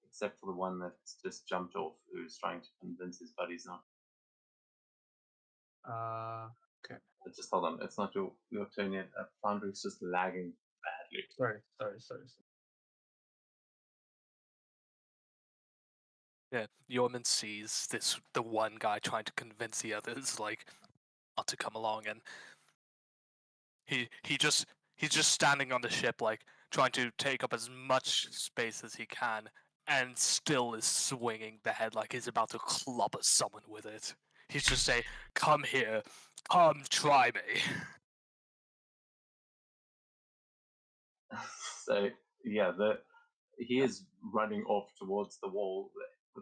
except for the one that's just jumped off, who's trying to convince his buddies not. Okay. But just hold on, it's not your turn yet. Foundry's just lagging badly. Sorry. Yeah, Yorman sees the one guy trying to convince the others like not to come along, and he's just standing on the ship like trying to take up as much space as he can, and still is swinging the head like he's about to clobber someone with it. He's just saying, "Come here, come try me." So yeah, he is running off towards the wall.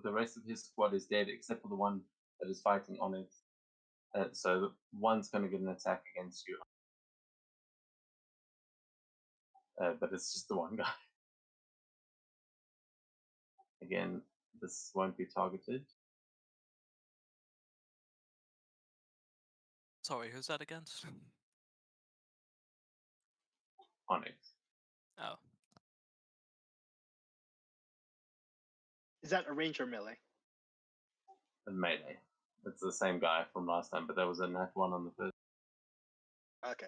The rest of his squad is dead, except for the one that is fighting on it. So one's going to get an attack against you, but it's just the one guy. Again, this won't be targeted. Sorry, who's that against? Onyx. Oh, Is that a range or melee? And melee. It's the same guy from last time, but there was a nat one on the first. Okay.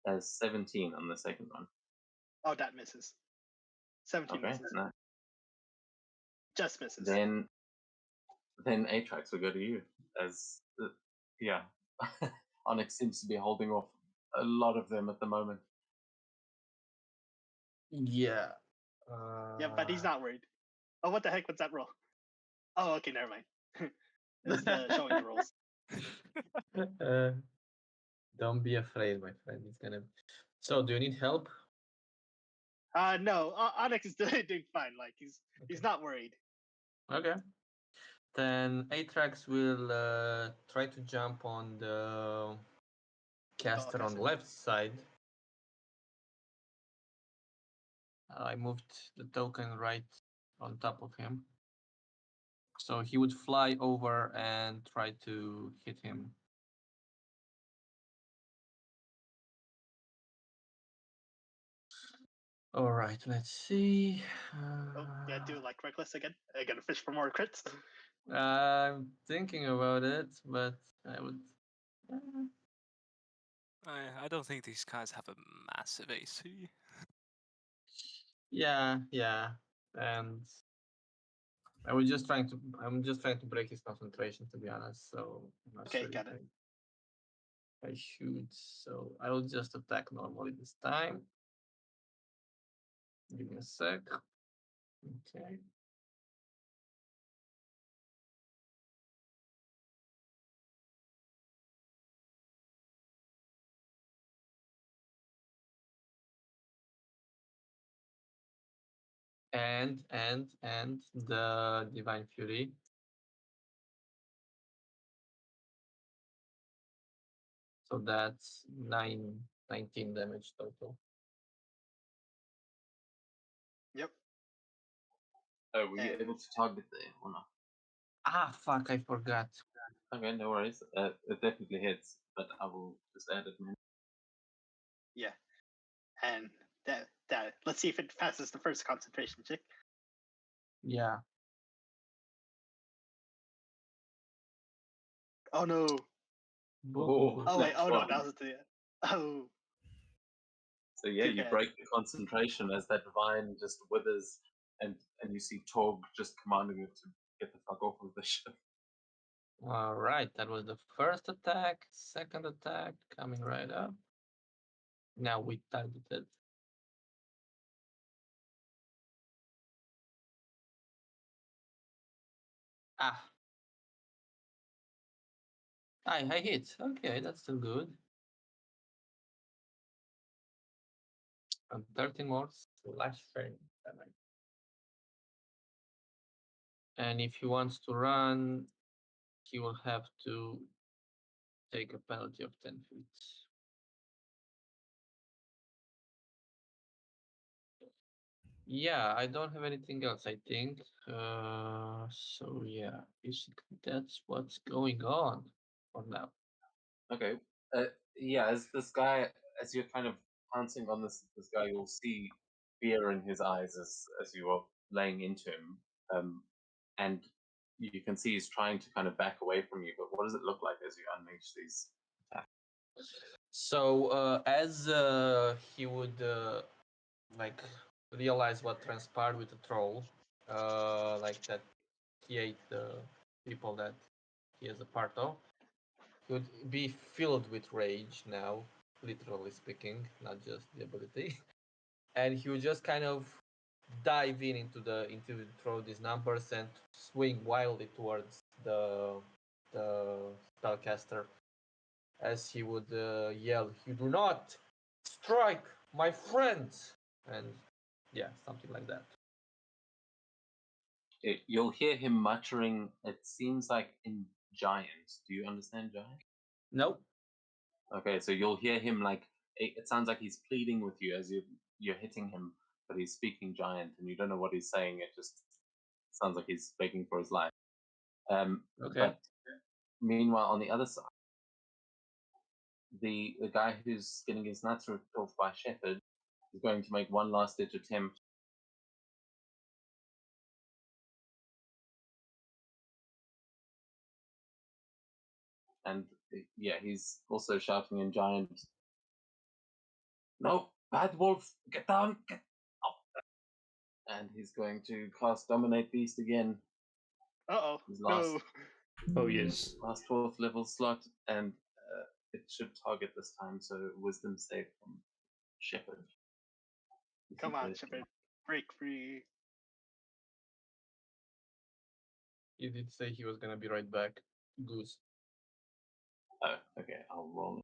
There's 17 on the second one. Oh, that misses. 17 Okay, misses. no. Just misses. Then Atrax will go to you. As yeah, Onyx seems to be holding off a lot of them at the moment. Yeah. Yeah, but he's not worried. Oh, what the heck was that roll? Oh, okay, never mind. It's showing the rolls. Don't be afraid, my friend. It's gonna. So, do you need help? No, Onyx is doing fine. Like he's not worried. Okay. Then Atrax will try to jump on the caster on the caster. left side. I moved the token right on top of him. So he would fly over and try to hit him. All right, let's see. Oh, yeah, do like reckless again. I gotta fish for more crits. I'm thinking about it, but I would. I don't think these guys have a massive AC. Yeah, and I'm just trying to break his concentration, to be honest. So I'm not Okay, sure got if it. I should. So I will just attack normally this time. Give me a sec. Okay. and the Divine Fury. So that's 19 damage total. Yep. Were you And- able to target there or not? Ah, fuck! I forgot. Okay, no worries. It definitely hits, but I will just add it. Yeah. And that let's see if it passes the first concentration check. Yeah. Oh no. Oh, Oh wait. that's Oh no. fun. That was the. Oh. So yeah, Too you bad. break the concentration as that vine just withers, and you see Torg just commanding it to get the fuck off of the ship. All right, that was the first attack. Second attack coming right up. Now we targeted. Ah. I hit. Okay, that's still good. And 13 more slashing damage. And if he wants to run, he will have to take a penalty of 10 feet. Yeah, I don't have anything else, I think. So yeah, basically that's what's going on for now. Okay. Yeah, as this guy, as you're kind of pouncing on this guy, you'll see fear in his eyes as you are laying into him, and you can see he's trying to kind of back away from you. But what does it look like as you unleash these attacks? So as he would like realize what transpired with the troll, like that he ate the people that he is a part of, he would be filled with rage now, literally speaking, not just the ability. And he would just kind of dive into throw these numbers and swing wildly towards the spellcaster, as he would yell, "You do not strike my friends!" And yeah, something like that. You'll hear him muttering. It seems like in Giant. Do you understand Giant? Nope. Okay, so you'll hear him like it sounds like he's pleading with you as you're hitting him, but he's speaking Giant, and you don't know what he's saying. It just sounds like he's begging for his life. Okay. But meanwhile, on the other side, the guy who's getting his nuts ripped off by Shepard is going to make one last ditch attempt. And yeah, he's also shouting in Giant, "No, Bad Wolf, get down, get up!" And he's going to cast Dominate Beast again. Uh oh. His last, No. Oh yes. last 4th level slot, and it should target this time. So Wisdom save from Shepard. Come on, Shepard. Break free. He did say he was gonna be right back. Goose. Oh, okay. I'll roll.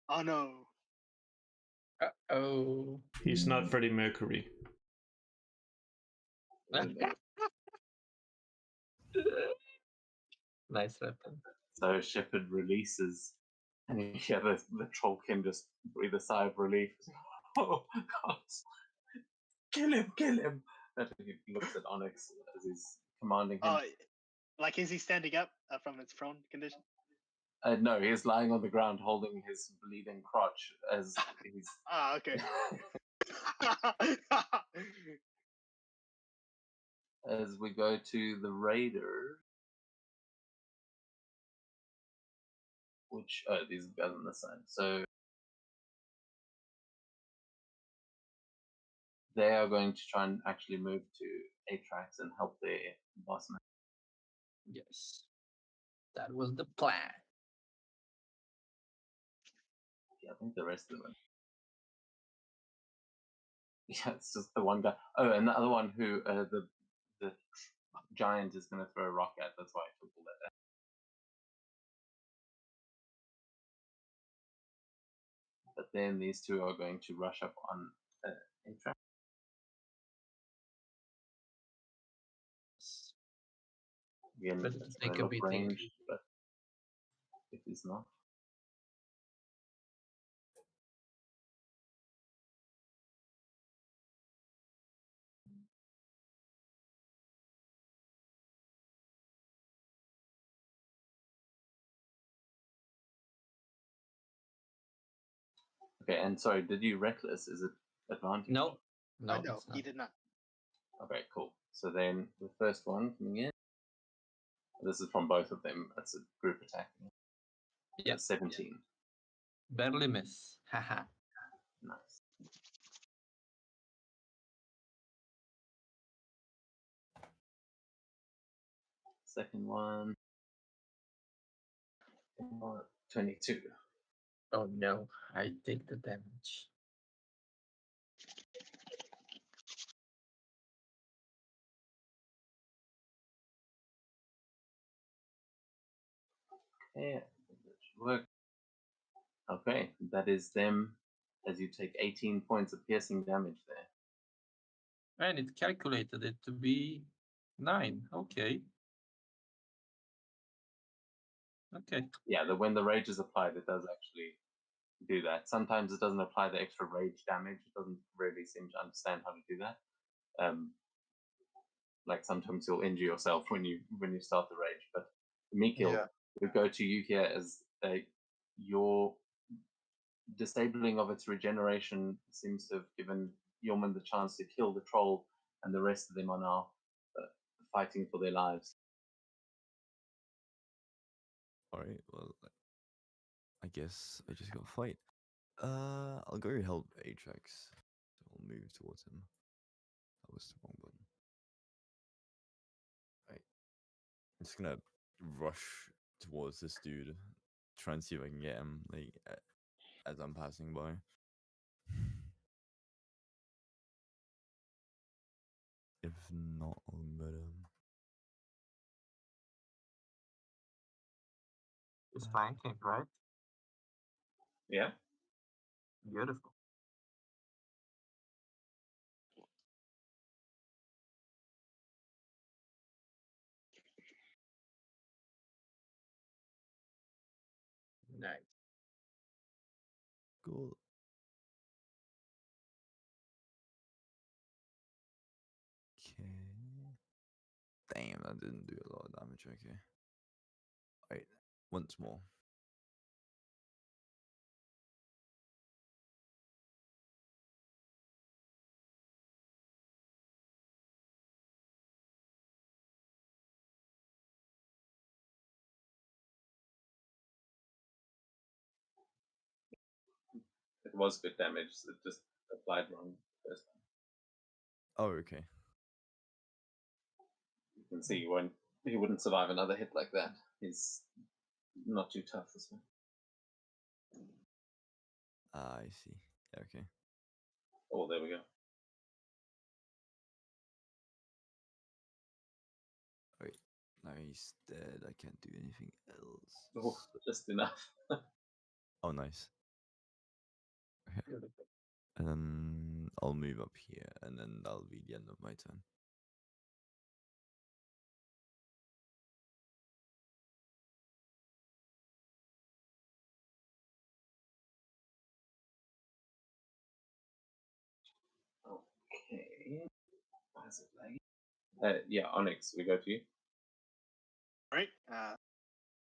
Oh no. Oh. He's not Freddie Mercury. Nice weapon. So Shepard releases, and you hear the trollkin just breathe a sigh of relief. Oh God! Kill him! Kill him! And he looks at Onyx as he's commanding him. Oh, like is he standing up from his prone condition? No, he is lying on the ground holding his bleeding crotch as he's. Ah, okay. As we go to the Raider, which these are guys on this side. So they are going to try and actually move to Atrax and help their boss man. Yes. That was the plan. Yeah, I think the rest of them. Yeah, it's just the one guy. Oh, and the other one who the giant is going to throw a rock at. That's why I took all that. but then these two are going to rush up on Atrax. Again, Better to it's take gonna a look beating. range, but it is not. Okay, and sorry, did you reckless? Is it advantage? No, no, no, it's he not. did not. Okay, cool. So then the first one coming in. This is from both of them. That's a group attack. Yeah. 17. Barely miss. Haha. Nice. Second one. 22. Oh no, I take the damage. Yeah, that should work. Okay, that is them as you take 18 points of piercing damage there. And it calculated it to be 9. Okay. Okay. Yeah, when the rage is applied, it does actually do that. Sometimes it doesn't apply the extra rage damage. It doesn't really seem to understand how to do that. Like sometimes you'll injure yourself when you start the rage. But Mikil, Yeah. we go to you here as your disabling of its regeneration seems to have given Yeoman the chance to kill the troll, and the rest of them are now fighting for their lives. Alright, well, I guess I just gotta fight. I'll go help Atrax. So I'll move towards him. That was the wrong button. Right. I'm just gonna rush towards this dude. Try and see if I can get him, like, as I'm passing by. If not, I'll murder him. It's flanking, right? Yeah. Beautiful. Nice. Cool. Okay. Damn, that didn't do a lot of damage. Okay. Alright, once more. It was good damage. So it just applied wrong the first time. Oh, okay. You can see he wouldn't survive another hit like that. He's not too tough this one. I see. Yeah, okay. Oh, there we go. Alright. Now he's dead. I can't do anything else. Oh, just enough. Oh, nice. Beautiful. And then I'll move up here, and then that'll be the end of my turn. Okay. Why is it lagging? Yeah, Onyx, we go to you. Right?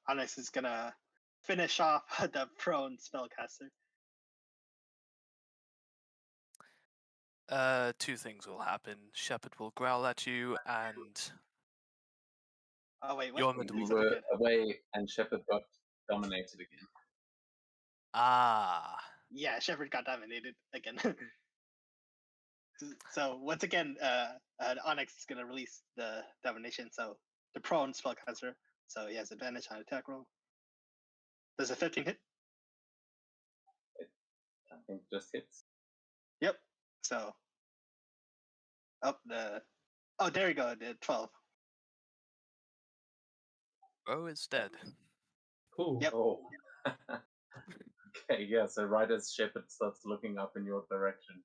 Onyx is gonna finish off the prone spellcaster. Two things will happen. Shepherd will growl at you, and Oh wait, what? Yeoman You Something were good. away, and Shepard got dominated again. ah, Yeah, Shepard got dominated again. So once again, Onyx is gonna release the domination. So the prone spellcaster, so he has advantage on attack roll. Does a 15 hit? I think just hits. Yep. So there you go. The 12. Bro is dead. Cool. Yep. Oh. Okay, yeah. So right as Shepard starts looking up in your direction,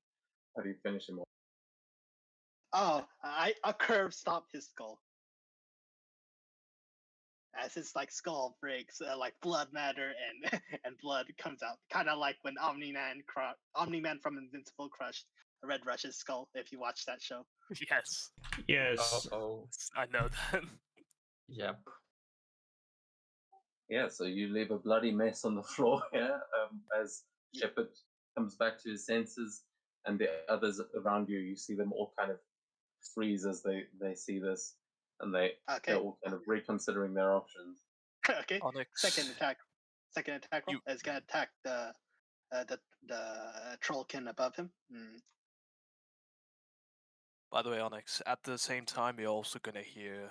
how do you finish him off? Oh, a curve stopped his skull. As his like skull breaks, like blood matter and and blood comes out, kind of like when Omni-Man from Invincible crushed Red Rush's skull. If you watch that show. Yes, Yes. Oh, I know that. yep. Yeah, so you leave a bloody mess on the floor here as Yeah. Shepard comes back to his senses, and the others around you, you see them all kind of freeze as they see this, and they're Okay. all kind of reconsidering their options. Okay. Onyx, Second attack roll. You- It's gonna attack the trollkin above him. By the way, Onyx, at the same time, you're also gonna hear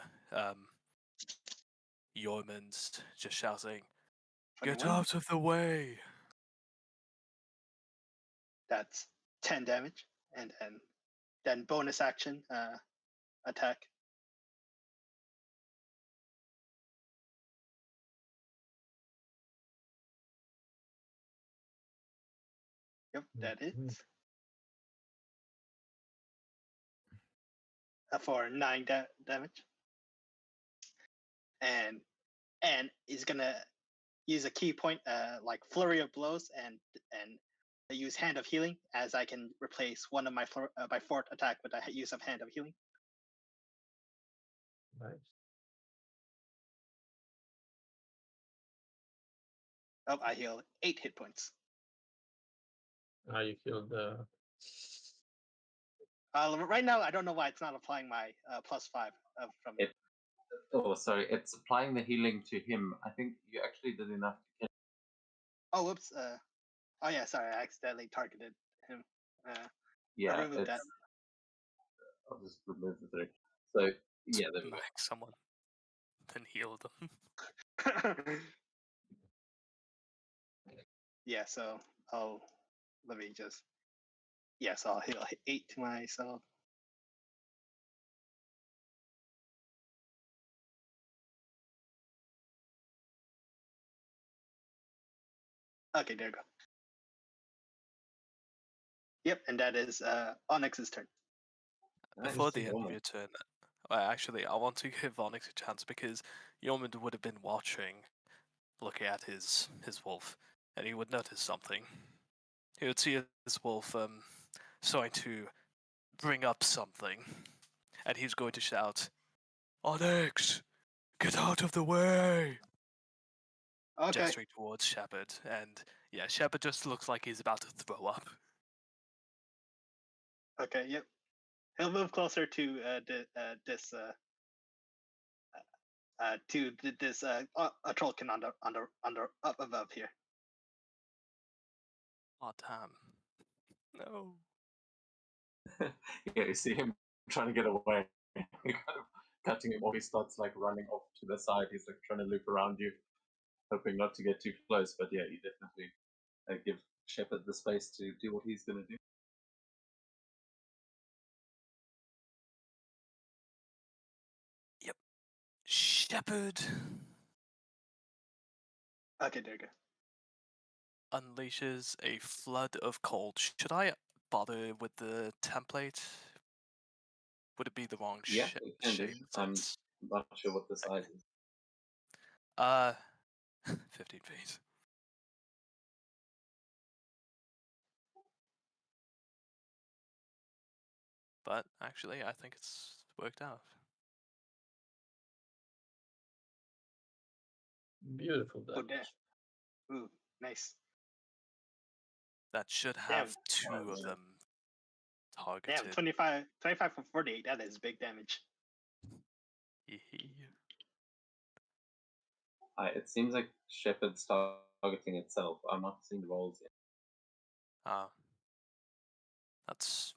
Yeomans just shouting, "Get 21. out of the way!" That's 10 damage, and then bonus action attack. Yep, that Mhm. is for 9 damage, and he's gonna use a key point, like flurry of blows, and use hand of healing, as I can replace one of my my fourth attack with a use of hand of healing. Nice. Oh, I heal 8 hit points. Now you killed the. Right now, I don't know why it's not applying my +5 from. It- Oh, sorry, it's applying the healing to him. I think you actually did enough to kill. Oh, whoops. Oh yeah, sorry, I accidentally targeted him. Yeah, remove that. I'll just remove the 3. So yeah, there we go. Smack someone, then heal them. Yeah, so let me just. Yes, I'll heal 8 to myself. Okay, there you go. Yep, and that is Onyx's turn. Before Nice, the end of Yeoman. your turn, actually, I want to give Onyx a chance because Yeoman would have been watching, looking at his wolf, and he would notice something. He would see his wolf starting to bring up something, and he's going to shout, "Onyx, get out of the way!" Okay. Gesturing towards Shepard, and yeah, Shepard just looks like he's about to throw up. Okay. Yep. He'll move closer to this this a trollkin up above here. Oh damn! No. Yeah, you see him trying to get away. You kind of cutting him off. He starts like running off to the side. He's like trying to loop around you, hoping not to get too close. But yeah, you definitely give Shepard the space to do what he's going to do. Shepard Okay, there you go. unleashes a flood of cold. Should I bother with the template? Would it be the wrong Yeah, you can do. shape? I'm That's not sure what the size is. 15 feet. But actually, I think it's worked out. Beautiful Oh, damage. damn. Ooh, nice. That should Damn. have two of them Damn, targeted. 25 from 48. That is big damage. It seems like Shepard's targeting itself. I'm not seeing the rolls yet. Ah, that's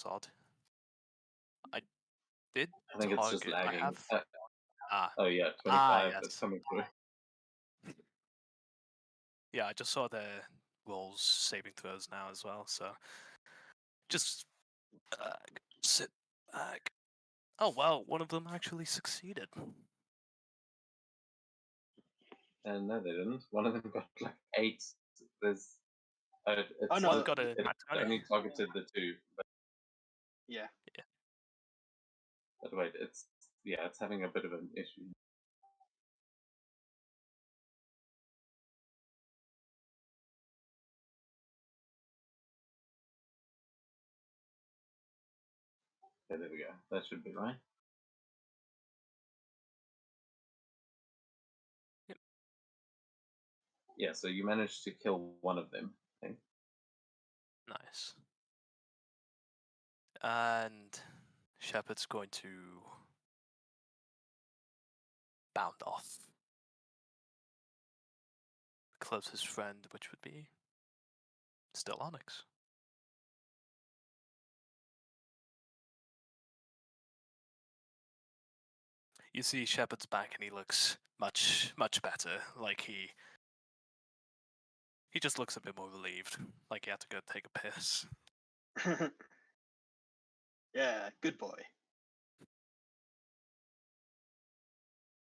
odd. I did I think it's just target. I lagging. have. Oh yeah, 25. Yes. It's coming through. Yeah, I just saw the rolls saving throws now as well. So just sit back. Oh well, one of them actually succeeded. And no, they didn't. One of them got like 8. There's no, one got a It nat 20. only targeted the two, but Yeah. wait, it's having a bit of an issue. Okay, there we go. That should be right. Yep. Yeah, so you managed to kill one of them, I think. Nice. And Shepard's going to bound off. Closest friend, which would be still Onyx. You see Shepard's back and he looks much better. Like he just looks a bit more relieved. Like he had to go take a piss. Yeah, good boy.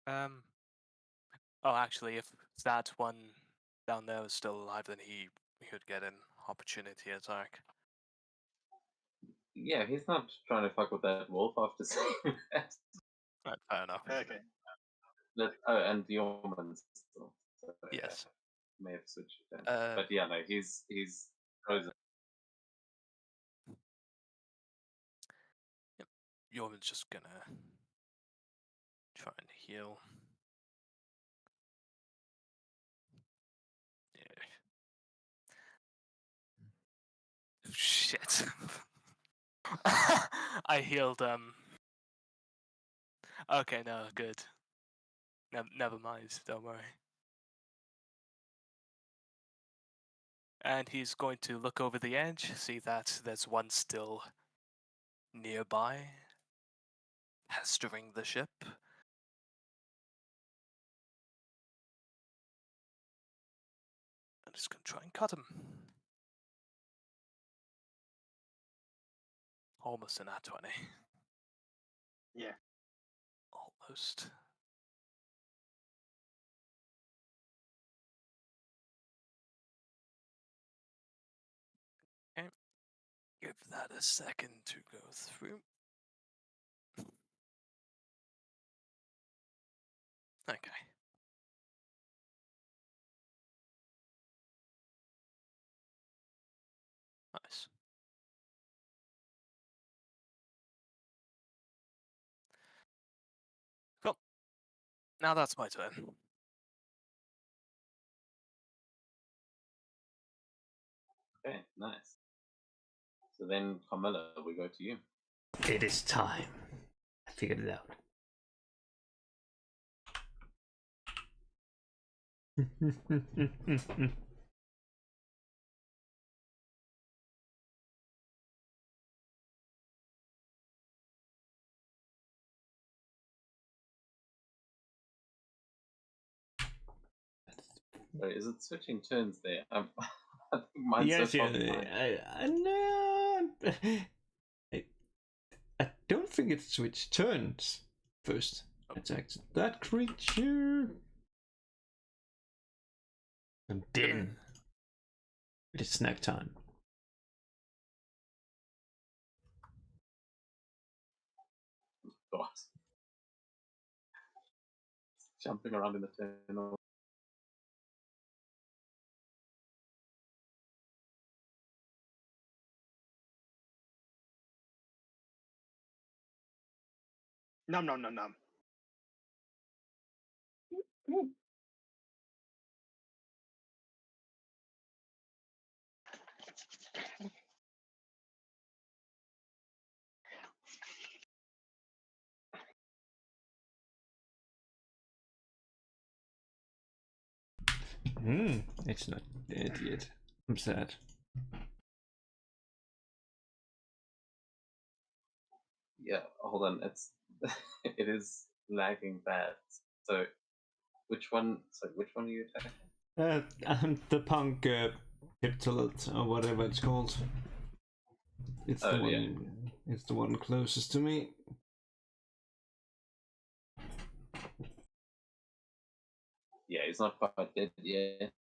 Oh, actually, if that one down there is still alive, then he could get an opportunity attack. Yeah, he's not trying to fuck with that wolf after saying that. Right, fair enough. Okay. And Yeoman's still. So, Yes. may have switched it down. But yeah, no, he's frozen. Yep. Yeoman's just gonna try and heal. Yeah. Shit. I healed Okay, no, good. Never mind, don't worry. And he's going to look over the edge, see that there's one still nearby, pestering the ship. I'm just going to try and cut him. Almost an at 20. Yeah. Almost. Okay. Give that a second to go through. Okay. Nice. Cool. Now that's my turn. Okay, nice. So then, Carmilla, we go to you. It is time. I figured it out. Wait, is it switching turns there? I think mine's Yes, so yeah. far behind. No, I don't think it switched turns first. Attacked that creature. And then it is snack time. God. Jumping around in the tunnel. Nom nom nom nom. It's not dead yet. I'm sad. Yeah, hold on. It's it is lagging bad. So which one are you attacking? I'm the punk Piptolet or whatever it's called. It's the one. Yeah. It's the one closest to me. Yeah, he's not quite dead yet.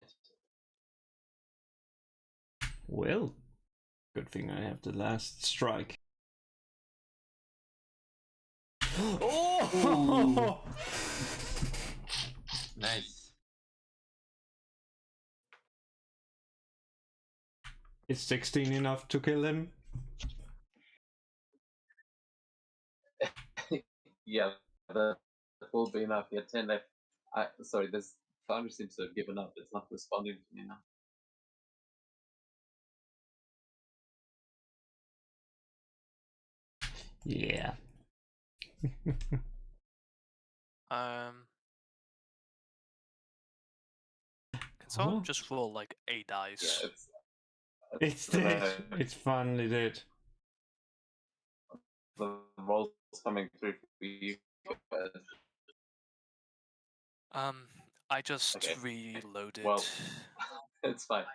Well, good thing I have the last strike. Oh! Nice. Is 16 enough to kill him? Yeah, that will be enough. Yeah, 10 left. Sorry, this Foundry seems to have given up. It's not responding to me now. Yeah. Can someone Oh. just roll like a dice? Yeah, It's dead. It's finally dead. the rolls coming through for you. I just Okay. reloaded. Well, it's fine.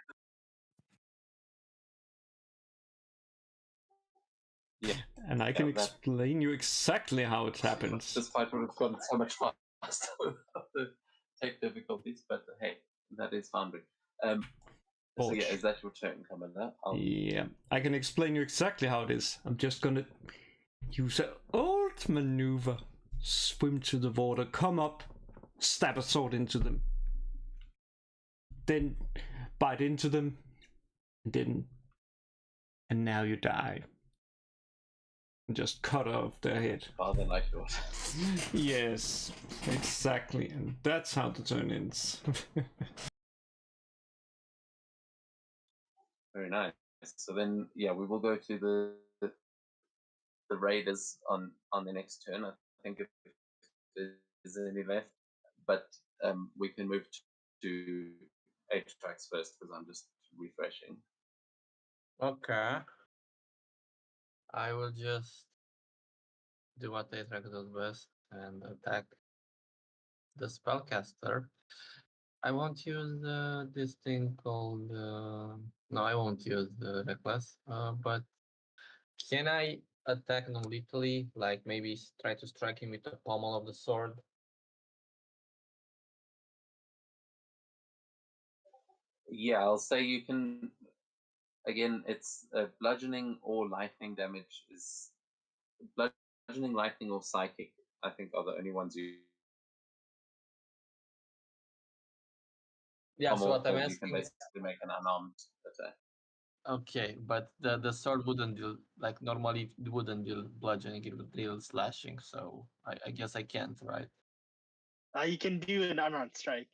Yeah. And I can Yeah, that- explain you exactly how it happens. This fight would have gone so much faster without the tech difficulties, but hey, that is Foundry. So yeah, Borch. is that your turn, Commander? Yeah, I can explain you exactly how it is. I'm just gonna use an old maneuver. Swim to the water, come up, stab a sword into them. Then bite into them. And now you die. And just cut off their head. Father like yours. Yes, exactly. And that's how the turn ends. Very nice. So then, yeah, we will go to the raiders on the next turn. I think if there's any left, but we can move to Atrax first because I'm just refreshing. Okay. I will just do what Atrax does best and attack the spellcaster. I won't use this thing called. No, I won't use the reckless. But can I attack non-lethally? Like maybe try to strike him with the pommel of the sword? Yeah, I'll say you can. Again, it's bludgeoning or lightning damage is bludgeoning, lightning, or psychic. I think are the only ones you. Yeah. So what I'm you can asking. basically make an unarmed attack. Okay, but the sword wouldn't deal like normally it wouldn't deal bludgeoning, it would deal slashing. So I guess I can't, right? You can do an unarmed strike.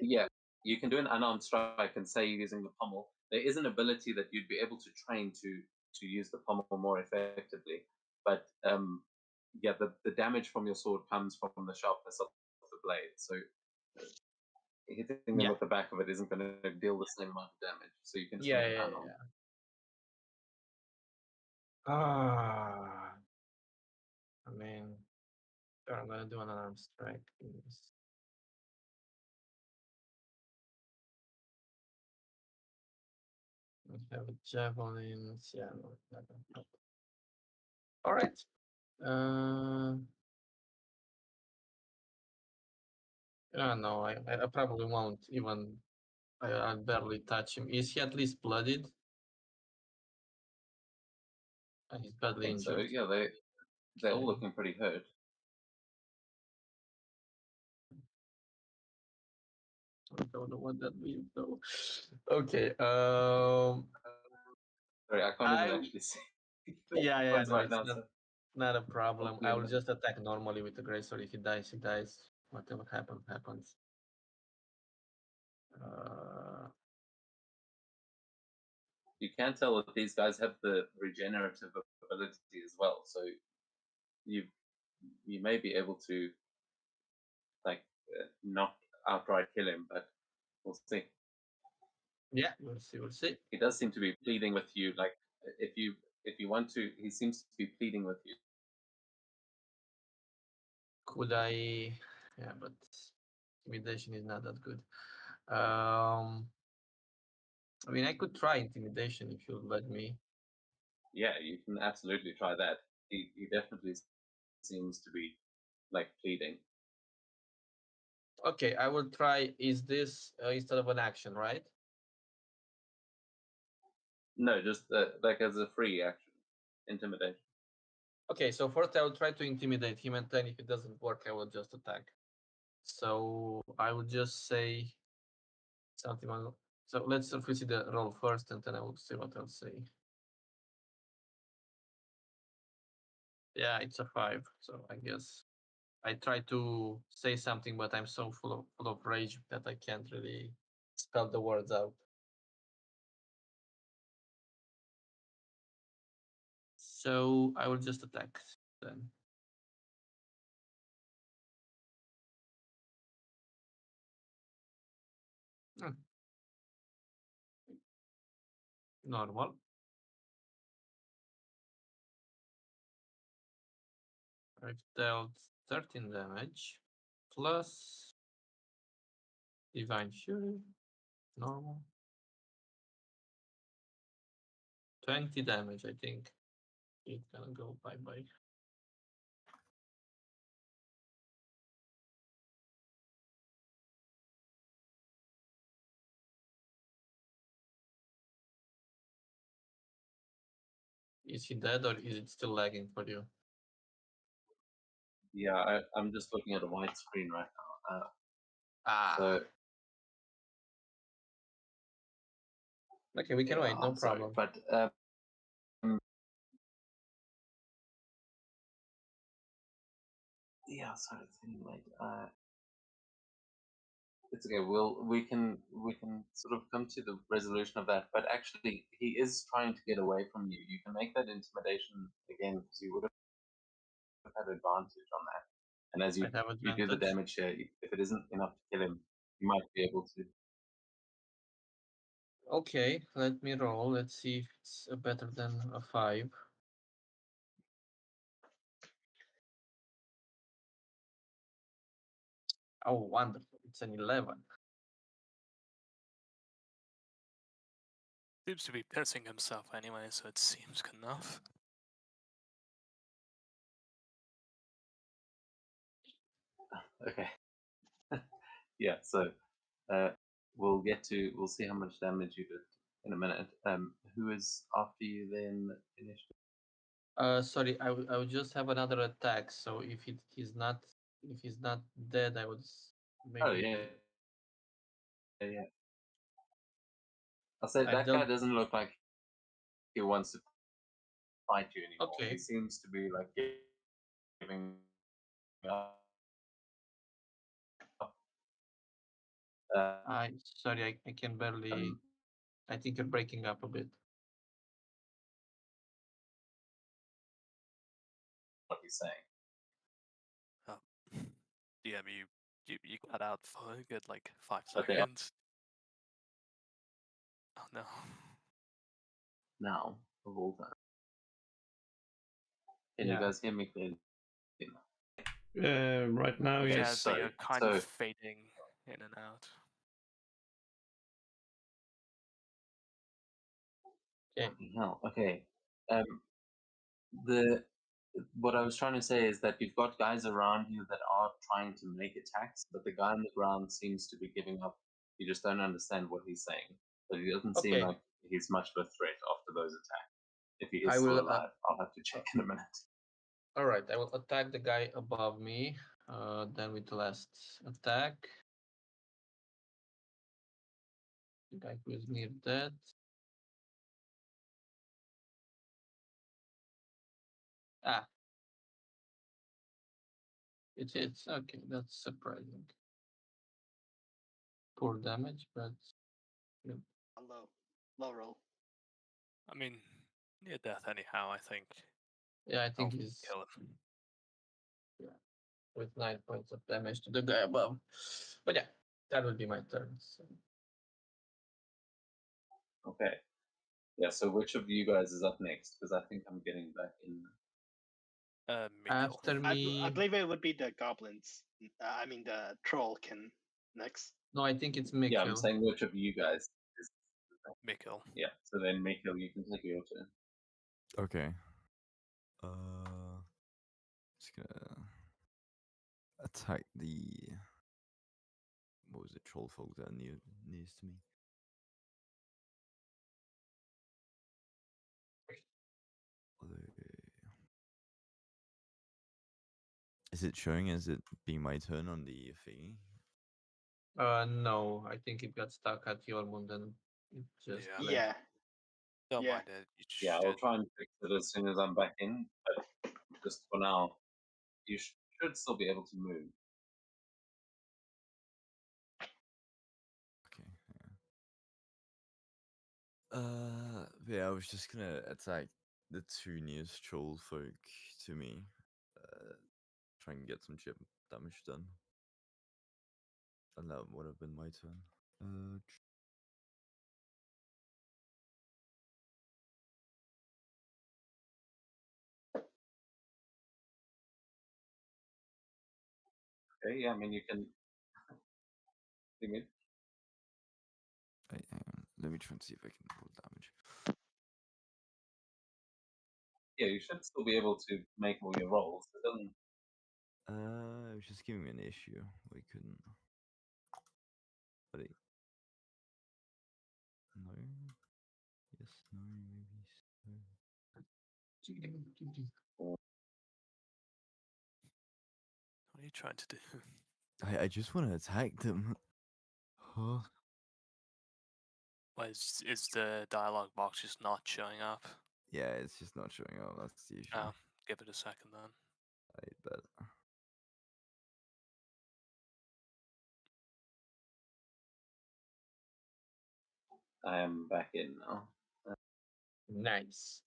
Yeah, you can do an unarmed strike and say using the pommel. There is an ability that you'd be able to train to use the pommel more effectively, but yeah, the damage from your sword comes from the sharpness of the blade. So hitting them Yeah. with the back of it isn't going to deal the same amount of damage. So you can just Yeah, make it yeah, unarmed. yeah. Ah, I mean, sure, I'm gonna do an unarmed strike. Please. We have a javelins. Yeah, no, not gonna help. All right. No, I probably won't even. I'll barely touch him. Is he at least blooded? He's I badly think so. injured. Yeah, they're all Okay. looking pretty hurt. I don't know what that means though. Okay. Sorry, I can't even actually see. Yeah. No, right it's now, not so not a problem. hopefully I will just attack normally with the greatsword. If he dies, he dies. Whatever happens, happens. you can tell that these guys have the regenerative ability as well. So you may be able to like not outright kill him, but we'll see. Yeah, we'll see. We'll see. He does seem to be pleading with you. Like if you want to, he seems to be pleading with you. Could I? Yeah, but intimidation is not that good. I mean, I could try intimidation if you'll let me. Yeah, you can absolutely try that. He definitely seems to be like pleading. Okay, I will try. Is this instead of an action, right? No, just like as a free action, intimidation. Okay, so first I will try to intimidate him, and then if it doesn't work, I will just attack. So I would just say something on. So let's see the roll first, and then I will see what I'll say. Yeah, it's a 5. So I guess I try to say something, but I'm so full of rage that I can't really spell the words out. So I will just attack then. Normal. I've dealt 13 damage plus Divine Fury. Normal. 20 damage, I think. It's gonna go bye-bye. Is he dead or is it still lagging for you? Yeah, I'm just looking at a white screen right now. Ah. So Okay, we can yeah, wait, no I'm sorry, problem. but yeah, sorry, it's getting late. It's okay. We can sort of come to the resolution of that. But actually, he is trying to get away from you. You can make that intimidation again because you would have had advantage on that. And as I have you do the advantage. damage here, if it isn't enough to kill him, you might be able to. Okay, let me roll. Let's see if it's better than a 5. Oh, wonderful. It's an 11. Seems to be piercing himself anyway, so it seems good enough. Okay. Yeah. So we'll see how much damage you did in a minute. Who is after you then initially? Sorry, I would just have another attack. So if he's not dead, I would maybe. Oh yeah. Yeah. I said I've that guy dealt. doesn't look like he wants to fight you anymore. Okay. He seems to be like giving up. Sorry, I can barely. I think you're breaking up a bit. What he's saying. Oh. Yeah, you cut out for a good like 5 Okay. seconds. Oh no. Now of all time. Can Yeah. you guys hear me clearly? Right now, Okay, Yeah, yes. but you're kind so- of fading in and out. Okay. Fucking hell. Okay. What I was trying to say is that you've got guys around you that are trying to make attacks, but the guy on the ground seems to be giving up. You just don't understand what he's saying. But he doesn't seem Okay. like he's much of a threat after those attacks. If he I is still will, alive, I'll have to check in a minute. All right, I will attack the guy above me. Then with the last attack, the guy who is near dead. Ah, it hits. Okay, that's surprising. Poor damage, but Low roll. I mean, near death anyhow, I think. yeah, I think I'll he's kill him. with 9 points of damage to the guy above. But yeah, that would be my turn. So. Okay. Yeah, so which of you guys is up next? Because I think I'm getting back in. Mikhail. After me, I believe it would be the goblins. I mean the troll can next. no, I think it's Yeah, I'm Mikhail. saying which of you guys is. Mikhail. Yeah, so then Mikhail, you can take your turn. Okay. Just gonna attack the. What was it? Troll folk that are nearest to me. Is it showing as it being my turn on the thingy? No, I think it got stuck at Jormund and it just Yeah. left. Yeah. Don't Yeah. mind it. You Yeah, I'll should. try and fix it as soon as I'm back in. But just for now, you should still be able to move. Okay. Yeah, I was just gonna attack the two nearest troll folk to me. Try and get some chip damage done. And that would have been my turn. Okay, yeah, I mean, you can. You mean? Hang on, let me try and see if I can pull damage. Yeah, you should still be able to make all your rolls. It doesn't. It was just giving me an issue. We couldn't. But no. Yes, no, maybe so. What are you trying to do? I just want to attack them. Huh? Why is the dialogue box just not showing up? Yeah, it's just not showing up. That's the issue. Oh, give it a second then. I bet. I am back in now. Nice.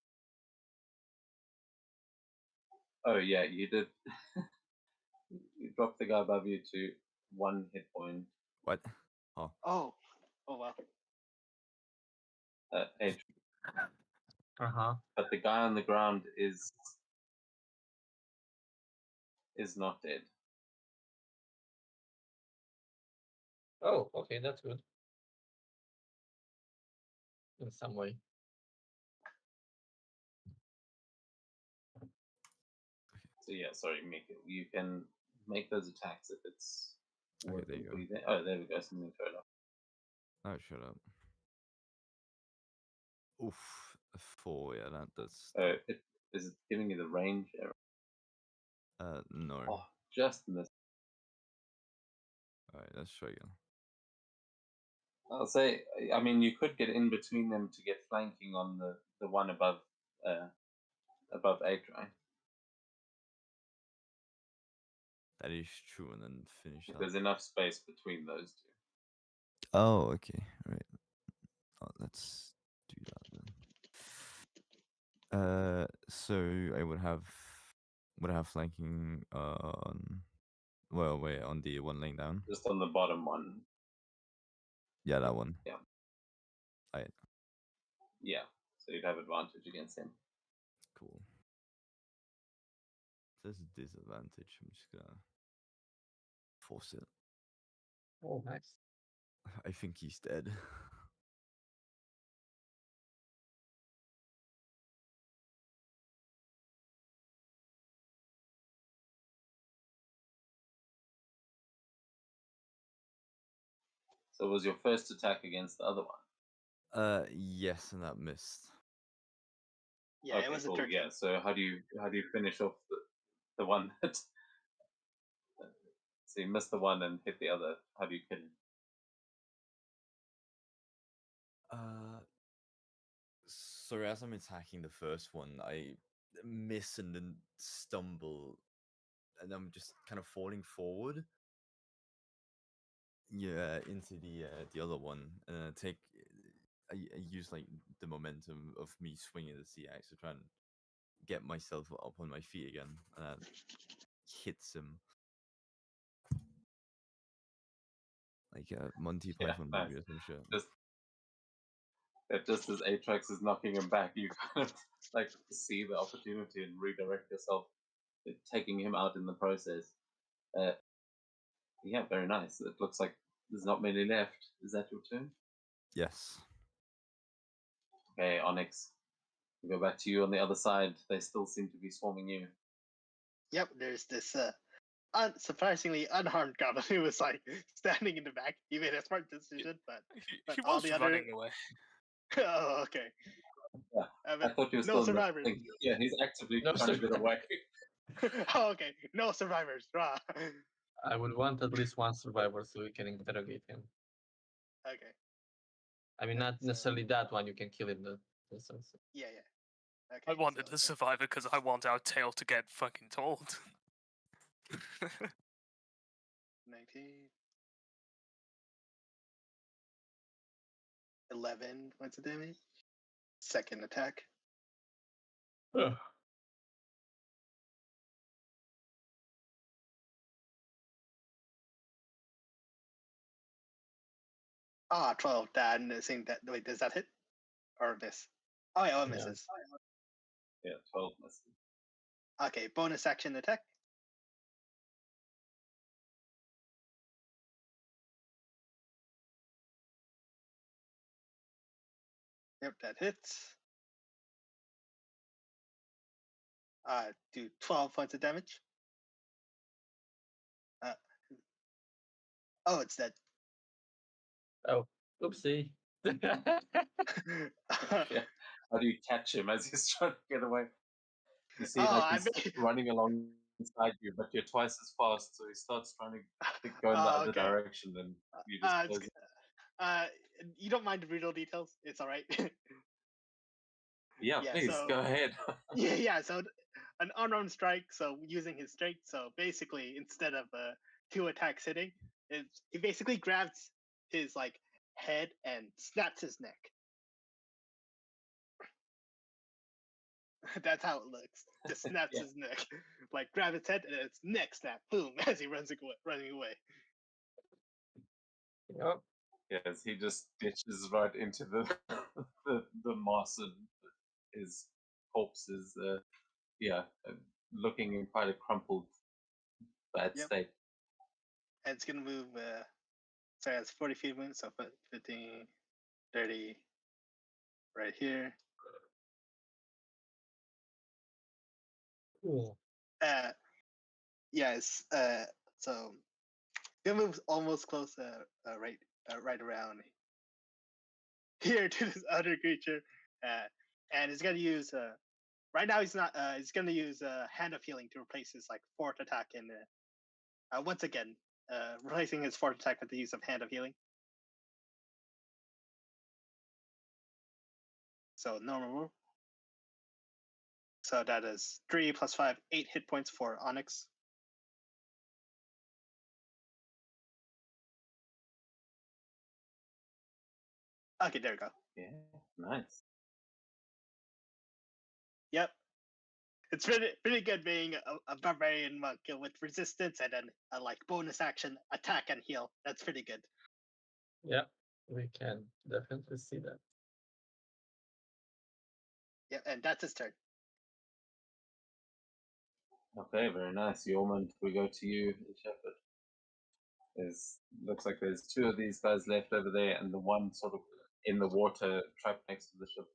Oh yeah, you did. You dropped the guy above you to 1 hit point. What? Oh. Oh. Oh wow. Edge, Uh-huh. but the guy on the ground is not dead. Oh, okay, that's good. In some way. So yeah, sorry, Mikkel. You can make those attacks if it's Okay, worth there it you for go. you there. Oh, there we go. Something showed up. Oh, shut up. Oof. A 4, yeah, that does. Is it giving you the range error? No. Oh, just missed. Alright, let's try again. I'll say, I mean, you could get in between them to get flanking on the one above Atri. That is true, and then finish that. There's enough space between those two. Oh, okay. Right. Oh, let's do that then. So I would have flanking on. Well, wait, on the one laying down. Just on the bottom one. Yeah, that one. Yeah. Right. Yeah. So you'd have advantage against him. Cool. There's a disadvantage. I'm just gonna force it. Oh, nice. I think he's dead. So was your first attack against the other one? Yes, and that missed. Yeah, Okay, it was a cool. 13. Yeah. So how do you finish off the one that? So you missed the one and hit the other. How do you kill him? Sorry, as I'm attacking the first one, I miss and then stumble, and I'm just kind of falling forward. Yeah, into the other one, and I use like the momentum of me swinging the sea axe to try and get myself up on my feet again, and that hits him like a Monty Python nice. movie or some shit. Just as Atrax is knocking him back, you kind of like see the opportunity and redirect yourself, taking him out in the process. Yeah, very nice. It looks like there's not many left. Is that your turn? Yes. Okay, Onyx. We'll go back to you on the other side. They still seem to be swarming you. Yep, there's this surprisingly unharmed goblin who was like standing in the back. He made a smart decision, but He all was the other. running away. Oh, okay. Yeah, I thought you were no still survivors. Yeah, he's actively No trying to get away. Oh, okay, no survivors. Rah. I would want at least one survivor so we can interrogate him. Okay. I mean, Yeah, not so- necessarily that one. You can kill him. The sense. Yeah, yeah. Okay. I wanted so- the survivor because I want our tale to get fucking told. 19. 11 points of damage. Second attack. Ugh. Ah, 12. Wait, does that hit? Or miss? Oh, yeah, it Yeah. misses. Yeah, 12 misses. Okay, bonus action attack. Yep, that hits. Do 12 points of damage. Oh, it's dead. Oh, oopsie. Yeah. How do you catch him as he's trying to get away? You see, Oh, like I he's mean- running alongside you, but you're twice as fast, so he starts trying to go in the Oh, other okay. direction, and you just It's close g- it. you don't mind the brutal details? It's all right. Yeah, yeah, please so- go ahead. yeah. So an unarmed strike. So using his strength. So basically, instead of 2 attacks hitting, he basically grabs his like head and snaps his neck. That's how it looks. Just snaps Yeah. his neck. Like grab his head and it's neck snap. Boom! As he running away. Yep. Yes, he just ditches right into the the moss, and his corpse is looking in quite a crumpled, bad Yep. state. And it's gonna move. Sorry, it's 40 feet movement. So 15, 30, right here. Cool. Yes. So gonna move almost close. Right around here to this other creature. And he's gonna use. Right now he's not. He's gonna use Hand of Healing to replace his like fourth attack in. Once again, replacing his fourth attack with the use of Hand of Healing. So normal move. So that is 3 plus 5, 8 hit points for Onyx. Okay, there we go. Yeah, nice. Yep. It's pretty good being a barbarian monk with resistance and then a like bonus action attack and heal. That's pretty good. Yep. We can definitely see that. Yeah, and that's his turn. Okay, very nice. Yeoman, we go to you, Shepherd. Looks like there's 2 of these guys left over there, and the one sort of in the water trapped next to the ship.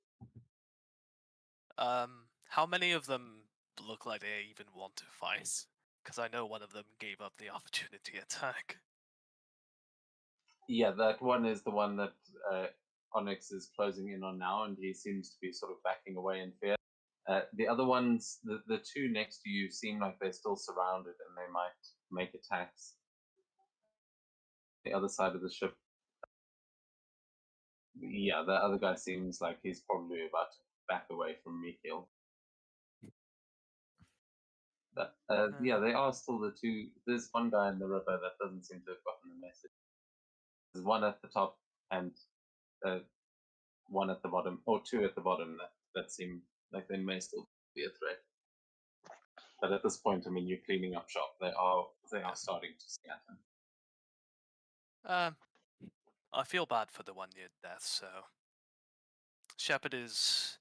How many of them look like they even want to fight? Because I know one of them gave up the opportunity attack. Yeah, that one is the one that Onyx is closing in on now, and he seems to be sort of backing away in fear. The other ones, the 2 next to you, seem like they're still surrounded, and they might make attacks. The other side of the ship, yeah, the other guy seems like he's probably about to back away from Mikhail. But yeah, they are still the 2. There's one guy in the river that doesn't seem to have gotten the message. There's one at the top and one at the bottom, or 2 at the bottom that seem like they may still be a threat. But at this point, I mean, you're cleaning up shop. They are starting to scatter. I feel bad for the one near death, so Shepard is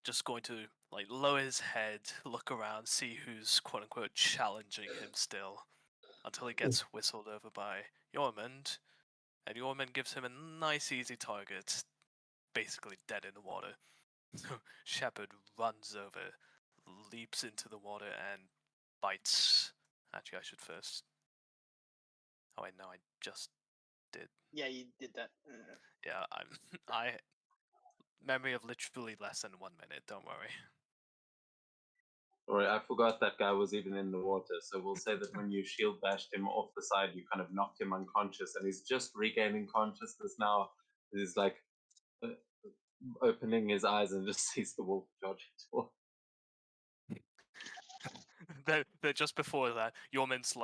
just going to like lower his head, look around, see who's quote unquote challenging him still, until he gets whistled over by Yormund, and Yormund gives him a nice easy target, basically dead in the water. So Shepard runs over, leaps into the water, and bites. Actually, I should first. Oh wait, no, I just did. Yeah, you did that. Yeah, I memory of literally less than 1 minute. Don't worry. Alright, I forgot that guy was even in the water. So we'll say that when you shield bashed him off the side, you kind of knocked him unconscious, and he's just regaining consciousness now. He's like opening his eyes and just sees the wolf charging toward. They're just before that. Yorman's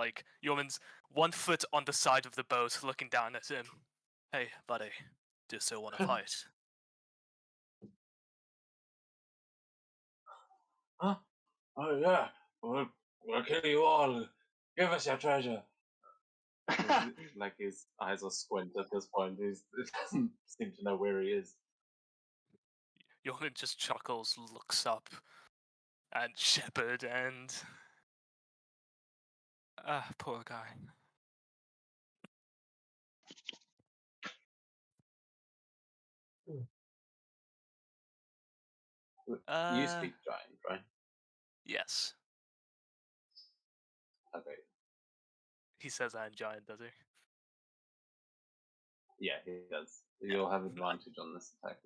1 foot on the side of the boat, looking down at him. Hey, buddy, do you still want to fight? Huh? Oh yeah, we'll kill you all. Give us your treasure. Like his eyes are squint at this point. He doesn't seem to know where he is. Yorman just chuckles, looks up, and Shepard and poor guy. You speak giant, right? Yes, Okay. he says I'm giant, does he? Yeah, he does. You'll have advantage on this attack.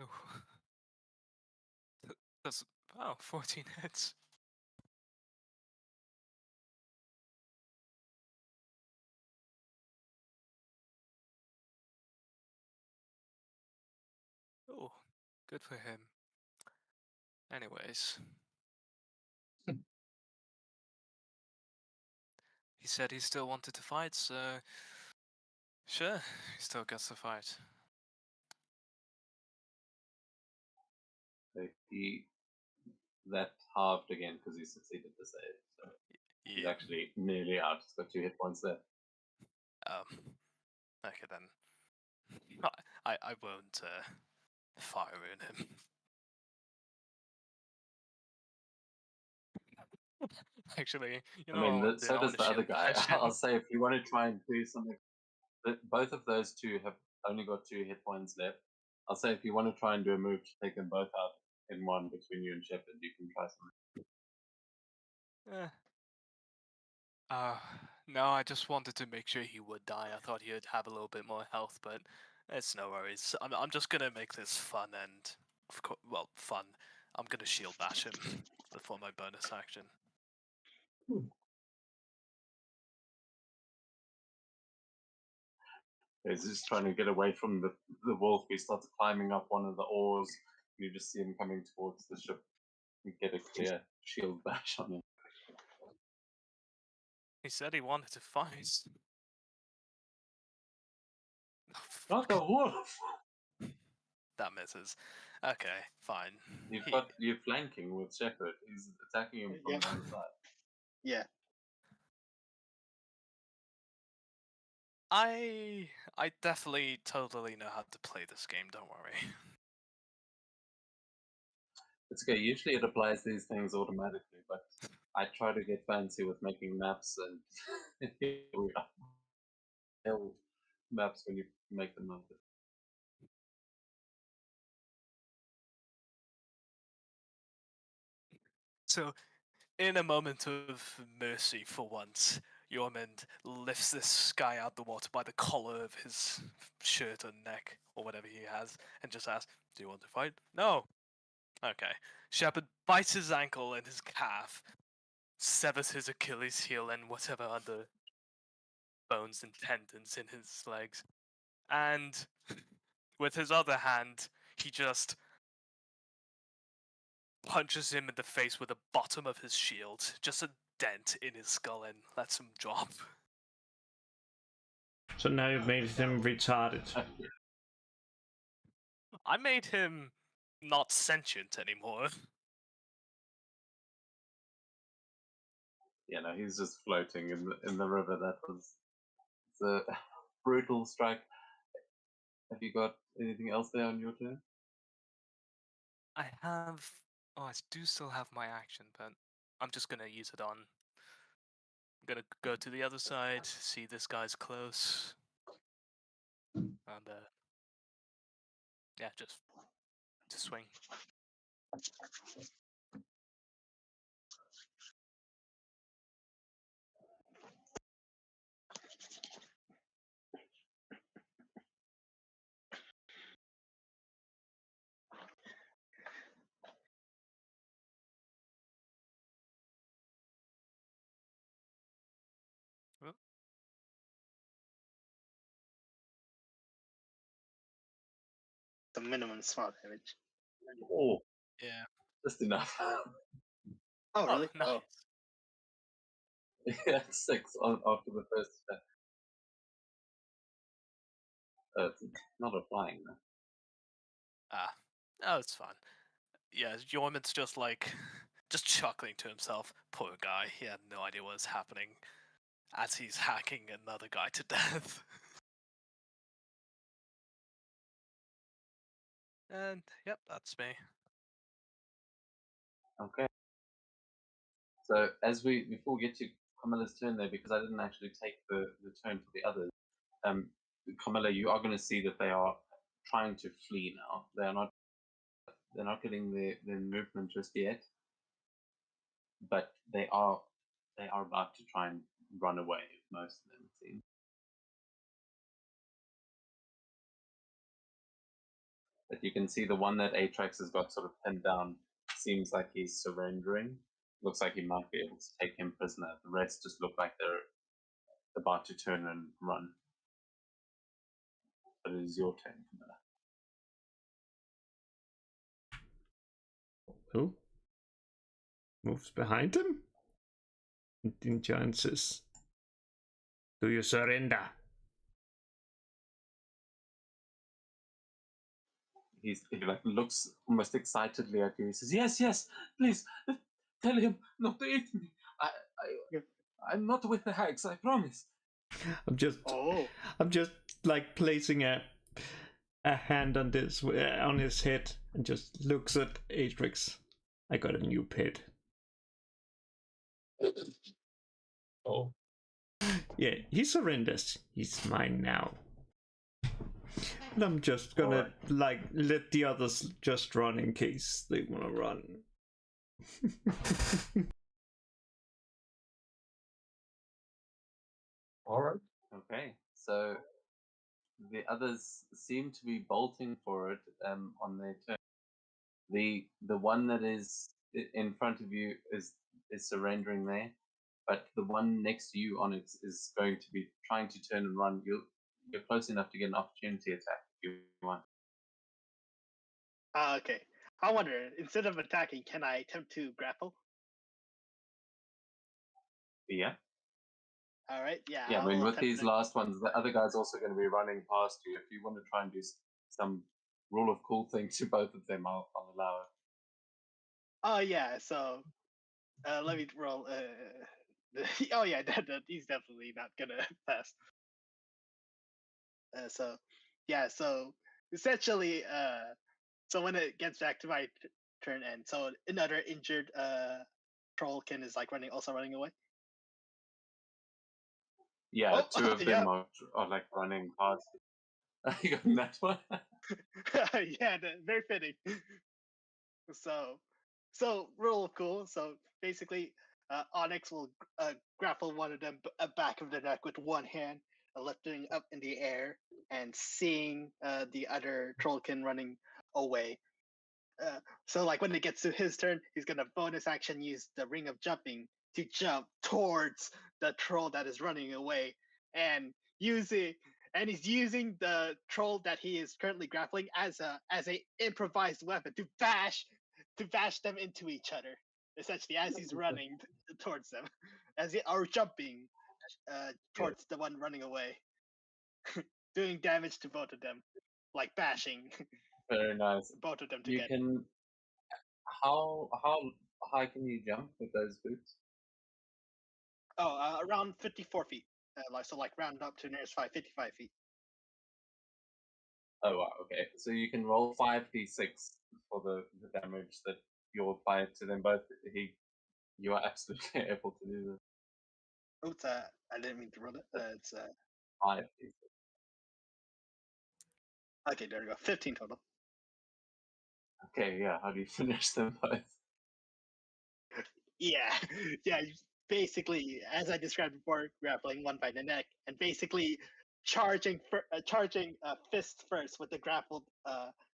Oh. That's 14 hits. Oh, good for him. Anyways. He said he still wanted to fight, so sure, he still gets to fight. So that halved again because he succeeded the save. So he's Yeah. actually nearly out. He's got 2 hit points there. Okay then. I won't fire in him. Actually, I mean, what, so I does wanna the other shield guy. bash him. I'll say if you want to try and do something, both of those two have only got 2 hit points left. I'll say if you want to try and do a move to take them both out in one between you and Shepard, you can try something. No, I just wanted to make sure he would die. I thought he would have a little bit more health, but it's no worries. I'm just gonna make this fun and, fun. I'm gonna shield bash him for my bonus action. He's just trying to get away from the wolf. He starts climbing up one of the oars. You just see him coming towards the ship. You get a clear shield bash on him. He said he wanted to fight. Oh, Not the wolf! that misses. Okay, fine. You're flanking with Shepard. He's attacking him from the other side. Yeah. I definitely totally know how to play this game, don't worry. It's okay. Usually it applies these things automatically, but I try to get fancy with making maps and here we are. Hell, maps when you make them up. So, in a moment of mercy for once, Yormund lifts this guy out the water by the collar of his shirt or neck, or whatever he has, and just asks, "Do you want to fight?" "No." Okay. Shepard bites his ankle and his calf, severs his Achilles heel and whatever other bones and tendons in his legs, and with his other hand, he just punches him in the face with the bottom of his shield, just a dent in his skull, and lets him drop. So now you've made him retarded. I made him not sentient anymore. Yeah, no, he's just floating in the river. That was a brutal strike. Have you got anything else there on your turn? I have. Oh, I do still have my action, but I'm just gonna use it on. I'm gonna go to the other side, see this guy's close, and yeah, just to swing. minimum small damage. Oh, Yeah. just enough. Oh, really? nice. Oh, Yeah, 6 after the first attack. It's not applying though. Oh, it's fine. Yeah, Jormund's just like, just chuckling to himself. Poor guy, he had no idea what was happening as he's hacking another guy to death. And, yep, that's me. Okay. So before we get to Camilla's turn there, because I didn't actually take the turn for the others, Camilla, you are going to see that they are trying to flee now. They're not getting their movement just yet, but they are about to try and run away. Most of them, it seems. But you can see the one that Atrax has got sort of pinned down seems like he's surrendering. Looks like he might be able to take him prisoner. The rest just look like they're about to turn and run. But it is your turn, Camilla. Well, moves behind him. And then Giant says, "Do you surrender?" He like looks almost excitedly at you. He says, "Yes, yes, please tell him not to eat me. I'm not with the hags. I promise." I'm just like placing a hand on on his head and just looks at Atrix. I got a new pet. Oh, Yeah, he surrenders. He's mine now. And I'm just gonna like let the others just run in case they wanna run. all right. Okay, so the others seem to be bolting for it on their turn. The one that is in front of you is surrendering there, but the one next to you on it is going to be trying to turn and run. You're close enough to get an opportunity attack if you want. okay. I wonder, instead of attacking, can I attempt to grapple? Yeah. All right, yeah. Yeah, I mean, will with attempt these to- last ones, the other guy's also going to be running past you. If you want to try and do some rule of cool thing to both of them, I'll allow it. Oh yeah, so let me roll. Oh yeah, he's definitely not gonna pass. So essentially, so when it gets back to my turn, and so another injured trollkin is like also running away. Yeah, Oh, two of them yeah. are like running past you. You got that one? Yeah, very fitting. So real cool. So basically, Onyx will grapple one of them back of the neck with one hand, lifting up in the air, and seeing the other trollkin running away. So like when it gets to his turn, he's gonna bonus action use the ring of jumping to jump towards the troll that is running away, and he's using the troll that he is currently grappling as a improvised weapon to bash them into each other. Essentially, as he's running towards them, or jumping towards the one running away, doing damage to both of them, like bashing Very nice. both of them You together. can. How high can you jump with those boots? Oh, around 54 feet. Like round up to nearest 55 feet. Oh wow, okay. So you can roll 5d6 for the damage that you apply to them both. You are absolutely able to do this. Oops, I didn't mean to roll it. It's 5d6. okay. There we go. 15 total. Okay, yeah. How do you finish them both? Yeah, yeah. Basically, as I described before, grappling one by the neck, and basically charging fist first with the grappled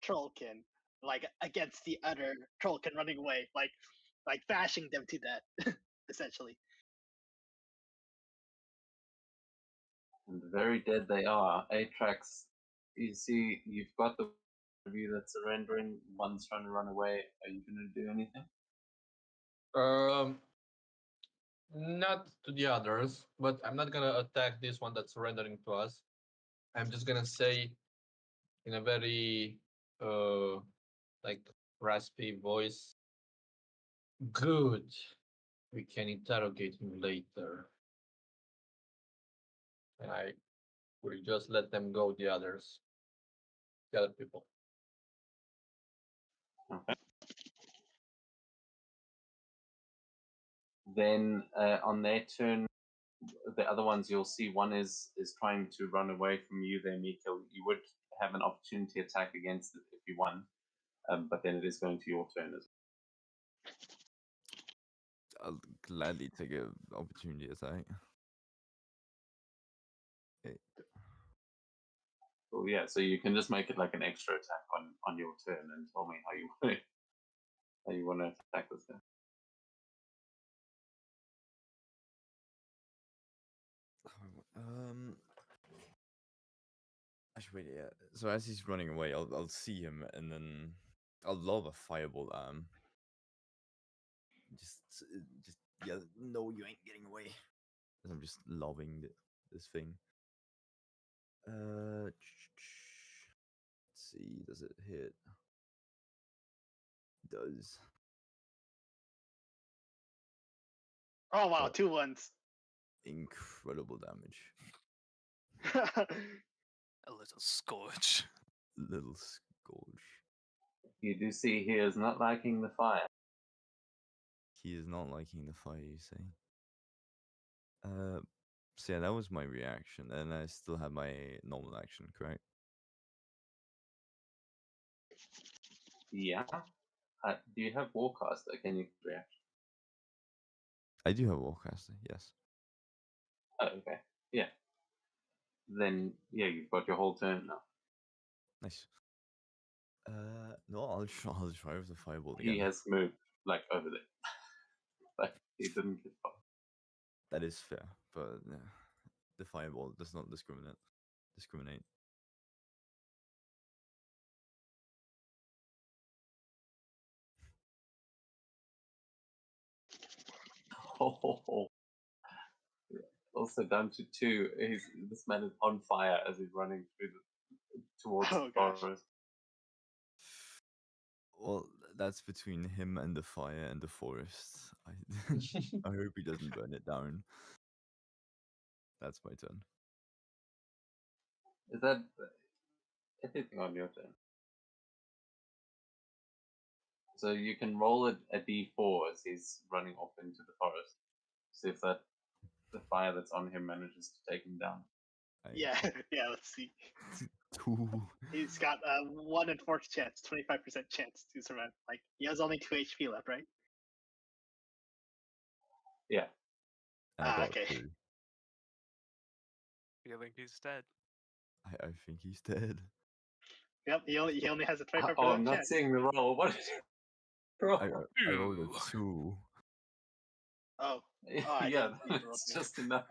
trollkin, like against the other trollkin running away, like bashing them to death, essentially. And very dead they are. Atrax, you see, you've got the of you that's surrendering, one's trying to run away. Are you going to do anything? Not to the others, but I'm not gonna attack this one that's surrendering to us. I'm just gonna say in a very like raspy voice, good. We can interrogate him later. And I will just let them go, the others. The other people. Okay. Then on their turn, the other ones you'll see one is trying to run away from you there, Mikhail. You would have an opportunity attack against it if you won, but then it is going to your turn as I'll gladly take an opportunity attack. well. Yeah, so you can just make it like an extra attack on your turn and tell me how you want to attack this guy. Actually, wait, yeah. So as he's running away, I'll see him and then I'll lob a fireball at him. Just yeah. No, you ain't getting away. As I'm just lobbing this thing. Let's see. Does it hit? It does. Oh wow, Oh. 2 ones. Incredible damage. A little scorch. Little scourge. You do see he is not liking the fire. He is not liking the fire, you say? So yeah, that was my reaction, and I still have my normal action, correct? Yeah. Do you have Warcaster? Can you react? I do have Warcaster, yes. Oh, okay. Yeah. Then yeah, you've got your whole turn now. Nice. No, I'll try with the fireball again. He has moved like over there, but he didn't get far. That is fair, but the fireball does not discriminate. Oh. Also down to 2. This man is on fire as he's running towards Oh, the gosh. forest. Well, that's between him and the fire and the forest. I hope he doesn't burn it down. That's my turn. Is that everything on your turn? So you can roll a d4 as he's running off into the forest. See if the fire that's on him manages to take him down. Yeah, yeah, let's see. 2. He's got a 1 in 4 chance, 25% chance to survive. Like, he has only 2 HP left, right? Yeah. And I got okay. 2. Feeling he's dead. I think he's dead. Yep, he only has a 25% Oh, I'm not chance. seeing the roll. What? Roll. I rolled Ew. a 2. Oh, I Yeah, didn't see the roll that's too. just enough.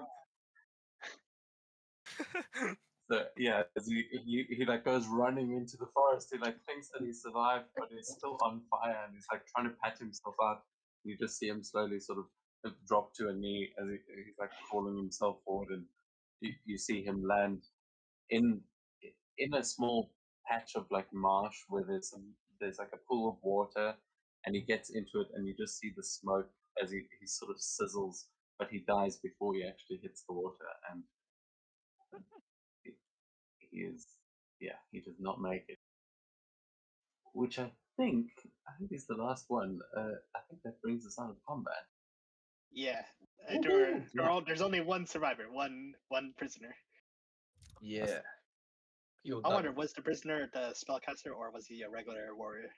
So yeah, as he like goes running into the forest. He like thinks that he survived, but he's still on fire, and he's like trying to pat himself out. You just see him slowly sort of drop to a knee as he's like crawling himself forward, and you see him land in a small patch of like marsh where there's like a pool of water, and he gets into it, and you just see the smoke as he sort of sizzles, but he dies before he actually hits the water, and he does not make it. Which I think is the last one. I think that brings us out of combat. Yeah. Woohoo! Yeah. There's only one survivor, one prisoner. Yeah. I wonder, was the prisoner the spellcaster or was he a regular warrior?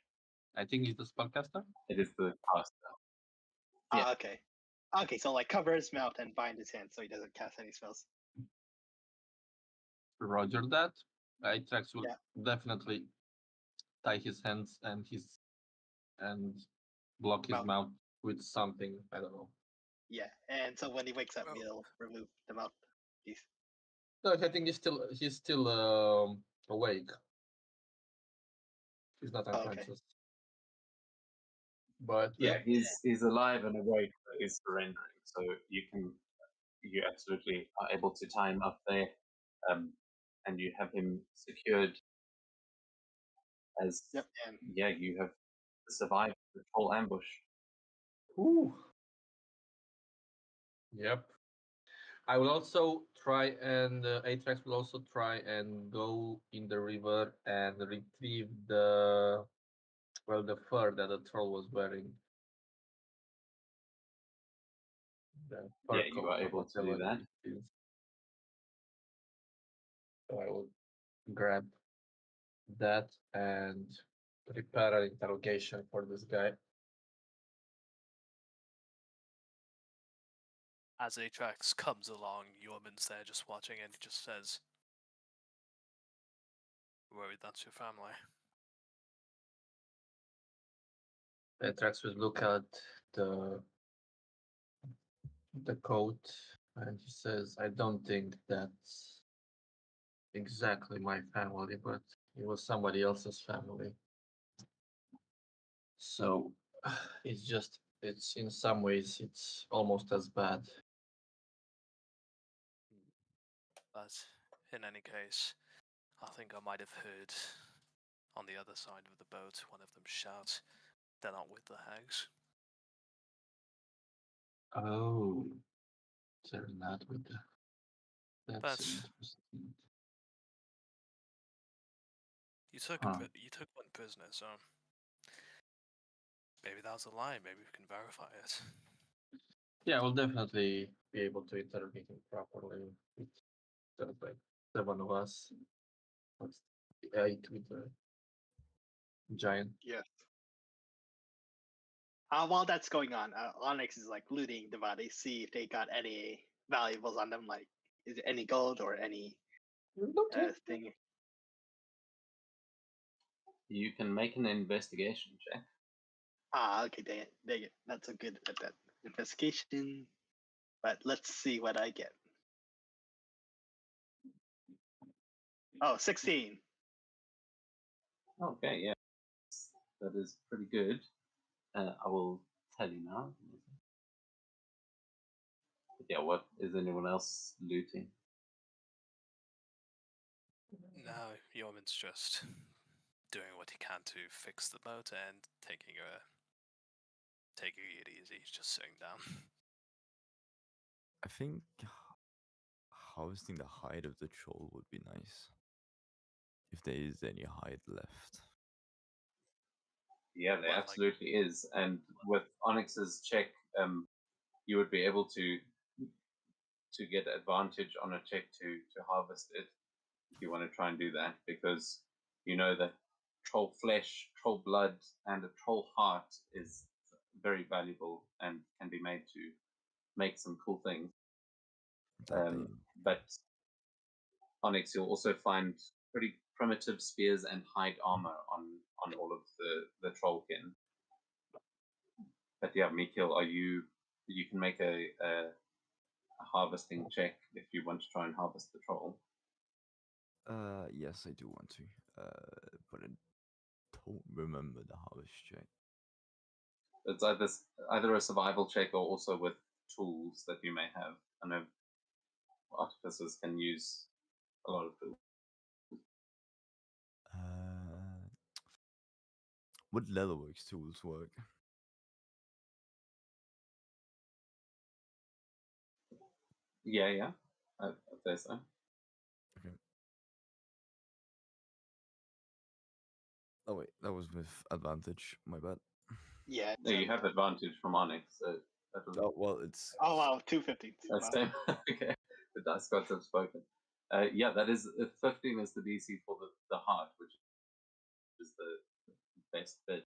I think he's the spellcaster. It is the caster. Yeah. Ah, okay. Okay, so like cover his mouth and bind his hands so he doesn't cast any spells. Roger that. Trax will Yeah. definitely tie his hands and block his mouth with something. I don't know. Yeah, and so when he wakes up, Well- he'll remove the mouthpiece. No, I think he's still awake. He's not Okay. unconscious. But Yeah, he's alive and awake, but he's surrendering. So you absolutely are able to tie him up there, and you have him secured as Yep. And yeah, you have survived the whole ambush. Ooh. Yep. I will also try and Atrax will also try and go in the river and retrieve the fur that the troll was wearing. The fur Yeah, you coat are or able to do whatever that. it is. So I will grab that and prepare an interrogation for this guy. As Atrax comes along, Yorman's there just watching and he just says, "Worried that's your family?" Atrax will look at the coat and he says, I don't think that's exactly my family, but it was somebody else's family. So it's in some ways, it's almost as bad. But in any case, I think I might have heard on the other side of the boat one of them shout, "They're not with the hags." Oh, they're not with the. That's But interesting. you took Huh. you took one prisoner, so maybe that was a lie. Maybe we can verify it. Yeah, we'll definitely be able to interrogate him properly. It's sort of like 7 of us. That's 8 with the giant. yes. While that's going on, Onyx is like looting the body, see if they got any valuables on them, like is there any gold or any thing. You can make an investigation check. Okay, dang it. That's a good at that investigation. But let's see what I get. Oh, 16. Okay, yeah, that is pretty good. I will tell you now. But yeah, what is anyone else looting? No, Yorman's just doing what he can to fix the boat and taking it easy. He's just sitting down. I think harvesting the hide of the troll would be nice. If there is any hide left. Yeah, there Well, like- absolutely is. And with Onyx's check, you would be able to get advantage on a check to harvest it if you want to try and do that, because you know that troll flesh, troll blood, and a troll heart is very valuable and can be made to make some cool things. But Onyx, you'll also find pretty primitive spears and hide armor on all of the trollkin. But yeah, Mikhail, you can make a harvesting check if you want to try and harvest the troll. Yes, I do want to. But I don't remember the harvest check. It's either a survival check or also with tools that you may have. I know artificers can use a lot of tools. Would Leatherworks tools work? Yeah, I'd say so. Okay. Oh wait, that was with advantage. My bad. Yeah. No, you have advantage from Onyx. So that was Oh well, it's. Oh wow, 250. that's Wow. same. Okay, the dice gods have spoken. Yeah, that is 15 is the DC for the heart, which is the best bit.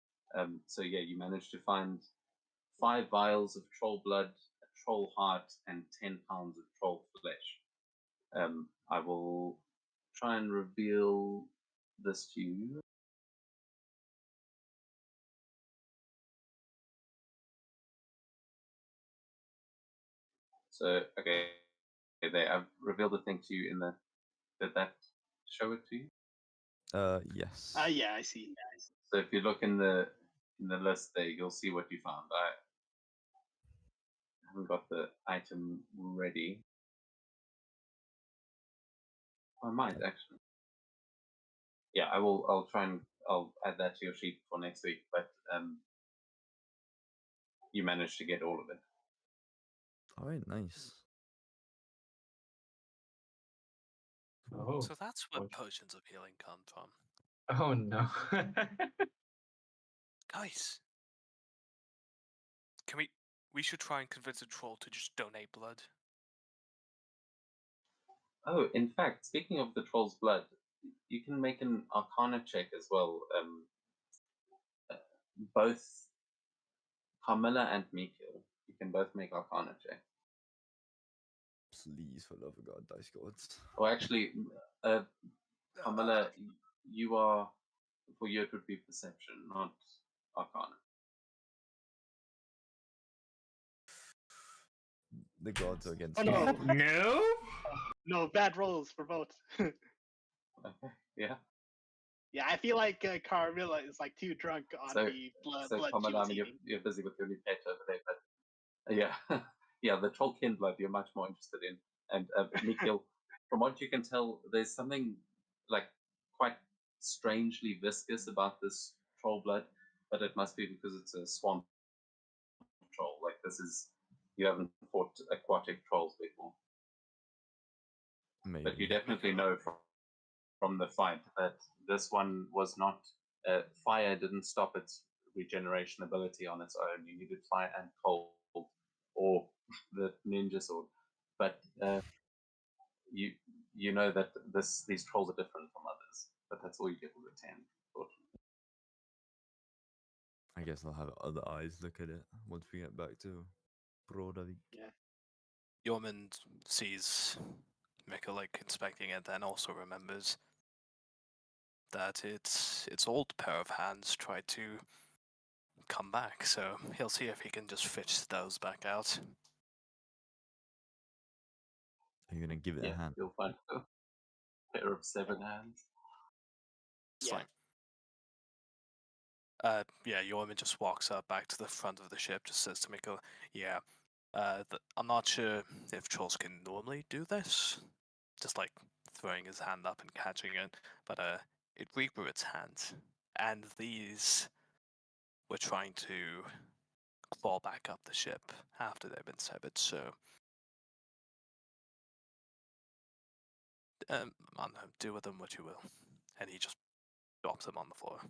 So yeah, you managed to find 5 vials of troll blood, a troll heart, and 10 pounds of troll flesh. I will try and reveal this to you. So okay, there I've revealed the thing to you in the. Did that show it to you? Yes. Yeah, I see. So if you look in the list there, you'll see what you found. I haven't got the item ready. I might actually. Yeah, I will. I'll try and I'll add that to your sheet for next week. But you managed to get all of it. All right, nice. Oh, So that's where gosh. potions of healing come from. Oh no. Guys, can we should try and convince a troll to just donate blood. Oh, in fact, speaking of the troll's blood, you can make an Arcana check as well. Both Carmilla and Mikil, you can both make Arcana check. Please, for love of God, dice gods. Or actually, Carmilla, you are, for you it would be Perception, not Arcana. The gods are against Oh, me. no. No. No, bad rolls for both. Okay, yeah. Yeah, I feel like Carmilla is like too drunk on So- the blood So she Carmilla, I was mean, eating. you're busy with your new pet over there, but yeah, yeah, the trollkin blood you're much more interested in. And Mikil, from what you can tell, there's something like quite strangely viscous about this troll blood, but it must be because it's a swamp troll. Like this is, you haven't fought aquatic trolls before, Maybe. but you definitely know from the fight that this one was not. Fire didn't stop its regeneration ability on its own. You needed fire and cold, or the ninja sword. But you know that these trolls are different from others. But that's all you get with the 10. I guess I'll have other eyes look at it once we get back to Brodavik. Yorman sees Mikkel like inspecting it, then also remembers that its old pair of hands tried to come back, so he'll see if he can just fetch those back out. Are you gonna give it Yeah, a hand? you'll find a pair of 7 hands. It's Yeah. like, yeah, Yorman just walks up back to the front of the ship, just says to Mikkel, yeah, I'm not sure if trolls can normally do this, just like throwing his hand up and catching it, but it regrew its hand, and these were trying to claw back up the ship after they've been severed, so I don't know, do with them what you will. And he just drops them on the floor. I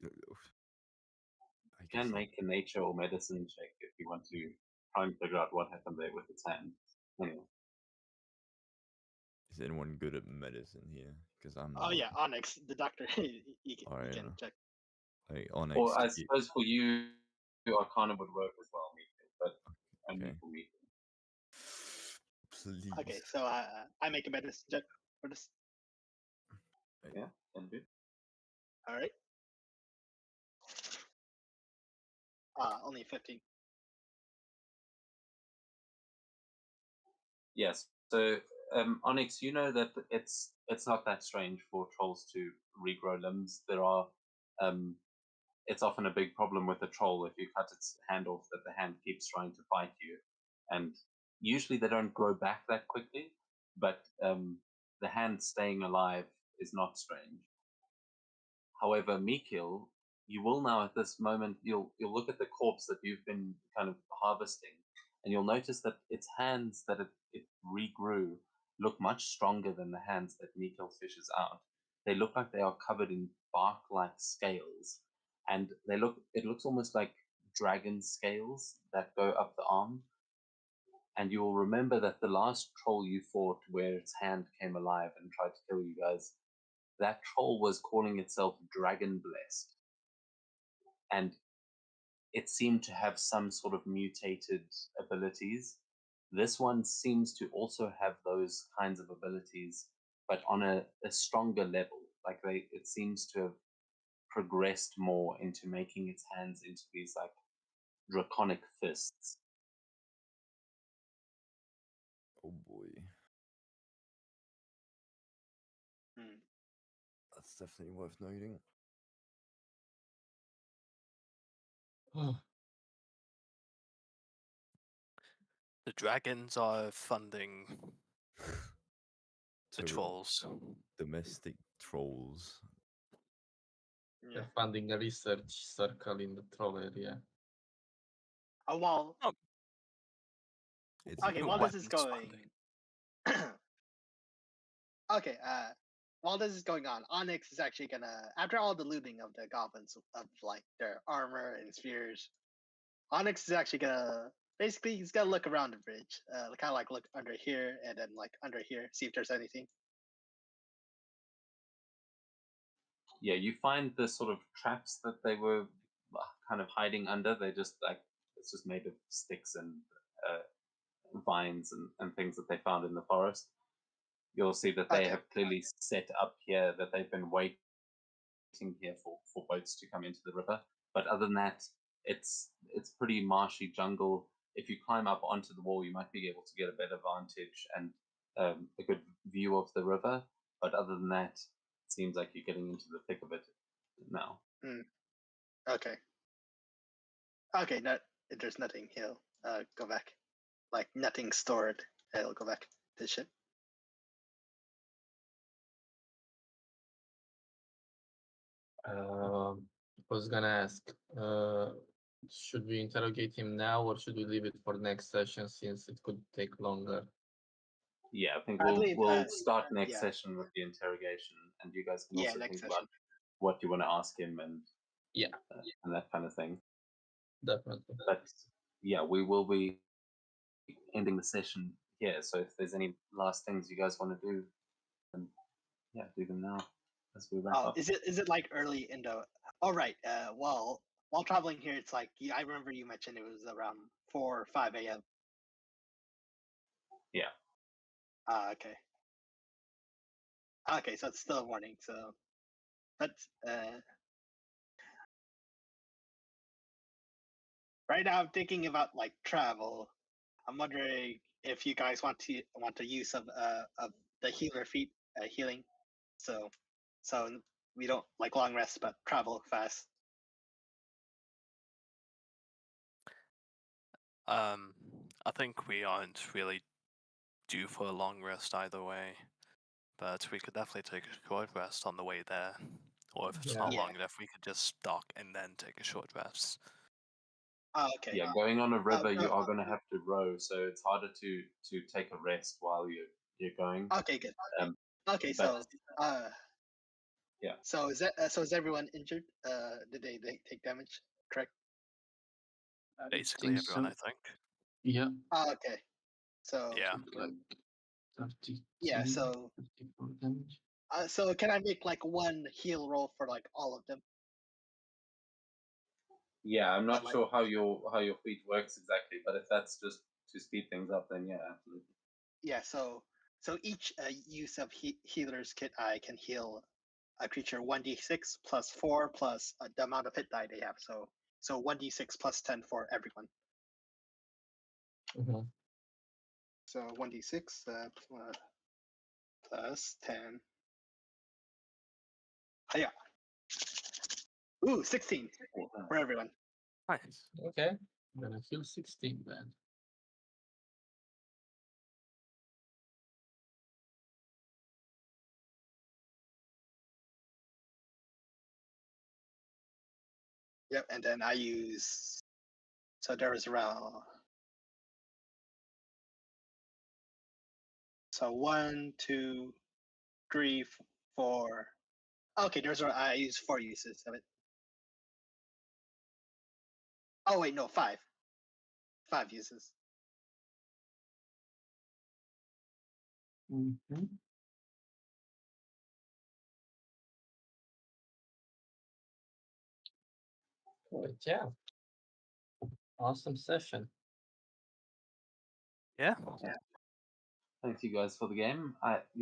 You can guess make a nature or medicine check if you want to try and figure out what happened there with its hand. Anyway. Is anyone good at medicine here? Because I'm not. Oh yeah, Onyx, the doctor. you can Alright, check. Hey, Onyx. Or I suppose for you, Arcana would work as well, Mikil, but only Okay. for me. Please. Okay, so I make a medicine check for this. Yeah, can do. All right. Only 15. Yes. So, Onyx, you know that it's not that strange for trolls to regrow limbs. There are, it's often a big problem with a troll if you cut its hand off that the hand keeps trying to fight you, and usually they don't grow back that quickly. But the hand staying alive is not strange. However, Mikil, you will now at this moment you'll look at the corpse that you've been kind of harvesting, and you'll notice that its hands that it regrew look much stronger than the hands that Mikil fishes out. They look like they are covered in bark-like scales, and it looks almost like dragon scales that go up the arm. And you will remember that the last troll you fought, where its hand came alive and tried to kill you guys, that troll was calling itself Dragon Blessed. And it seemed to have some sort of mutated abilities. This one seems to also have those kinds of abilities, but on a stronger level. Like it seems to have progressed more into making its hands into these like draconic fists. Oh boy. Hmm. That's definitely worth noting. The dragons are funding the Total trolls. domestic trolls. Yeah. They're funding a research circle in the troll area. Well, It's okay. a While good this is weapons going, funding. okay. While this is going on, Onyx is actually gonna, after all the looting of the goblins of like their armor and spears, Onyx is actually gonna basically he's gonna look around the bridge, kind of like look under here and then like under here, see if there's anything. Yeah, you find the sort of traps that they were kind of hiding under. They just like it's just made of sticks and vines and things that they found in the forest. You'll see that they Okay. have clearly set up here, that they've been waiting here for boats to come into the river. But other than that, it's pretty marshy jungle. If you climb up onto the wall, you might be able to get a better vantage and a good view of the river. But other than that, it seems like you're getting into the thick of it now. Okay. Okay. No, if there's nothing, he'll go back. Like nothing stored, he'll go back to the ship. I was gonna ask, should we interrogate him now or should we leave it for next session since it could take longer? Yeah, I think I believe, we'll start next yeah. session with the interrogation, and you guys can Yeah, also next think session. about what you want to ask him and Yeah. And that kind of thing. Definitely. But yeah, we will be ending the session here. So if there's any last things you guys want to do, then yeah, do them now as we wrap Oh, up. is it like early in the? Oh, right. Well, while traveling here, it's like I remember you mentioned it was around 4 or 5 a.m. Yeah. Okay. Okay, so it's still morning. So, but right now I'm thinking about like travel. I'm wondering if you guys want to use of the healer feat healing, so we don't like long rest but travel fast. I think we aren't really due for a long rest either way, but we could definitely take a short rest on the way there. Or if it's Yeah. not Yeah. long enough, we could just dock and then take a short rest. Okay. Yeah, going on a river, you no, are going to have to row, so it's harder to take a rest while you're going. Okay, good. Okay, but- so Yeah. So is everyone injured? Did they take damage? Correct. Basically everyone, I think. Yeah. Okay. So Yeah. Like 30. Yeah, so- 34 damage. So can I make like one heal roll for like all of them? Yeah, I'm not like- sure how your feat works exactly, but if that's just to speed things up, then yeah, absolutely. Yeah. So each use of healer's kit I can heal a creature 1d6 plus 4 plus the amount of hit die they have. So 1d6 plus 10 for everyone. Mhm. So 1d6 plus 10. Oh, yeah. Ooh, 16 for everyone. Nice. Okay. I'm gonna heal 16 then. Yep, and then I use. So there was around. So 1, 2, 3, 4. Okay, I use 4 uses of it. Oh wait, no, 5. 5 uses. Mm-hmm. But yeah. Awesome session. Yeah. Thanks you guys for the game.